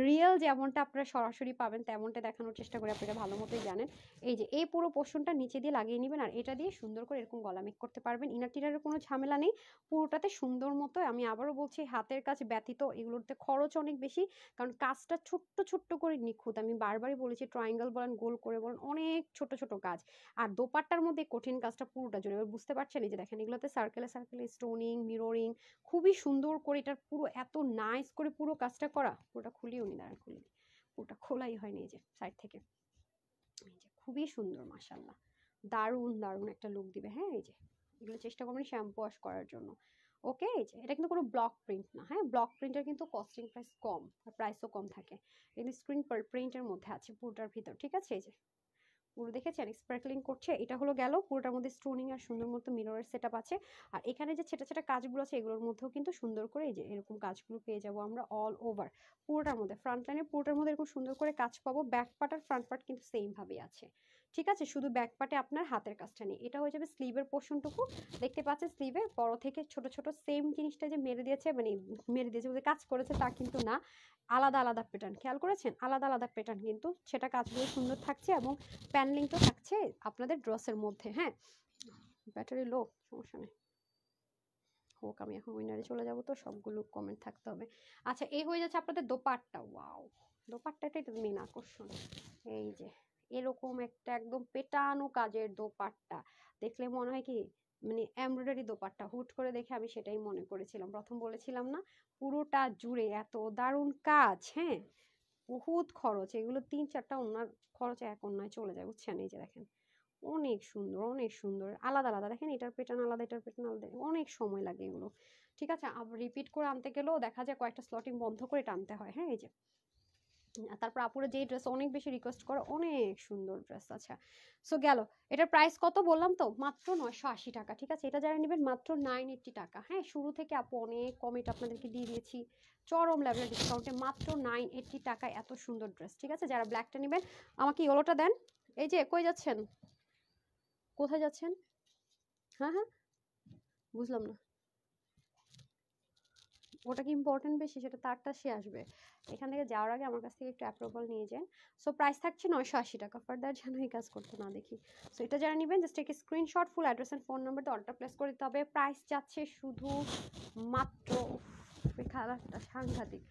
রিয়েল যেমনটা আপনারা সরাসরি পাবেন তেমনটা দেখানোর চেষ্টা করি, আপনারা ভালো মতোই জানেন। এই যে এই পুরো পোর্শনটা নিচে দিয়ে লাগিয়ে নেবেন, আর এটা দিয়ে সুন্দর করে এরকম গলা মেক করতে পারবেন, ইনার টিনারের কোনো ঝামেলা নেই। পুরোটাতে সুন্দর মতো, আমি আবারও বলছি হাতের কাজ ব্যতীত এগুলোতে খরচ অনেক বেশি, কারণ কাজটা ছোট্ট ছোট্ট করে নিখুঁত। আমি বারবারই বলেছি ট্রায়াঙ্গেল বলেন গোল করে বলেন অনেক ছোট ছোট কাজ, আর দোপাট্টার মধ্যে কঠিন কাজটা পুরোটা জুড়ে। এবার বুঝতে পারছেন, এই যে দেখেন এগুলোতে সার্কেলে সার্কেলে স্টোনিং মিররিং খুবই সুন্দর করে, এটার পুরো এত নাইস করে পুরো কাজটা করা। পুরোটা খুলিও নি, দাঁড়ান খুলি, পুরোটা খোলাই হয়নি, এই যে সাইড থেকে, এই যে খুবই সুন্দর মাশাআল্লাহ, দারুণ দারুণ একটা লুক দিবে। হ্যাঁ, এই যে এগুলো চেষ্টা করবেন শ্যাম্পু ওয়াশ করার জন্য। ওকে, এই যে এটা কিন্তু কোনো ব্লক প্রিন্ট না। হ্যাঁ, ব্লক প্রিন্টের কিন্তু কস্টিং প্রাইস কম আর প্রাইসও কম থাকে, কিন্তু স্ক্রিন প্রিন্টের মধ্যে আছে পুরোটার ভিতর। ঠিক আছে, এই যে পুরো দেখেছেন স্পার্কলিং করছে, এটা হলো গেল পুরোটার মধ্যে স্টোনিং আর সুন্দর মতো মিররের সেটআপ আছে। আর এখানে যে ছোট ছোট কাজগুলো আছে এগুলোর মধ্যেও কিন্তু সুন্দর করে এই যে এরকম কাজগুলো পেয়ে যাব আমরা অল ওভার পুরোটার মধ্যে। ফ্রন্ট লাইনে পুরোটার মধ্যে এরকম সুন্দর করে কাজ পাবো। ব্যাক পার্ট আর ফ্রন্ট পার্ট কিন্তু সেম ভাবেই আছে। ঠিক আছে, শুধু ব্যাক পার্টে আপনার হাতের কাজটা নেই, এটা হয়ে যাবে স্লিভের পোর্শনটুকু। দেখতে পাচ্ছেন স্লিভে বড় থেকে ছোট ছোট সেম জিনিসটা যে মেরে দিয়েছে, মানে মেরে দিয়েছে বলতে কাজ করেছে তা কিন্তু না, আলাদা আলাদা প্যাটার্ন। খেয়াল করেছেন, আলাদা আলাদা প্যাটার্ন, কিন্তু সেটা কাজগুলো সুন্দর থাকছে এবং প্যানেলিং তো থাকছে আপনাদের ড্রেসের মধ্যে। হ্যাঁ, ব্যাটারি লো, সমস্যা নেই, হোক। আমি এখন উইনারে চলে যাব, তো সবগুলো কমেন্ট থাকতে হবে। আচ্ছা, এই হয়ে যাচ্ছে আপনাদের দোপাট্টা। ওয়াও, দোপাট্টাটাই তো মেন আকর্ষণ। এই যে এরকম একটা একদম পেটানো কাজের দোপাট্টা দেখলে মনে হয় কি মানে এমব্রয়ডারি দোপাট্টা। হুট করে দেখে আমি সেটাই মনে করেছিলাম, প্রথম বলেছিলাম না, পুরোটা জুড়ে এত দারুণ কাজ। হ্যাঁ, বহুত খরচ, এগুলো 3-4টা ওনার খরচে এক অন্যায় চলে যায়, বুঝছেন? এই যে দেখেন, অনেক সুন্দর, অনেক সুন্দর, আলাদা আলাদা। দেখেন এটার প্যাটার্ন আলাদা, এটার প্যাটার্ন আলাদা, অনেক সময় লাগে এগুলো। ঠিক আছে, আবার রিপিট করে আনতে গেলেও দেখা যায় কয়েকটা স্লটিং বন্ধ করে টানতে হয়। হ্যাঁ, এই যে তারপর আপুরা যেই ড্রেস অনেক বেশি রিকোয়েস্ট করে, অনেক সুন্দর ড্রেস। আচ্ছা, সো গেল, এটার প্রাইস কত বললাম তো, মাত্র 980 টাকা। ঠিক আছে, এটা যারা নেবেন মাত্র 980 টাকা। হ্যাঁ, শুরু থেকে আপু অনেক কম এটা আপনাদেরকে দিয়ে দিয়েছি, চরম লেভেলের ডিসকাউন্টে মাত্র 980 টাকায় এত সুন্দর ড্রেস। ঠিক আছে, যারা ব্ল্যাকটা নেবেন আমাকে ইয়েলোটা দেন। এই যে কই যাচ্ছেন, কোথায় যাচ্ছেন? হ্যাঁ হ্যাঁ, বুঝলাম না, ওটা কি ইম্পর্টেন্ট বেশি? সেটা তারটা সে আসবে, এখান থেকে যাওয়ার আগে আমার কাছ থেকে একটু অ্যাপ্রুভাল নিয়ে যান। সো প্রাইস থাকছে 980 টাকা, ফার্দার যেন এই কাজ করতে না দেখি। সো এটা যারা নেবেন জাস্ট একটা screenshot, full address and phone number দিয়ে অর্ডার প্লেস করে দিতে হবে। প্রাইস যাচ্ছে শুধু মাত্র, খারাপটা সাংঘাতিক,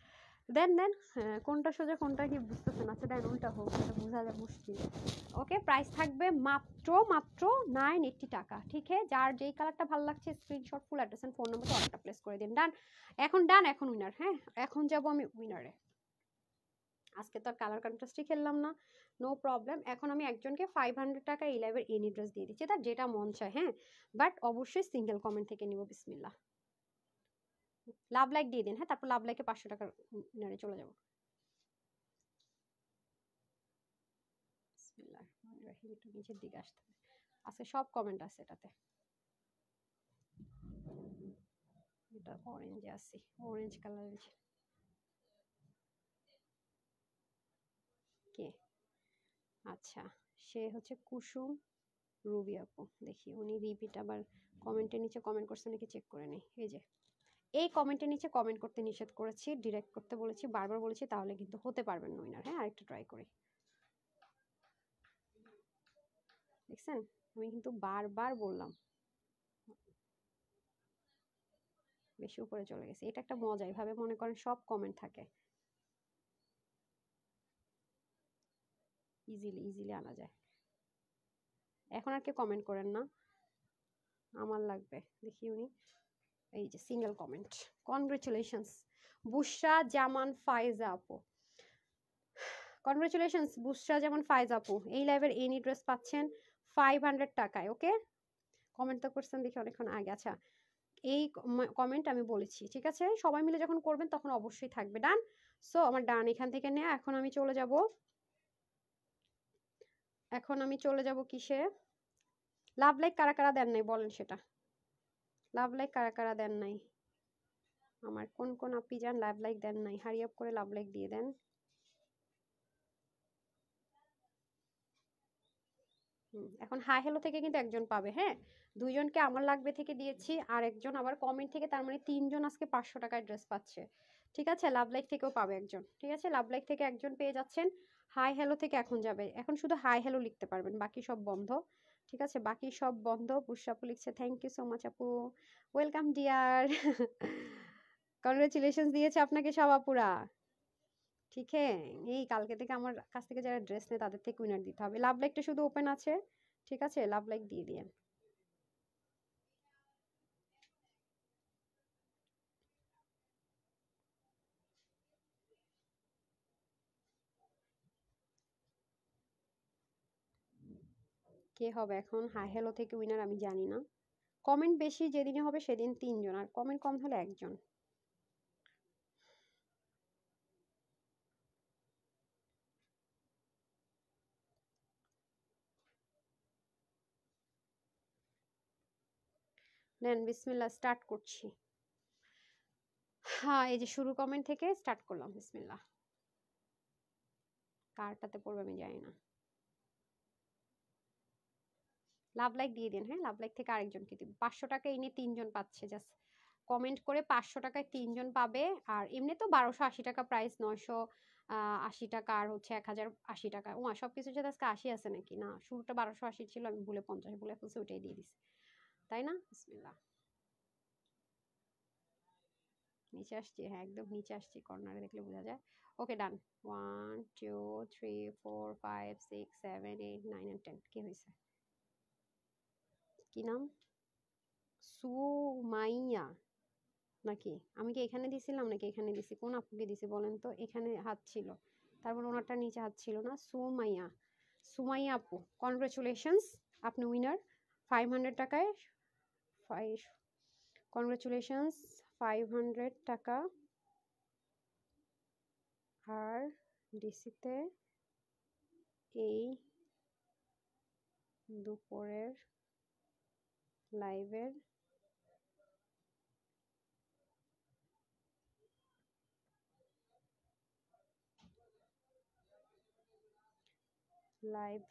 দেন দেন, হ্যাঁ কোনটা সোজা কোনটা কি বুঝতেছেন? আচ্ছা দেন, উল্টা হোক, এটা বোঝা যায় মুশকিল। ওকে, প্রাইস থাকবে মাত্র মাত্র 980 টাকা। ঠিক আছে, যার যেই কালারটা ভালো লাগছে screenshot, full address and phone number অর্ডারটা প্লেস করে দিন। ডান, এখন ডান, এখন উইনার। হ্যাঁ, এখন যাব আমি উইনারে। আজকে তো আর কালার কন্ট্রাস্টই খেললাম না, নো প্রবলেম। এখন আমি একজনকে 500 টাকা এই লাইভের এনি ড্রেস দিয়ে দিচ্ছি, তার যেটা মন চায়। হ্যাঁ, বাট অবশ্যই সিঙ্গেল কমেন্ট থেকে নিব। বিসমিল্লাহ, লাভ লাইক দিয়ে দিন। হ্যাঁ, তারপর লাভ লাইকে 500 টাকার উইনারে চলে যাব। বিসমিল্লাহ রহিম, একটু নিচের দিকে আসতে হবে, আজকে সব কমেন্ট আছে এটাতে। এটা অরেঞ্জে আছে, অরেঞ্জ কালারের। কে? আচ্ছা, সে হচ্ছে কুসুম রুবি আপু। দেখি উনি রিপিট আবার কমেন্টের নিচে কমেন্ট করছে নাকি চেক করে নেই। এই যে এই কমেন্টের নিচে কমেন্ট করতে নিষেধ করেছি, ডিরেক্ট করতে বলেছি, বারবার বলেছি, তাহলে কিন্তু হতে পারবেন না উইনার। হ্যাঁ, আরেকটা ট্রাই করি। দেখছেন, আমি কিন্তু বারবার বললাম, বেশি উপরে চলে গেছে। এটা একটা মজা, এভাবে মনে করেন সব কমেন্ট থাকে, ইজিলি ইজিলি আনা যায়। এখন আর কেউ কমেন্ট করেন না, আমার লাগবে। দেখি উনি, এই যে সিঙ্গেল কমেন্ট, কনগ্রেচুলেশনস বুশরা জামান ফাইজা আপু, কনগ্রেচুলেশনস বুশরা জামান ফাইজা আপু, এই লাইভের এনি ড্রেস পাচ্ছেন 500 টাকায়। ওকে, কমেন্ট তো করছেন দেখি অনেকক্ষণ আগে। আচ্ছা, এই কমেন্ট আমি বলেছি, ঠিক আছে, সবাই মিলে যখন করবেন তখন অবশ্যই থাকবে। ডান, সো আমার ডান এখান থেকে নেয়া। এখন আমি চলে যাব, এখন আমি চলে যাব কিসে, লাভ লাইক কারা কারা দেন নাই বলেন সেটা, লাভ লাইক কারা কারা দেন নাই, আমার কোন কোন আপনি যান লাভ লাইক দেন নাই, হারি আপ করে লাভ লাইক দিয়ে দেন। এখন হাই হ্যালো থেকে কিন্তু একজন পাবে। হ্যাঁ, দুইজনকে আমার লাগবে থেকে দিয়েছি, আর একজন আবার কমেন্ট থেকে, তার মানে 3জন আজকে 500 টাকায় ড্রেস পাচ্ছে। ঠিক আছে, লাভ লাইক থেকেও পাবে একজন। ঠিক আছে, লাভ লাইক থেকে একজন পেয়ে যাচ্ছেন, হাই হ্যালো থেকে এখন যাবে। এখন শুধু হাই হ্যালো লিখতে পারবেন, বাকি সব বন্ধ। ঠিক আছে, বাকি সব বন্ধ। বুশরাপু লিখছে থ্যাংক ইউ সো মাচ আপু, ওয়েলকাম ডিয়ার। কনগ্রেচুলেশনস দিয়েছে আপনাকে সব আপুরা। ঠিক আছে, এই কালকে থেকে আমার কাছ থেকে যারা ড্রেস নেয় তাদের থেকে উইনার দিতে হবে। লাভ লাইকটা শুধু ওপেন আছে, ঠিক আছে, লাভ লাইক দিয়ে দিয়েন। কে হবে এখন হাই হ্যালো থেকে উইনার আমি জানি না। কমেন্ট বেশি যেদিনে হবে সেদিন 3 জন, আর কমেন্ট কম হলে 1 জন। নেন বিসমিল্লাহ, স্টার্ট করছি। হ্যাঁ, এই যে শুরু কমেন্ট থেকে স্টার্ট করলাম, বিসমিল্লাহ। কারটাতে পড়বে আমি জানি না। লাভ লাইক দিয়ে দিন, হ্যাঁ লাভ লাইক থেকে আরেকজনকে দিব। 500 টাকা এনে 3 জন পাচ্ছে, জাস্ট কমেন্ট করে 500 টাকায় 3 জন পাবে। আর এমনি তো 1280 টাকা প্রাইস, 980 টাকা আর হচ্ছে 1080 টাকা। ও সবকিছুর সাথে আজকে 80 আছে নাকি? না, শুরুটা 1280 ছিল, আমি ভুলে 50 বলে ফেলছি, ওটাই দিয়ে দিছি, তাই না? বিসমিল্লাহ। নিচে আসছি, হ্যাঁ একদম নিচে আসছি, কর্নারে দেখলে বোঝা যায়। ওকে ডান। 1 2 3 4 5 6 7 8 9 and 10। কি হয়েছে? কি নাম? সুমাইয়া নাকি? আমি কি এখানে দিছিলাম নাকি এখানে দিছি? কোন আপুকে দিছি বলেন তো? এখানে হাত ছিল, তারপর ওনারটা নিচে হাত ছিল না। সুমাইয়া, সুমাইয়া আপু, কনগ্রাচুলেশনস, আপনি উইনার 500 টাকায়। 5 কনগ্রাচুলেশনস, 500 টাকা। আর ডিসিতে এই দুপুরের লাইভের লাইভ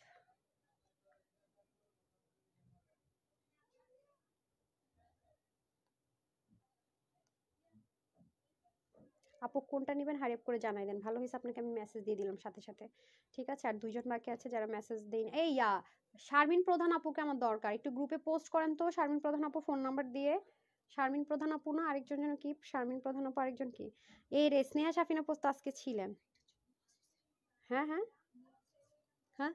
আপু কোনটা নেবেন হারিপ করে জানাই দেন, ভালো হয়েছে আপনাকে আমি মেসেজ দিয়ে দিলাম সাথে সাথে। ঠিক আছে, আর 2 জন বাকি আছে যারা মেসেজ দেন। এই শারমিন প্রধান আপুকে আমার দরকার, একটু গ্রুপে পোস্ট করেন তো শারমিন প্রধান আপু ফোন নাম্বার দিয়ে। শারমিন প্রধান আপু না, আরেকজন যেন কি? শারমিন প্রধান আপু আরেকজন কি? এই রে স্নেহা সাফিনা পোস্ট আজকে ছিলেন। হ্যাঁ হ্যাঁ হ্যাঁ,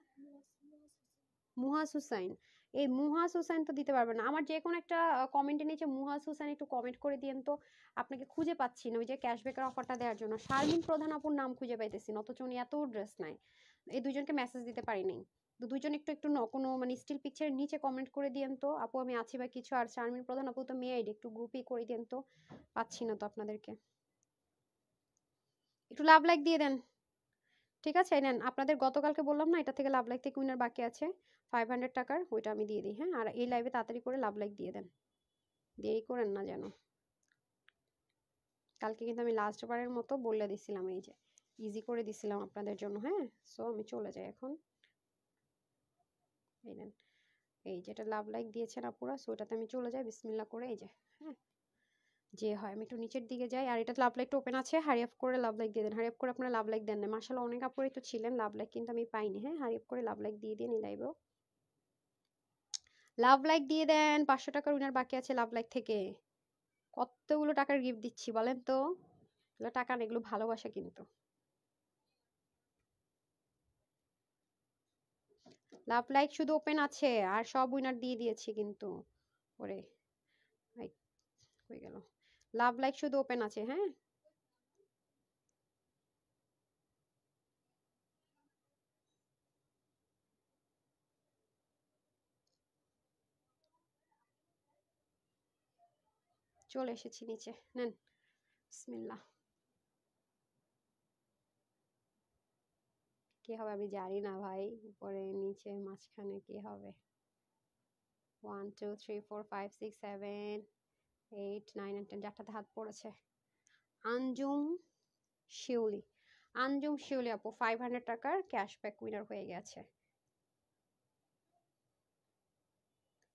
মুহাস হুসাইন। এই মুহাস হুসাইন তো দিতে পারবে না। আমার যে কোনো একটা কমেন্টের নিচে মুহাস হুসাইন একটু কমেন্ট করে দিয়েন তো। আপনাকে খুঁজে পাচ্ছি না ওই যে ক্যাশব্যাকের অফারটা দেওয়ার জন্য। শারমিন প্রধান আপুর নাম খুঁজে পাইতেছি না, অথচ উনি এত ড্রেস নাই। এই দুইজনকে মেসেজ দিতে পারি নাই। তো দুইজন একটু একটু কোনো মানে স্টিল পিকচারের নিচে কমেন্ট করে দিয়েন তো আপু, আমি আছি বা কিছু। আর শারমিন প্রধান আপু তো মেয়ে আইডি, একটু গ্রুপে করে দিয়েন তো। পাচ্ছি না তো আপনাদেরকে। একটু লাভ লাইক দিয়ে দেন। ঠিক আছে, নেন আপনাদের গতকালকে বললাম না, এটা থেকে লাভ লাইক থেকে উইনার বাকি আছে 500 টাকার, ওইটা আমি দিয়ে দিই। হ্যাঁ, আর এই লাইভে তাড়াতাড়ি করে লাভ লাইক দিয়ে দেন, দেরি করেন না যেন। কালকে কিন্তু আমি লাস্ট বারের মতো বলে দিছিলাম, এই যে ইজি করে দিছিলাম আপনাদের জন্য। হ্যাঁ, সো আমি চলে যাই এখন। এই নেন, এই যেটা লাভ লাইক দিয়েছেন আপুরা, সো ওটাতে আমি চলে যাই বিসমিল্লাহ করে। এই যে হ্যাঁ, যে হয় আমি একটু নিচের দিকে যাই। আর এটা লাভ লাইকটা ওপেন আছে, হারি আপ করে লাভ লাইক দিয়ে দেন। হারি আপ করে আপনারা লাভ লাইক দেন না, মাশাআল্লাহ অনেক আপুরাই তো ছিলেন, লাভ লাইক কিন্তু আমি পাইনি। হ্যাঁ, হারি আপ করে লাভ লাইক দিয়ে দিন। এই লাইভেও লাভ লাইক দিয়ে দেন। 500 টাকার উইনার বাকি আছে লাভ লাইক থেকে। কতগুলো টাকার গিফট দিচ্ছি বলেন তো? এগুলো টাকা না, এগুলো ভালোবাসা কিন্তু। লাভ লাইক শুধু ওপেন আছে, আর সব উইনার দিয়ে দিয়েছি কিন্তু। ওরে ভাই, হয়ে গেল। লাভ লাইক শুধু ওপেন আছে, হ্যাঁ। চলে এসেছি নিচে, নেন বিসমিল্লাহ। কে হবে আমি জানি না ভাই, উপরে নিচে মাঝখানে কে হবে? 1 2 3 4 5 6 7 8 9 and 10, যারটাতে হাত পড়েছে। আঞ্জুম শিউলি, আঞ্জুম শিউলি আপু 500 টাকার ক্যাশব্যাক উইনার হয়ে গেছে।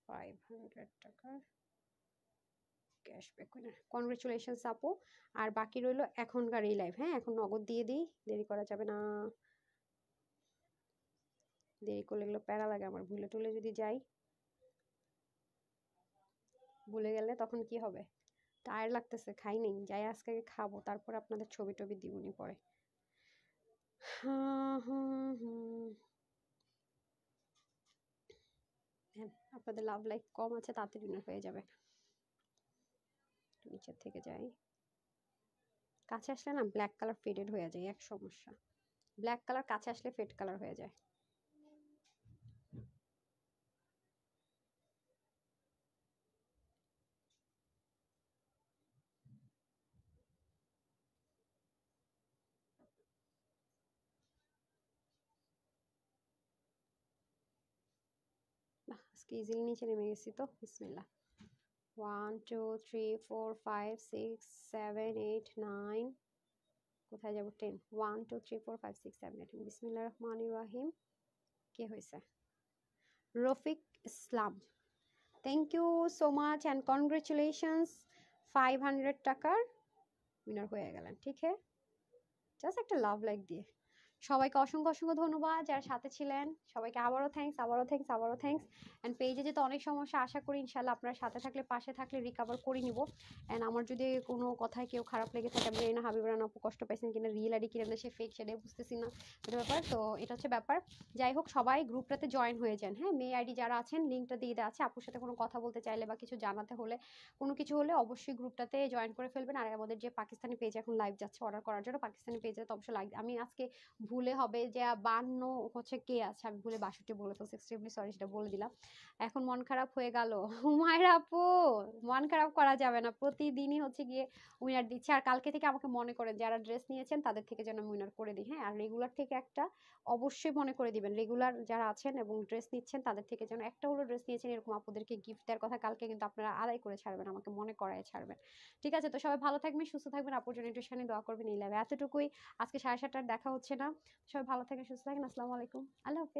500 টাকার ক্যাশব্যাক উইনার, কনগ্রেচুলেশনস আপু। আর বাকি রইলো এখনকার এই লাইভ। হ্যাঁ, এখন নগদ দিয়ে দিই, দেরি করা যাবে না। দেরি করলে এগুলো প্যারা লাগে আমার, ভুলে টুলে যদি যাই, ভুলে গেলে তখন কি হবে? টায়ার লাগতেছে, খাই নেই, যাই আজকে খাবো, তারপর আপনাদের ছবি টবি দিবনি পরে। হ্যাঁ, আপনাদের লাভ লাইক কম আছে, তাড়াতাড়ি উইনার হয়ে যাবে। নিচের থেকে যাই, কাছে আসলে না ব্ল্যাক কালার ফেডেড হয়ে যায়, এক সমস্যা। ব্ল্যাক কালার কাছে আসলে ফেড কালার হয়ে যায়। আজকে ইজিলি নিচে নেমে গেছি তো। বিসমিল্লাহ। 1 2 3 4 5 6 7 8 9, কোথায় যাব, 10। 1 2 3 4 5 6 7 8। বিসমিল্লাহ রহমানির রহিম। কে হয়েছে? Rafiq Islam. Thank you so much and congratulations, 500 টাকার উইনার হয়ে গেলেন। ঠিক আছে, জাস্ট একটা লাভ লাইক দিয়ে সবাইকে অসংখ্য অসংখ্য ধন্যবাদ যারা সাথে ছিলেন। সবাইকে আবারও থ্যাঙ্কস, আবারও থ্যাঙ্কস, আবারও থ্যাঙ্কস। অ্যান্ড পেজে যেতে অনেক সমস্যা, আশা করি ইনশাল্লাহ আপনারা সাথে থাকলে, পাশে থাকলে রিকভার করে নিব। অ্যান্ড আমার যদি কোনো কথায় কেউ খারাপ লেগে থাকে, আমি জানি না হাবিব রানা আপু কষ্ট পাইছেন কিনা, রিয়েল আইডি কিনা সে ফেক, সেটাই বুঝতেছি না এটা ব্যাপার। তো এটা হচ্ছে ব্যাপার। যাই হোক, সবাই গ্রুপটাতে জয়েন হয়ে যান। হ্যাঁ, মেয়ে আইডি যারা আছেন লিঙ্কটা দিয়ে দেওয়া আছে। আপুর সাথে কোনো কথা বলতে চাইলে বা কিছু জানাতে হলে, কোনো কিছু হলে অবশ্যই গ্রুপটাতে জয়েন করে ফেলবেন। আর আমাদের যে পাকিস্তানি পেজ এখন লাইভ যাচ্ছে অর্ডার করার জন্য, পাকিস্তানি পেজে তো অবশ্যই লাইক, আমি আজকে ভুলে হবে যে 52 হচ্ছে কে আছে, আমি ভুলে 62 বলে তো, এক্সট্রিমলি সরি, সেটা বলে দিলাম। এখন মন খারাপ হয়ে গেল। হুমায়রা আপু, মন খারাপ করা যাবে না, প্রতিদিনই হচ্ছে গিয়ে উইনার দিচ্ছে। আর কালকে থেকে আমাকে মনে করেন যারা ড্রেস নিয়েছেন তাদের থেকে যেন আমি উইনার করে দিই। হ্যাঁ, আর রেগুলার থেকে একটা অবশ্যই মনে করে দিবেন, রেগুলার যারা আছেন এবং ড্রেস নিচ্ছেন তাদের থেকে যেন একটা হলো ড্রেস নিয়েছেন এরকম আপুদেরকে গিফট দেওয়ার কথা কালকে কিন্তু আপনারা আদায় করে ছাড়বেন, আমাকে মনে করায় ছাড়বেন। ঠিক আছে, তো সবাই ভালো থাকবেন, সুস্থ থাকবেন, আপুর জন্য একটু দোয়া করবেন। এই লাভে এতটুকুই। আজকে 7:30টার দেখা হচ্ছে না। সবাই ভালো থাকেন, সুস্থ থাকেন। আসসালামু আলাইকুম, আল্লাহ হাফেজ।